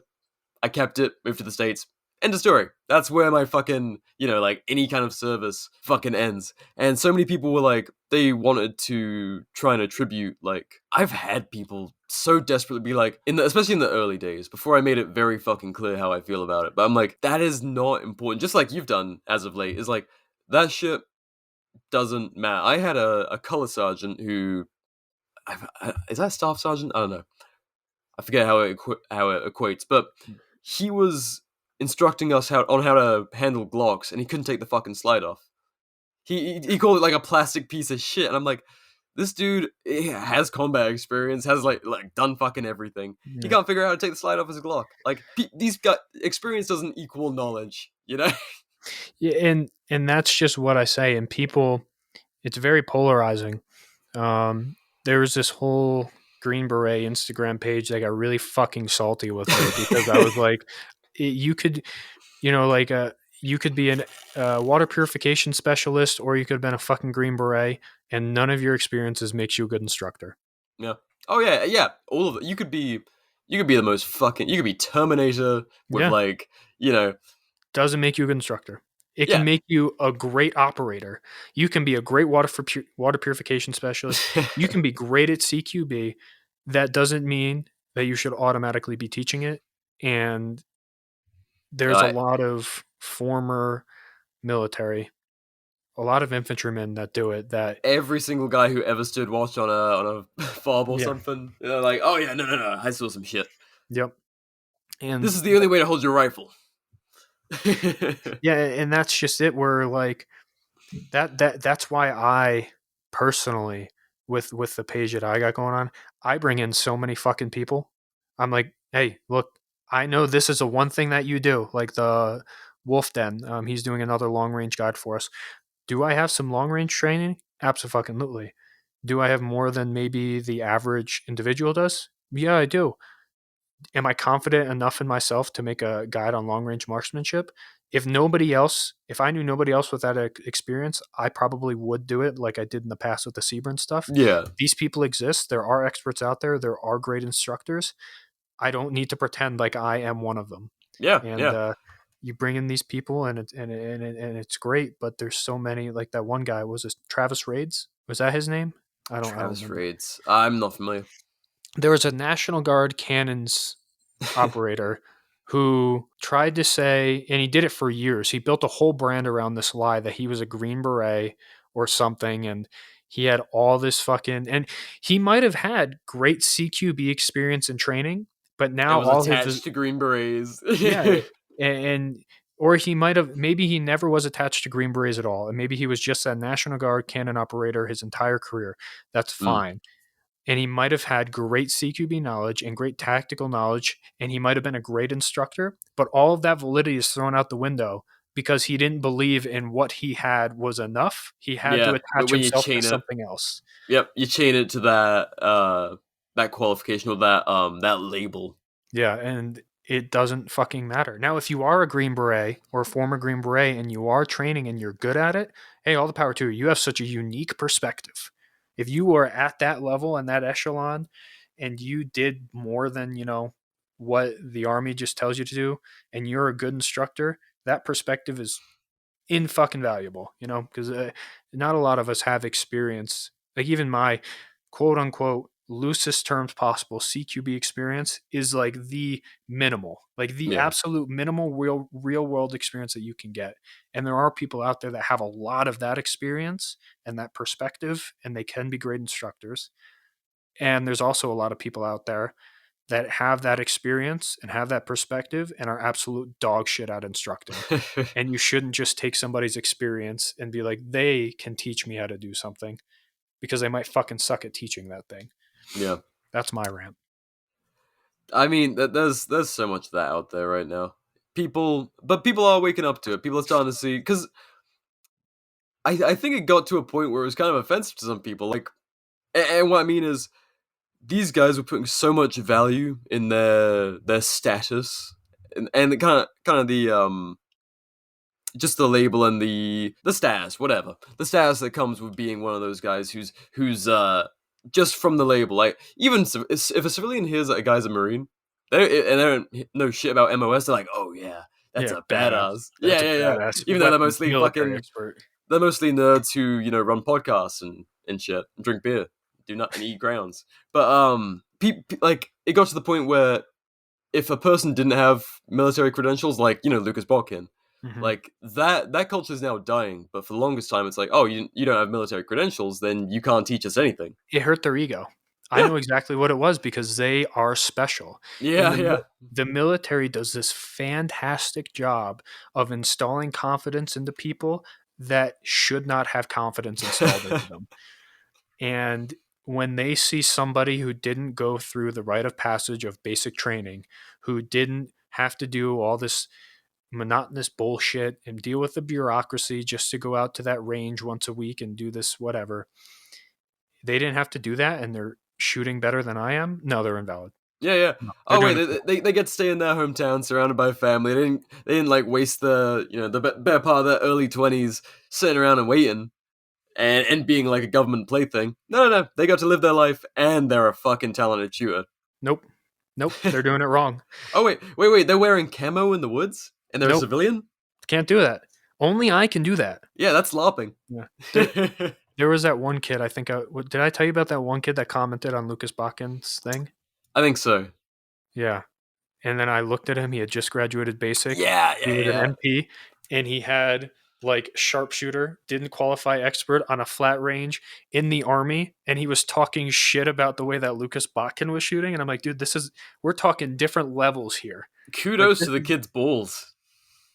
I kept it, moved to the States. End of story. That's where my fucking, like any kind of service fucking ends. And so many people were like, they wanted to try and attribute, like, I've had people so desperately be like, especially in the early days, before I made it very fucking clear how I feel about it. But I'm like, that is not important. Just like you've done as of late, is like, that shit doesn't matter. I had a color sergeant who, is that staff sergeant? I don't know. I forget how it equates, but he was instructing us on how to handle Glocks, and he couldn't take the fucking slide off. He called it like a plastic piece of shit, and I'm like, this dude has combat experience, has like done fucking everything. He can't figure out how to take the slide off his Glock. Like these guys, experience doesn't equal knowledge, you know?
Yeah, and that's just what I say. And people, it's very polarizing. There was this whole Green Beret Instagram page that got really fucking salty with me because I was like, you could, you could be a water purification specialist, or you could have been a fucking Green Beret, and none of your experiences makes you a good instructor.
Yeah. Oh yeah, yeah. All of it. You could be the most fucking. You could be Terminator with
doesn't make you a good instructor. It
Yeah.
can make you a great operator. You can be a great water purification specialist. You can be great at CQB. That doesn't mean that you should automatically be teaching it. And there's a lot of former military, a lot of infantrymen that do it. That
every single guy who ever stood watch on a fob or something, like, oh yeah, no, I saw some shit.
Yep. And
this is the only way to hold your rifle.
Yeah, and that's just it. Where like that's why I personally, with the page that I got going on, I bring in so many fucking people. I'm like, hey, look, I know this is the one thing that you do. Like the Wolf Den, he's doing another long range guide for us. Do I have some long range training? Absolutely. Do I have more than maybe the average individual does? Yeah, I do. Am I confident enough in myself to make a guide on long range marksmanship? If I knew nobody else with that experience, I probably would do it like I did in the past with the Sebring stuff.
Yeah.
These people exist. There are experts out there. There are great instructors. I don't need to pretend like I am one of them.
Yeah.
And you bring in these people and it's great, but there's so many. Like that one guy, was it Travis Raids? Was that his name?
Travis Raids. I'm not familiar.
There was a National Guard cannons operator who tried to say, and he did it for years. He built a whole brand around this lie that he was a Green Beret or something, and he had all this fucking, and he might have had great CQB experience and training, but now
it was
all
attached
his
to Green Berets.
yeah, and or he might have, maybe he never was attached to Green Berets at all, and maybe he was just a National Guard cannon operator his entire career. That's fine. And he might have had great CQB knowledge and great tactical knowledge, and he might have been a great instructor, but all of that validity is thrown out the window because he didn't believe in what he had was enough. He had to attach himself to something else.
Yep, you chain it to that qualification or that label.
Yeah, and it doesn't fucking matter. Now, if you are a Green Beret or a former Green Beret and you are training and you're good at it, hey, all the power to you. You have such a unique perspective. If you are at that level and that echelon and you did more than, what the Army just tells you to do, and you're a good instructor, that perspective is invaluable, because not a lot of us have experience. Like even my quote unquote loosest terms possible CQB experience is like the minimal, like the
Yeah.
absolute minimal real world experience that you can get. And there are people out there that have a lot of that experience and that perspective, and they can be great instructors. And there's also a lot of people out there that have that experience and have that perspective and are absolute dog shit at instructing. And you shouldn't just take somebody's experience and be like, they can teach me how to do something, because they might fucking suck at teaching that thing.
Yeah.
That's my rant.
I mean, there's so much of that out there right now. People are waking up to it. People are starting to see, because I think it got to a point where it was kind of offensive to some people. Like, and what I mean is, these guys were putting so much value in their status, and kind of the just the label and the status, whatever, the status that comes with being one of those guys who's just from the label. Like, even if a civilian hears that a guy's a Marine, they don't know shit about MOS, they're like, oh yeah, that's a badass.
That's
Yeah.
a badass
Even though they're
weapons
mostly
military expert.
they're mostly nerds who run podcasts and shit, and drink beer, do not and eat grounds. But like, it got to the point where if a person didn't have military credentials, like Lucas Botkin, like that culture is now dying. But for the longest time, it's like, oh, you don't have military credentials, then you can't teach us anything.
It hurt their ego. I know exactly what it was, because they are special.
Yeah.
The military does this fantastic job of installing confidence into people that should not have confidence installed into them. And when they see somebody who didn't go through the rite of passage of basic training, who didn't have to do all this monotonous bullshit and deal with the bureaucracy just to go out to that range once a week and do this whatever, they didn't have to do that, and they're shooting better than I am. No, they're invalid.
Yeah.
No,
oh wait, they get to stay in their hometown, surrounded by family. They didn't like waste the the better part of their early 20s sitting around and waiting and being like a government plaything. No. They got to live their life, and they're a fucking talented shooter.
Nope. They're doing it wrong.
Oh wait. They're wearing camo in the woods, and they're a civilian.
Can't do that. Only I can do that.
Yeah, that's LARPing.
Yeah. There was that one kid, I think, did I tell you about that one kid that commented on Lucas Botkin's thing?
I think so.
Yeah. And then I looked at him. He had just graduated basic.
Yeah.
He was an MP, and he had like sharpshooter, didn't qualify expert on a flat range in the Army, and he was talking shit about the way that Lucas Botkin was shooting. And I'm like, dude, we're talking different levels here.
Kudos to the kid's balls.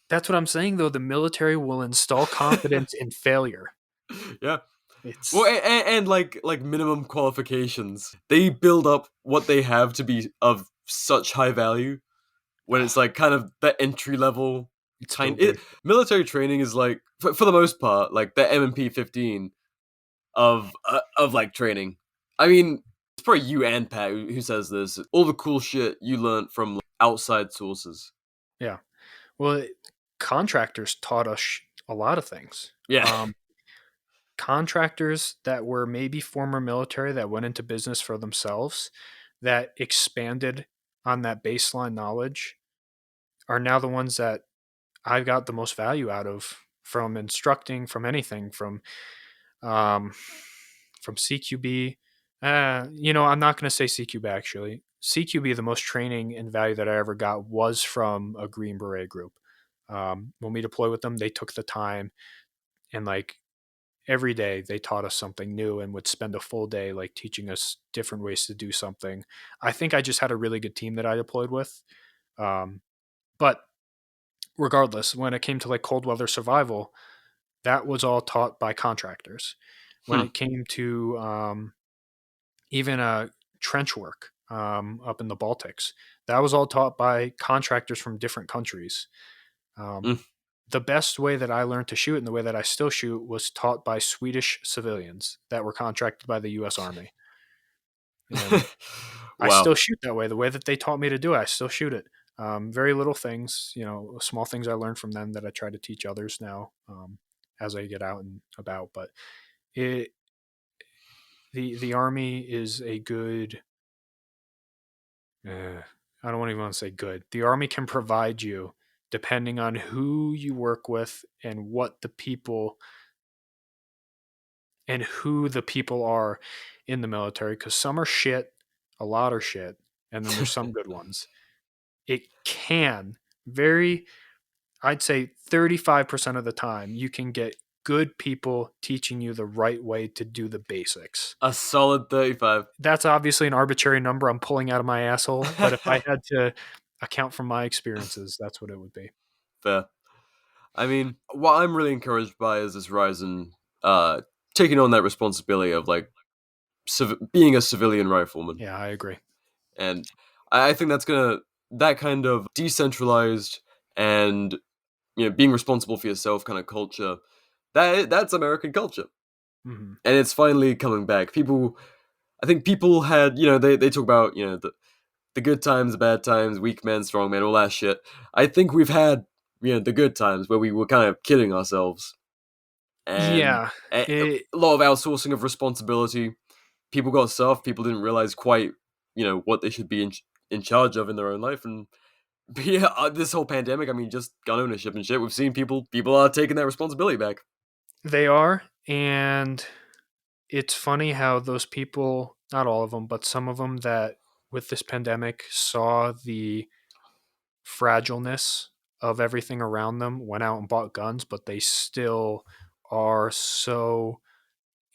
That's what I'm saying, though. The military will install confidence in failure.
Yeah. And like minimum qualifications. They build up what they have to be of such high value when it's like kind of the entry level military training is like for the most part like the MMP 15 of like training. I mean, it's probably you and Pat who says this. All the cool shit you learned from like, outside sources.
Yeah. Well, contractors taught us a lot of things.
Yeah.
Contractors that were maybe former military that went into business for themselves, that expanded on that baseline knowledge, are now the ones that I got the most value out of, from instructing, from anything, from CQB. I'm not going to say CQB actually. CQB, the most training and value that I ever got was from a Green Beret group. When we deployed with them, they took the time, and like every day they taught us something new and would spend a full day like teaching us different ways to do something. I think I just had a really good team that I deployed with. But regardless, when it came to like cold weather survival, that was all taught by contractors. When it came to even trench work up in the Baltics, that was all taught by contractors from different countries. The best way that I learned to shoot, and the way that I still shoot, was taught by Swedish civilians that were contracted by the U.S. Army. Wow. I still shoot that way. The way that they taught me to do it, I still shoot it. Very little things, small things I learned from them that I try to teach others now as I get out and about. But the Army is a good. I don't even want to say good. The Army can provide you depending on who you work with and what the people and who the people are in the military, because some are shit, a lot are shit, and then there's some good ones. It can I'd say 35% of the time, you can get good people teaching you the right way to do the basics.
A solid 35.
That's obviously an arbitrary number I'm pulling out of my asshole, but if I had to account from my experiences, that's what it would be.
Fair. I mean, what I'm really encouraged by is this rise in taking on that responsibility of like being a civilian rifleman.
Yeah, I agree.
And I think that kind of decentralized and being responsible for yourself kind of culture, that's American culture.
Mm-hmm.
And it's finally coming back. I think people had, they talk about, the good times, the bad times, weak men, strong men, all that shit. I think we've had, the good times where we were kind of kidding ourselves. And
Yeah.
a lot of outsourcing of responsibility. People got soft. People didn't realize quite, what they should be in charge of in their own life. And yeah, this whole pandemic, I mean, just gun ownership and shit. We've seen people are taking that responsibility back.
They are, and it's funny how those people, not all of them, but some of them that with this pandemic saw the fragileness of everything around them, went out and bought guns, but they still are so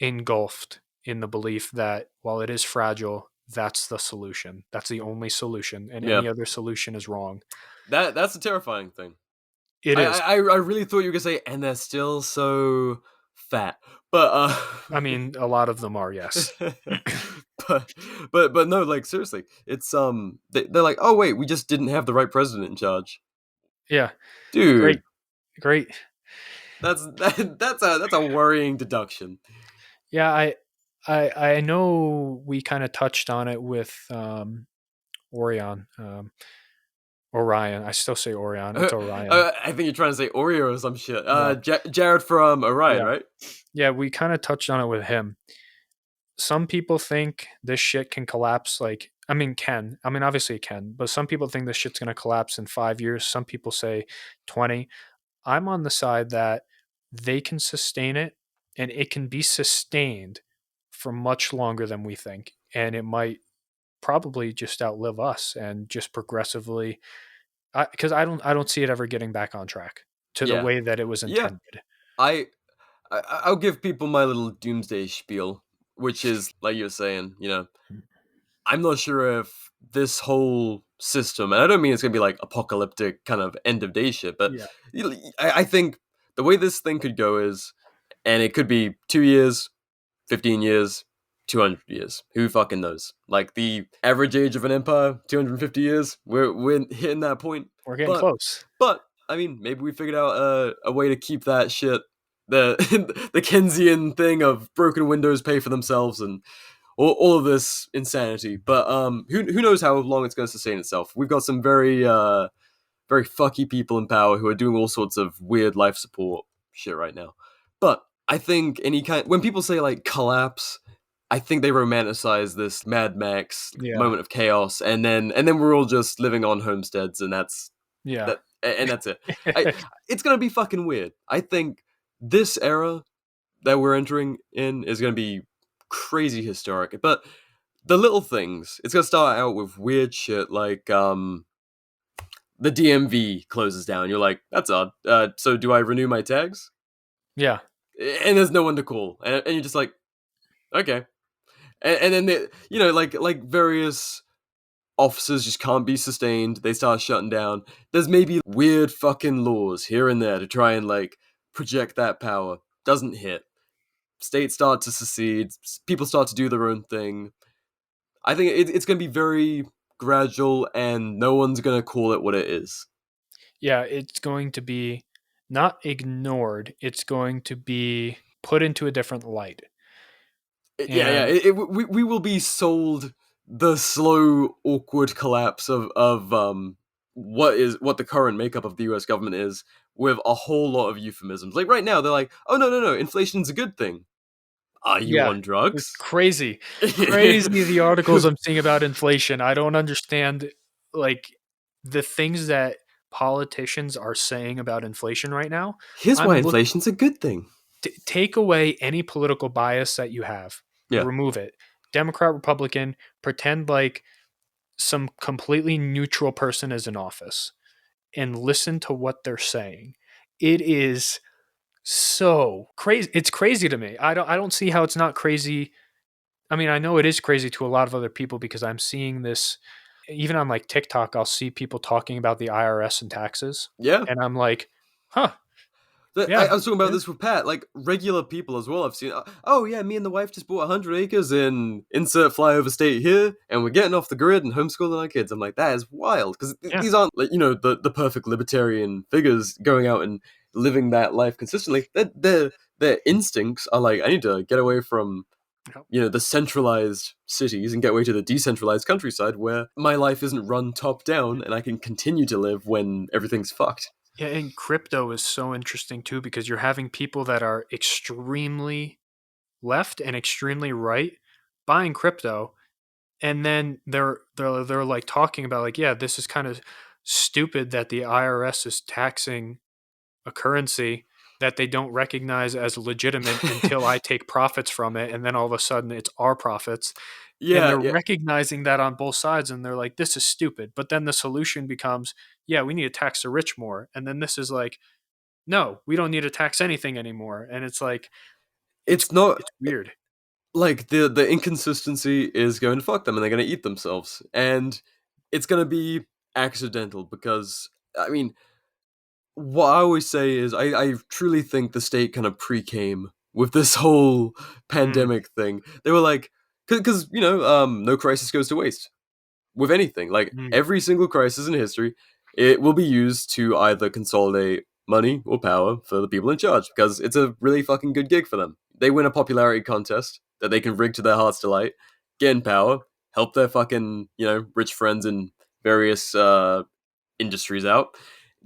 engulfed in the belief that while it is fragile, that's the solution. That's the only solution, and any other solution is wrong.
That's a terrifying thing.
It is.
I really thought you were gonna say, and they're still so fat, but
I mean, a lot of them are, yes.
but no, like seriously, it's they're like, oh wait, we just didn't have the right president in charge.
Yeah,
dude,
great.
That's a worrying deduction.
Yeah, I know we kind of touched on it with Orion. Orion. I still say Orion. It's Orion.
I think you're trying to say Oreo or some shit. No. Jared from Orion, right?
Yeah, we kind of touched on it with him. Some people think this shit can collapse. Obviously it can, but some people think this shit's going to collapse in 5 years. Some people say 20. I'm on the side that they can sustain it, and it can be sustained for much longer than we think. And it might probably just outlive us and just progressively, because I don't see it ever getting back on track to the way that it was intended.
I'll give people my little doomsday spiel, which is like you're saying, I'm not sure if this whole system, and I don't mean it's gonna be like apocalyptic kind of end of day shit, but I think the way this thing could go is, and it could be 2 years, 15 years, 200 years. Who fucking knows? Like the average age of an empire, 250 years. We're hitting that point.
We're getting close.
But I mean, maybe we figured out a way to keep that shit, the Keynesian thing of broken windows pay for themselves and all of this insanity. But who knows how long it's going to sustain itself? We've got some very very fucky people in power who are doing all sorts of weird life support shit right now. But I think when people say like collapse, I think they romanticize this Mad Max moment of chaos, and then we're all just living on homesteads, and that's it. It's gonna be fucking weird. I think this era that we're entering in is gonna be crazy historic. But the little things, it's gonna start out with weird shit like the DMV closes down. You're like, that's odd. So do I renew my tags?
Yeah.
And there's no one to call, and you're just like, okay. And then like various officers just can't be sustained. They start shutting down. There's maybe weird fucking laws here and there to try and like project that power. Doesn't hit. States start to secede. People start to do their own thing. I think it's going to be very gradual, and no one's going to call it what it is.
Yeah, it's going to be not ignored. It's going to be put into a different light.
We will be sold the slow, awkward collapse of what the current makeup of the U.S. government is, with a whole lot of euphemisms. Like right now, they're like, "Oh no, inflation's a good thing." Are you on drugs?
It's crazy the articles I'm seeing about inflation. I don't understand like the things that politicians are saying about inflation right now,
Here's why
I'm looking
inflation's a good thing.
take away any political bias that you have.
Yeah.
Remove it. Democrat, Republican, pretend like some completely neutral person is in office and listen to what they're saying. It is so crazy. It's crazy to me. I don't see how it's not crazy. I mean, I know it is crazy to a lot of other people because I'm seeing this even on like TikTok. I'll see people talking about the IRS and taxes,
Yeah.
and I'm like, huh,
I,
yeah,
I was talking about
yeah,
this with Pat, like regular people as well. I've seen, oh yeah, me and the wife just bought 100 acres in insert flyover state here, and we're getting off the grid and homeschooling our kids. I'm like, that is wild because
yeah.
these aren't like the perfect libertarian figures going out and living that life consistently. Their instincts are like, I need to get away from the centralized cities and get away to the decentralized countryside where my life isn't run top down and I can continue to live when everything's fucked.
Yeah, and crypto is so interesting too because you're having people that are extremely left and extremely right buying crypto, and then they're like talking about like, yeah, this is kind of stupid that the IRS is taxing a currency that they don't recognize as legitimate until I take profits from it, and then all of a sudden it's our profits. And
Yeah,
they're
yeah.
recognizing that on both sides, and they're like, this is stupid. But then the solution becomes, yeah, we need to tax the rich more. And then this is like, no, we don't need to tax anything anymore. And it's like, it's
It's not
it's weird.
like the inconsistency is going to fuck them and they're going to eat themselves. And it's going to be accidental because, I mean, what I always say is I truly think the state kind of pre-came with this whole
Mm,
pandemic thing. They were like, because, no crisis goes to waste with anything. Like
mm,
every single crisis in history, it will be used to either consolidate money or power for the people in charge because it's a really fucking good gig for them. They win a popularity contest that they can rig to their heart's delight, get in power, help their fucking rich friends in various industries out,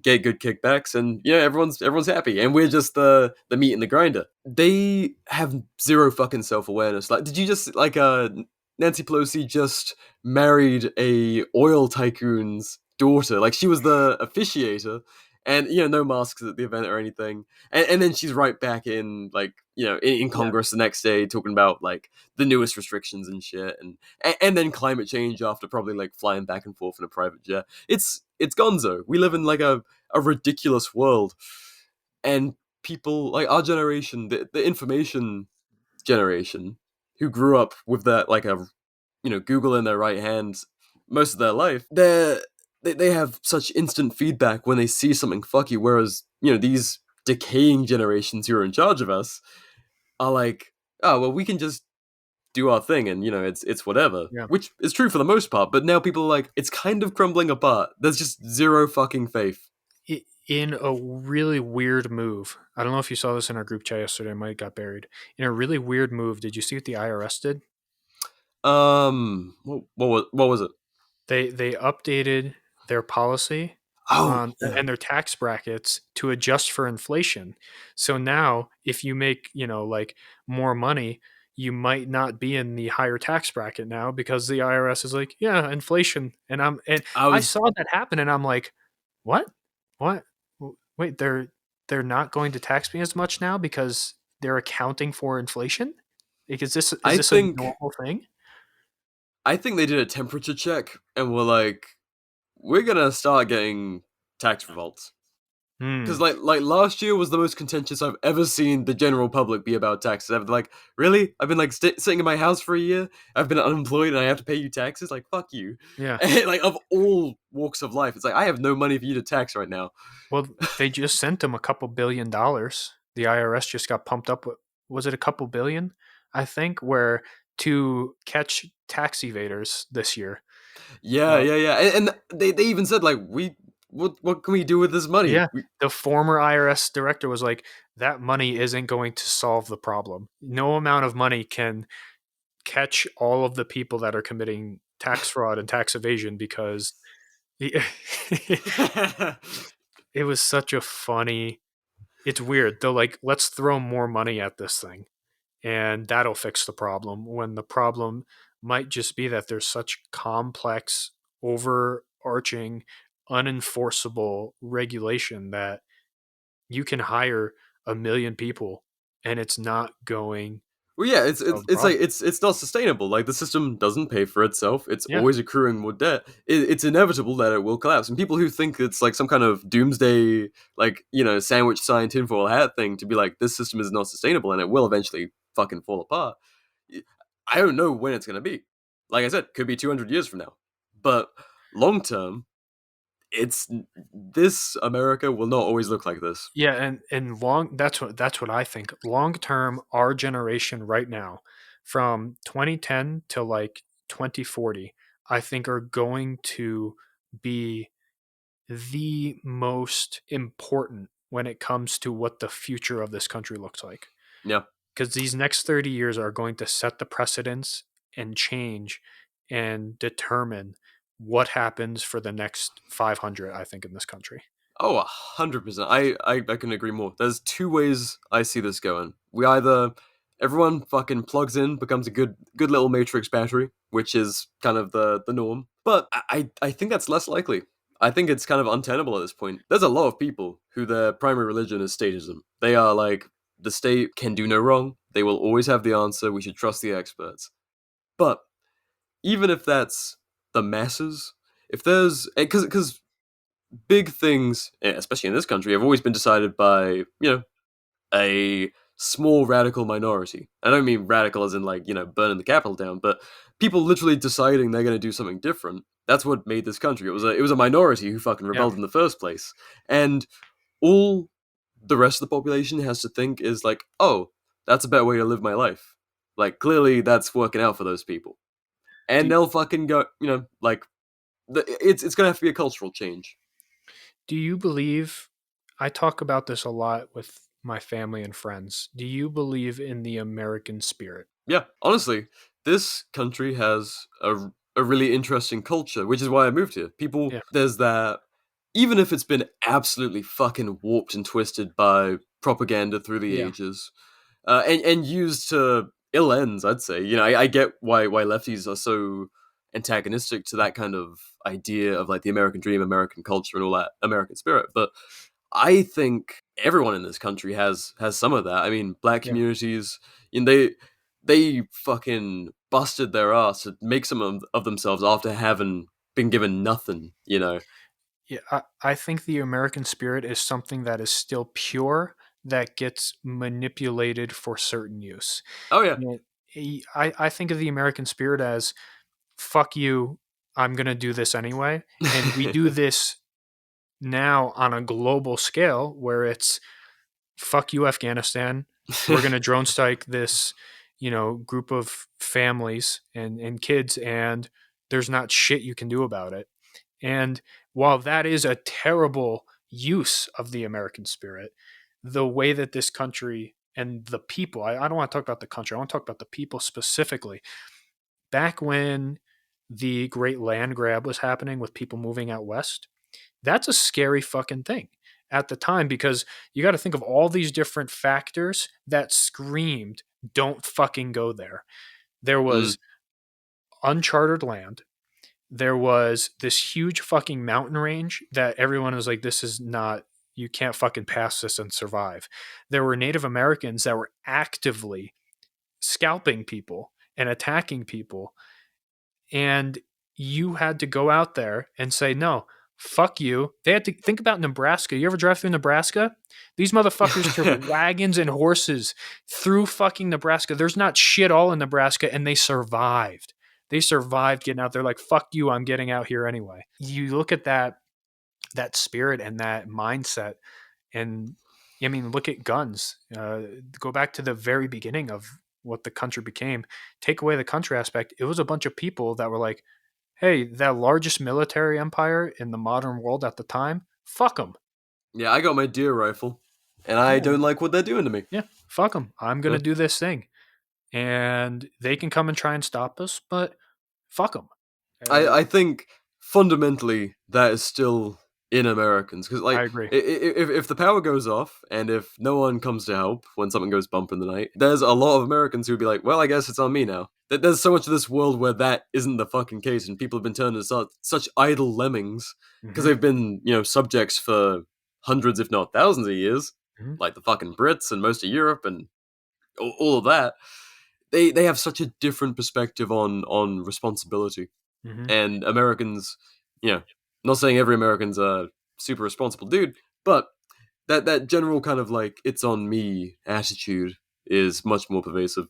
get good kickbacks, and everyone's happy, and we're just the meat and the grinder. They have zero fucking self awareness. Like, did you just like Nancy Pelosi just married a oil tycoon's daughter? Like, she was the officiator, and no masks at the event or anything. And then she's right back in like in
Yeah.
Congress the next day talking about like the newest restrictions and shit, and then climate change after probably like flying back and forth in a private jet. It's gonzo. We live in like a ridiculous world, and people like our generation, the information generation, who grew up with that like a Google in their right hands most of their life, they have such instant feedback when they see something fucky, whereas these decaying generations who are in charge of us are like, oh well, we can just do our thing and it's whatever,
yeah.
which is true for the most part, but now people are like, it's kind of crumbling apart. There's just zero fucking faith.
In a really weird move, I don't know if you saw this in our group chat yesterday. I might have got buried. In a really weird move, did you see what the IRS did?
What was it?
They updated their policy
Oh
on
yeah.
and their tax brackets to adjust for inflation. So now if you make, like more money, you might not be in the higher tax bracket now because the IRS is like, yeah, inflation. And
I
I
was
saw that happen and I'm like, what? What? Wait, they're not going to tax me as much now because they're accounting for inflation? Like, is
I
this a
think
normal thing?
I think they did a temperature check and were like, we're gonna start getting tax revolts. Because
Hmm.
like last year was the most contentious I've ever seen the general public be about taxes. I've been like, really? I've been like sitting in my house for a year. I've been unemployed and I have to pay you taxes. Like, fuck you.
Yeah.
And, like, of all walks of life, it's like I have no money for you to tax right now.
Well, they just sent them a couple $1 billion. The IRS just got pumped up with, was it a couple billion? I think, where to catch tax evaders this year.
Yeah,
Uh,
yeah, yeah. And they even said like, what can we do with this money?
yeah, the former IRS director was like, that money isn't going to solve the problem. No amount of money can catch all of the people that are committing tax fraud and tax evasion because it was such a funny. It's weird. They're like, let's throw more money at this thing, and that'll fix the problem, when the problem might just be that there's such complex overarching unenforceable regulation that you can hire 1 million people and it's not going
Well, yeah,
to solve the problem.
it's not sustainable. Like the system doesn't pay for itself. It's
Yeah.
always accruing more debt. It's inevitable that it will collapse. And people who think it's like some kind of doomsday, like sandwich sign tinfoil hat thing to be like this system is not sustainable and it will eventually fucking fall apart. I don't know when it's gonna be. Like I said, could be 200 years from now. But long term, it's this America will not always look like this.
Yeah, and that's what I think. Long term, our generation right now, from 2010 to like 2040, I think are going to be the most important when it comes to what the future of this country looks like.
Yeah.
Because these next 30 years are going to set the precedents and change and determine what happens for the next 500, I think, in this country.
Oh, 100%. I can agree more. There's two ways I see this going. We either everyone fucking plugs in, becomes a good little matrix battery, which is kind of the norm. But I think that's less likely. I think it's kind of untenable at this point. There's a lot of people who their primary religion is statism. They are like, the state can do no wrong. They will always have the answer. We should trust the experts. But even if that's the masses, if there's because big things, especially in this country, have always been decided by, a small radical minority. I don't mean radical as in like, burning the Capitol down, but people literally deciding they're going to do something different. That's what made this country. It was a minority who fucking rebelled in the first place. And all the rest of the population has to think is like, oh, that's a better way to live my life. Like, clearly that's working out for those people. And they'll fucking go, it's going to have to be a cultural change.
Do you believe, I talk about this a lot with my family and friends, do you believe in the American spirit?
Yeah, honestly, this country has a really interesting culture, which is why I moved here. There's that, even if it's been absolutely fucking warped and twisted by propaganda through the ages, and used to ill ends, I'd say. I get why lefties are so antagonistic to that kind of idea of like the American dream, American culture, and all that American spirit. But I think everyone in this country has some of that. I mean, black communities, they fucking busted their ass to make some of themselves after having been given nothing.
Yeah, I think the American spirit is something that is still pure, that gets manipulated for certain use.
Oh yeah.
I think of the American spirit as, fuck you, I'm going to do this anyway. And we do this now on a global scale where it's, fuck you, Afghanistan. We're going to drone strike this, group of families and kids, and there's not shit you can do about it. And while that is a terrible use of the American spirit, the way that this country and the people, I don't want to talk about the country, I want to talk about the people specifically. Back when the great land grab was happening with people moving out west, that's a scary fucking thing at the time, because you got to think of all these different factors that screamed, don't fucking go there. There was uncharted land. There was this huge fucking mountain range that everyone was like, this is not, you can't fucking pass this and survive. There were Native Americans that were actively scalping people and attacking people. And you had to go out there and say, no, fuck you. They had to think about Nebraska. You ever drive through Nebraska? These motherfuckers took wagons and horses through fucking Nebraska. There's not shit all in Nebraska, and they survived. They survived getting out there. Like, fuck you, I'm getting out here anyway. You look at that spirit and that mindset, and I mean, look at guns. Go back to the very beginning of what the country became. Take away the country aspect. It was a bunch of people that were like, hey, that largest military empire in the modern world at the time, fuck them.
Yeah, I got my deer rifle, and I don't like what they're doing to me.
Yeah, fuck them. I'm going to do this thing. And they can come and try and stop us, but fuck them.
I think fundamentally that is still in Americans, because like,
I agree.
If the power goes off and if no one comes to help when something goes bump in the night, there's a lot of Americans who would be like, well, I guess it's on me now. there's so much of this world where that isn't the fucking case, and people have been turned into such idle lemmings because they've been, subjects for hundreds, if not thousands of years, like the fucking Brits and most of Europe and all of that. They have such a different perspective on responsibility. And Americans, not saying every American's a super responsible dude, but that general kind of like it's on me attitude is much more pervasive.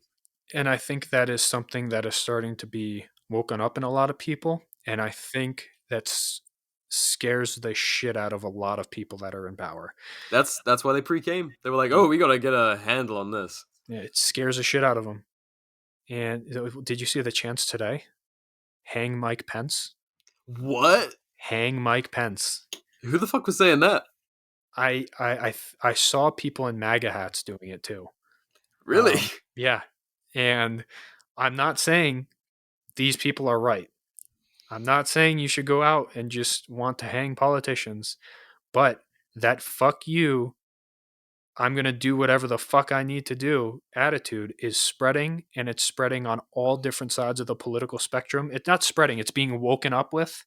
And I think that is something that is starting to be woken up in a lot of people. And I think that scares the shit out of a lot of people that are in power.
That's why they pre-came. They were like, oh, we got to get a handle on this.
Yeah, it scares the shit out of them. And did you see the chants today? Hang Mike Pence.
What?
Hang Mike Pence.
Who the fuck was saying that?
I saw people in MAGA hats doing it too.
Really?
Yeah. And I'm not saying these people are right. I'm not saying you should go out and just want to hang politicians, but that fuck you, I'm going to do whatever the fuck I need to do attitude is spreading, and it's spreading on all different sides of the political spectrum. It's not spreading, it's being woken up with,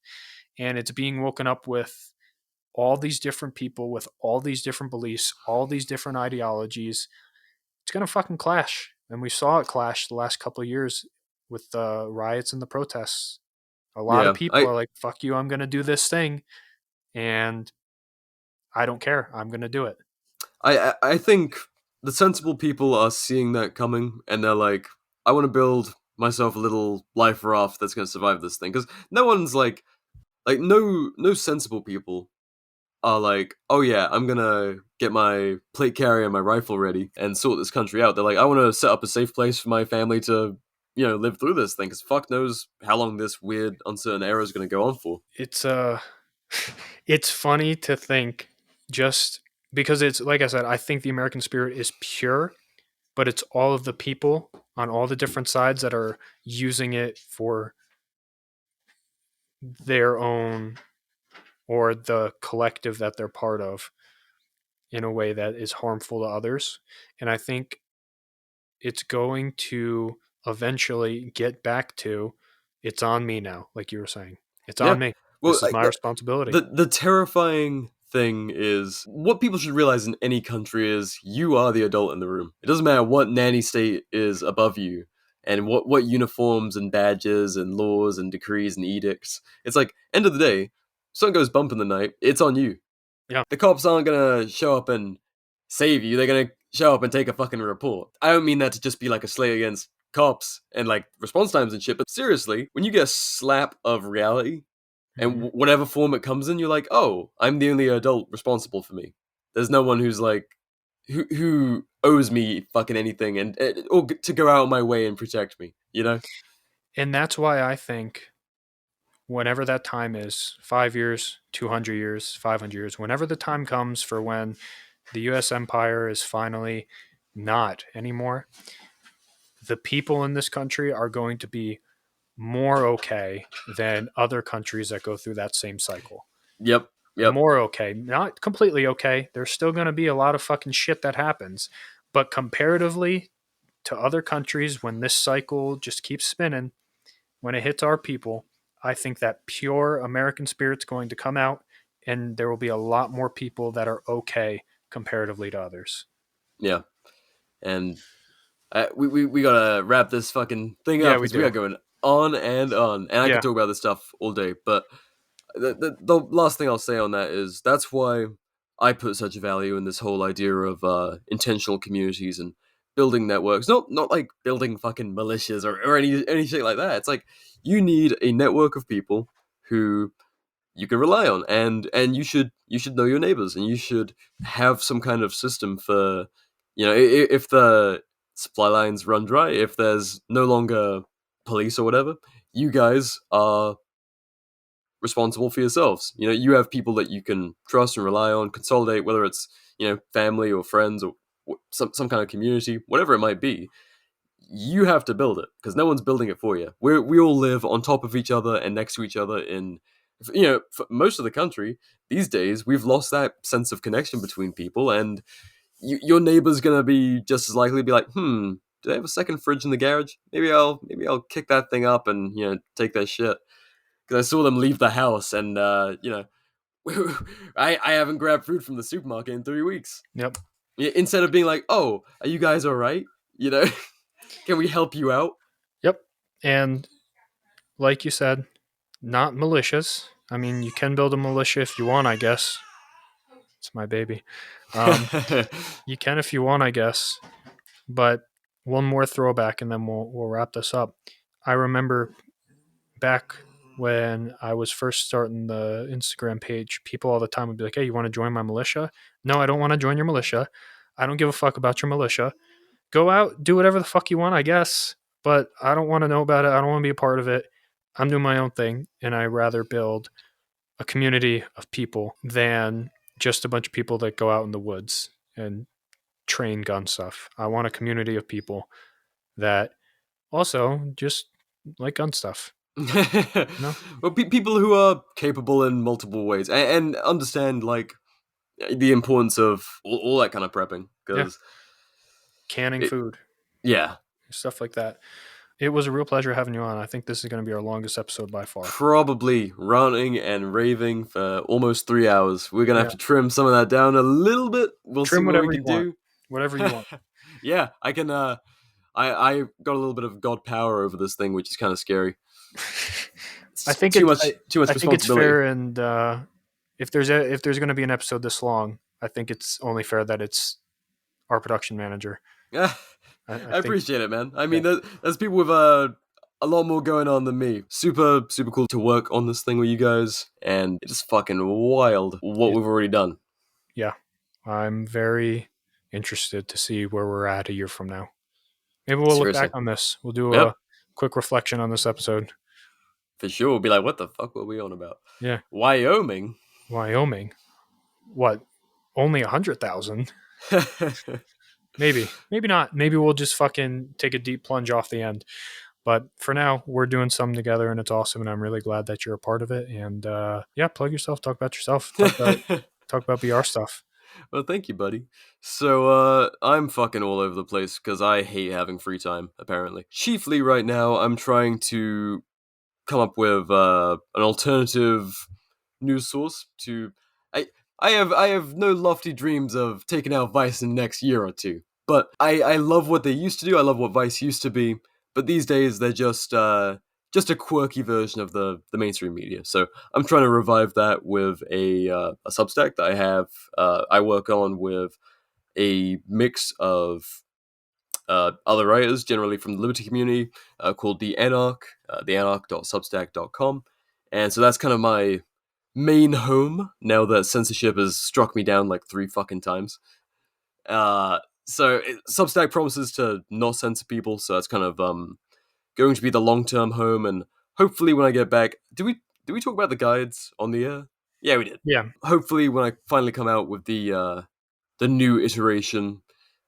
and it's being woken up with all these different people with all these different beliefs, all these different ideologies. It's going to fucking clash. And we saw it clash the last couple of years with the riots and the protests. A lot of people are like, fuck you, I'm going to do this thing. And I don't care. I'm going to do it.
I think the sensible people are seeing that coming, and they're like, I want to build myself a little life raft that's going to survive this thing. Because no one's like no sensible people are like, oh yeah, I'm gonna get my plate carrier and my rifle ready and sort this country out. They're like, I want to set up a safe place for my family to, live through this thing, because fuck knows how long this weird, uncertain era is going to go on for.
It's funny to think, just because it's, like I said, I think the American spirit is pure, but it's all of the people on all the different sides that are using it for their own or the collective that they're part of in a way that is harmful to others. And I think it's going to eventually get back to, it's on me now, like you were saying. It's on me. Well, this is my responsibility.
The terrifying thing is, what people should realize in any country is you are the adult in the room. It doesn't matter what nanny state is above you and what uniforms and badges and laws and decrees and edicts. It's like, end of the day, something goes bump in the night, it's on you.
Yeah.
The cops aren't gonna show up and save you. They're gonna show up and take a fucking report. I don't mean that to just be like a slay against cops and like response times and shit, but seriously, when you get a slap of reality and whatever form it comes in, you're like, oh, I'm the only adult responsible for me. There's no one who's like, who owes me fucking anything and or to go out of my way and protect me,
And that's why I think whenever that time is, 5 years, 200 years, 500 years, whenever the time comes for when the U.S. empire is finally not anymore, the people in this country are going to be more okay than other countries that go through that same cycle.
Yep.
More okay. Not completely okay. There's still going to be a lot of fucking shit that happens. But comparatively to other countries, when this cycle just keeps spinning, when it hits our people, I think that pure American spirit's going to come out, and there will be a lot more people that are okay comparatively to others.
Yeah. And we gotta wrap this fucking thing up, because we are going on. And I can talk about this stuff all day, but the last thing I'll say on that is that's why I put such a value in this whole idea of intentional communities and building networks. Not like building fucking militias or any shit like that. It's like, you need a network of people who you can rely on, and you should know your neighbors, and you should have some kind of system for, if the supply lines run dry, if there's no longer police or whatever, you guys are responsible for yourselves. You have people that you can trust and rely on, consolidate, whether it's, family or friends or some kind of community, whatever it might be. You have to build it, because no one's building it for you. We all live on top of each other and next to each other in, for most of the country these days. We've lost that sense of connection between people, and your neighbor's gonna be just as likely to be like, do they have a second fridge in the garage? Maybe I'll kick that thing up and take that shit. Because I saw them leave the house, and I haven't grabbed food from the supermarket in 3 weeks.
Yep.
Instead of being like, oh, are you guys all right? Can we help you out?
Yep. And like you said, not malicious. I mean, you can build a militia if you want, I guess. It's my baby. You can if you want, I guess. But one more throwback, and then we'll wrap this up. I remember back when I was first starting the Instagram page, people all the time would be like, hey, you want to join my militia? No, I don't want to join your militia. I don't give a fuck about your militia. Go out, do whatever the fuck you want, I guess. But I don't want to know about it. I don't want to be a part of it. I'm doing my own thing, and I rather build a community of people than just a bunch of people that go out in the woods and train gun stuff. I want a community of people that also just like gun stuff. No?
Well, people who are capable in multiple ways and understand like the importance of all that kind of prepping. Because
canning food.
Yeah.
Stuff like that. It was a real pleasure having you on. I think this is going to be our longest episode by far.
Probably ranting and raving for almost 3 hours. We're going to have to trim some of that down a little bit. We'll
trim
see what we can do.
Whatever you want.
Yeah, I can. I got a little bit of god power over this thing, which is kind of scary.
I think
too much
I think it's fair, and if there's going to be an episode this long, I think it's only fair that it's our production manager.
Yeah, I appreciate it, man. I mean, there's people with a lot more going on than me. Super cool to work on this thing with you guys, and it's fucking wild what we've already done.
Yeah, I'm very interested to see where we're at a year from now. Maybe we'll look back on this. We'll do a quick reflection on this episode.
For sure. We'll be like, what the fuck were we on about?
Yeah.
Wyoming?
What? Only 100,000? Maybe not. Maybe we'll just fucking take a deep plunge off the end. But for now, we're doing something together, and it's awesome, and I'm really glad that you're a part of it. And plug yourself, talk about yourself, talk about BR stuff.
Well, thank you, buddy. So, I'm fucking all over the place because I hate having free time, apparently. Chiefly right now, I'm trying to come up with an alternative news source to... I have no lofty dreams of taking out Vice in the next year or two, but I love what they used to do. I love what Vice used to be, but these days they're just a quirky version of the mainstream media. So I'm trying to revive that with a Substack that I have. I work on with a mix of other writers, generally from the Liberty community, called The Anarch, theanarch.substack.com. And so that's kind of my main home now that censorship has struck me down like 3 fucking times. Substack promises to not censor people, so that's kind of going to be the long-term home. And hopefully when I get back, did we talk about the guides on the air? Yeah, we did.
Yeah.
Hopefully when I finally come out with the new iteration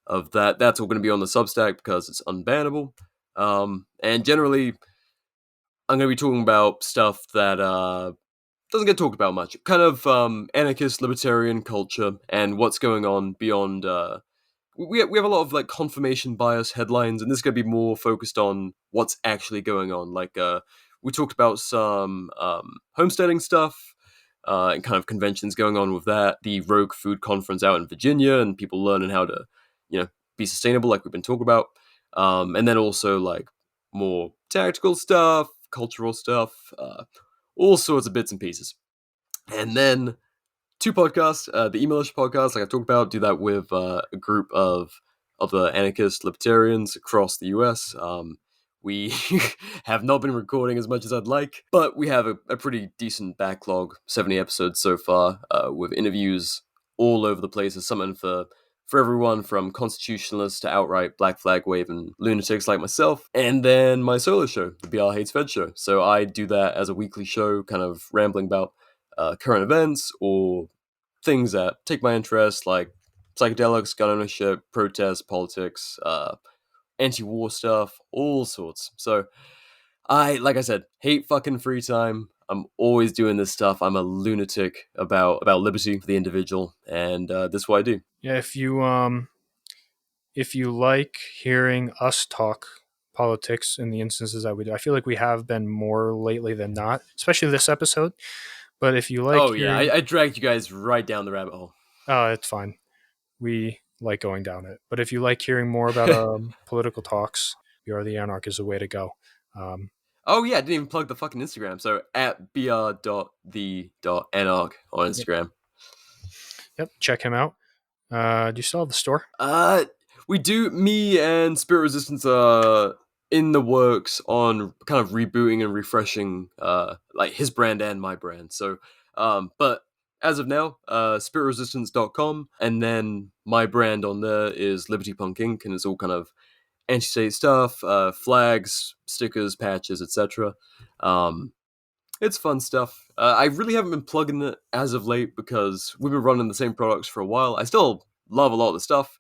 of that's all going to be on the Substack because it's unbannable. And generally, I'm going to be talking about stuff that doesn't get talked about much. Kind of anarchist, libertarian culture and what's going on beyond... We have a lot of like confirmation bias headlines, and this is going to be more focused on what's actually going on. Like, we talked about some homesteading stuff, and kind of conventions going on with that. The Rogue Food Conference out in Virginia, and people learning how to, be sustainable, like we've been talking about. And then also like more tactical stuff, cultural stuff, all sorts of bits and pieces. And then 2 podcasts, the Emailish podcast, like I talked about, do that with a group of the anarchist libertarians across the US. We have not been recording as much as I'd like, but we have a pretty decent backlog, 70 episodes so far, with interviews all over the place. There's something for everyone from constitutionalists to outright black flag waving lunatics like myself. And then my solo show, the B.R Hates Feds show. So I do that as a weekly show, kind of rambling about current events or things that take my interest, like psychedelics, gun ownership, protests, politics, anti-war stuff, all sorts. So like I said, hate fucking free time. I'm always doing this stuff. I'm a lunatic about liberty for the individual, and this is what I do.
Yeah, if you if you like hearing us talk politics in the instances that we do, I feel like we have been more lately than not, especially this episode. But if you like hearing...
I dragged you guys right down the rabbit hole.
Oh, it's fine. We like going down it. But if you like hearing more about political talks, B.R The Anarch is the way to go.
Oh yeah, I didn't even plug the fucking Instagram. So at br.the.anarch on Instagram.
Yep, check him out. Do you still have the store?
We do. Me and Spirit Resistance are in the works on kind of rebooting and refreshing like his brand and my brand. So but as of now, spiritresistance.com, and then my brand on there is Liberty Punk Inc., and it's all kind of anti-state stuff, flags, stickers, patches, etc. It's fun stuff. I really haven't been plugging it as of late because we've been running the same products for a while. I still love a lot of the stuff,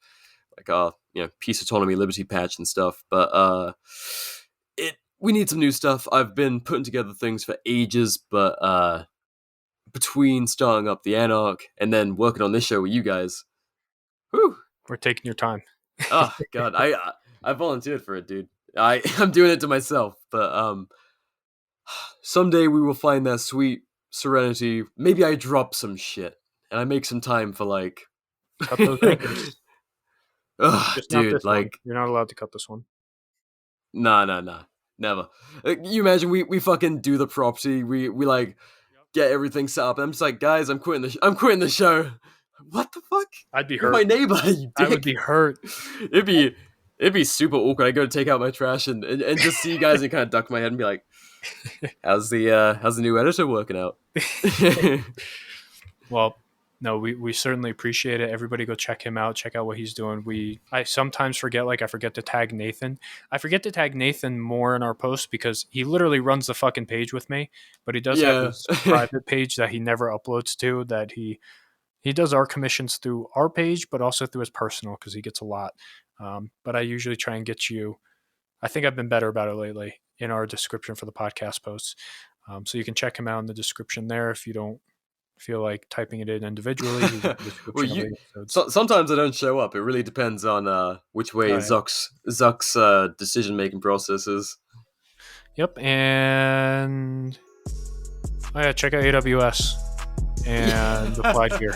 like peace, autonomy, liberty patch and stuff. But we need some new stuff. I've been putting together things for ages, but between starting up the Anarch and then working on this show with you guys, whew,
we're taking your time.
Oh God, I volunteered for it, dude. I'm doing it to myself, but someday we will find that sweet serenity. Maybe I drop some shit and I make some time for like.
Cut those anchors.
Ugh, dude, like
you're not allowed to cut this one.
Nah, never. You imagine we fucking do the property. We like get everything set up. And I'm just like, guys, I'm quitting the show. What the fuck?
I'd be
You're
hurt.
my neighbor. You dick.
I would be hurt.
It'd be super awkward. I go to take out my trash and just see you guys and kind of duck my head and be like, how's the new editor working out?
Well, no, we certainly appreciate it. Everybody go check him out. Check out what he's doing. I sometimes forget, I forget to tag Nathan. I forget to tag Nathan more in our posts because he literally runs the fucking page with me, but he does have his private page that he never uploads to, that he does our commissions through our page, but also through his personal because he gets a lot. But I usually try and get you, I think I've been better about it lately, in our description for the podcast posts. So you can check him out in the description there if you don't feel like typing it in individually.
Sometimes I don't show up. It really depends on which way Zuck's decision-making process is.
Yep, and check out AWS and the flag gear.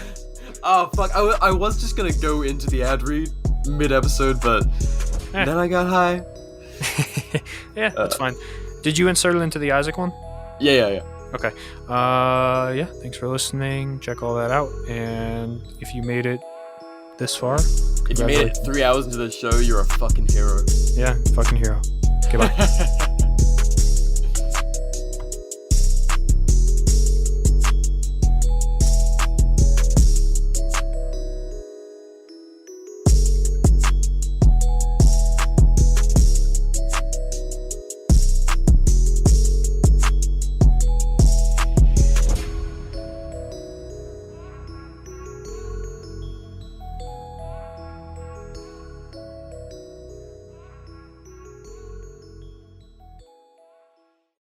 Oh fuck! I was just gonna go into the ad read mid-episode, but then I got high.
Yeah, that's fine. Did you insert it into the Isaac one?
Yeah.
Okay. Thanks for listening. Check all that out. And if you made it this far,
if you made it 3 hours into the show, you're a fucking hero.
Yeah, fucking hero. Goodbye.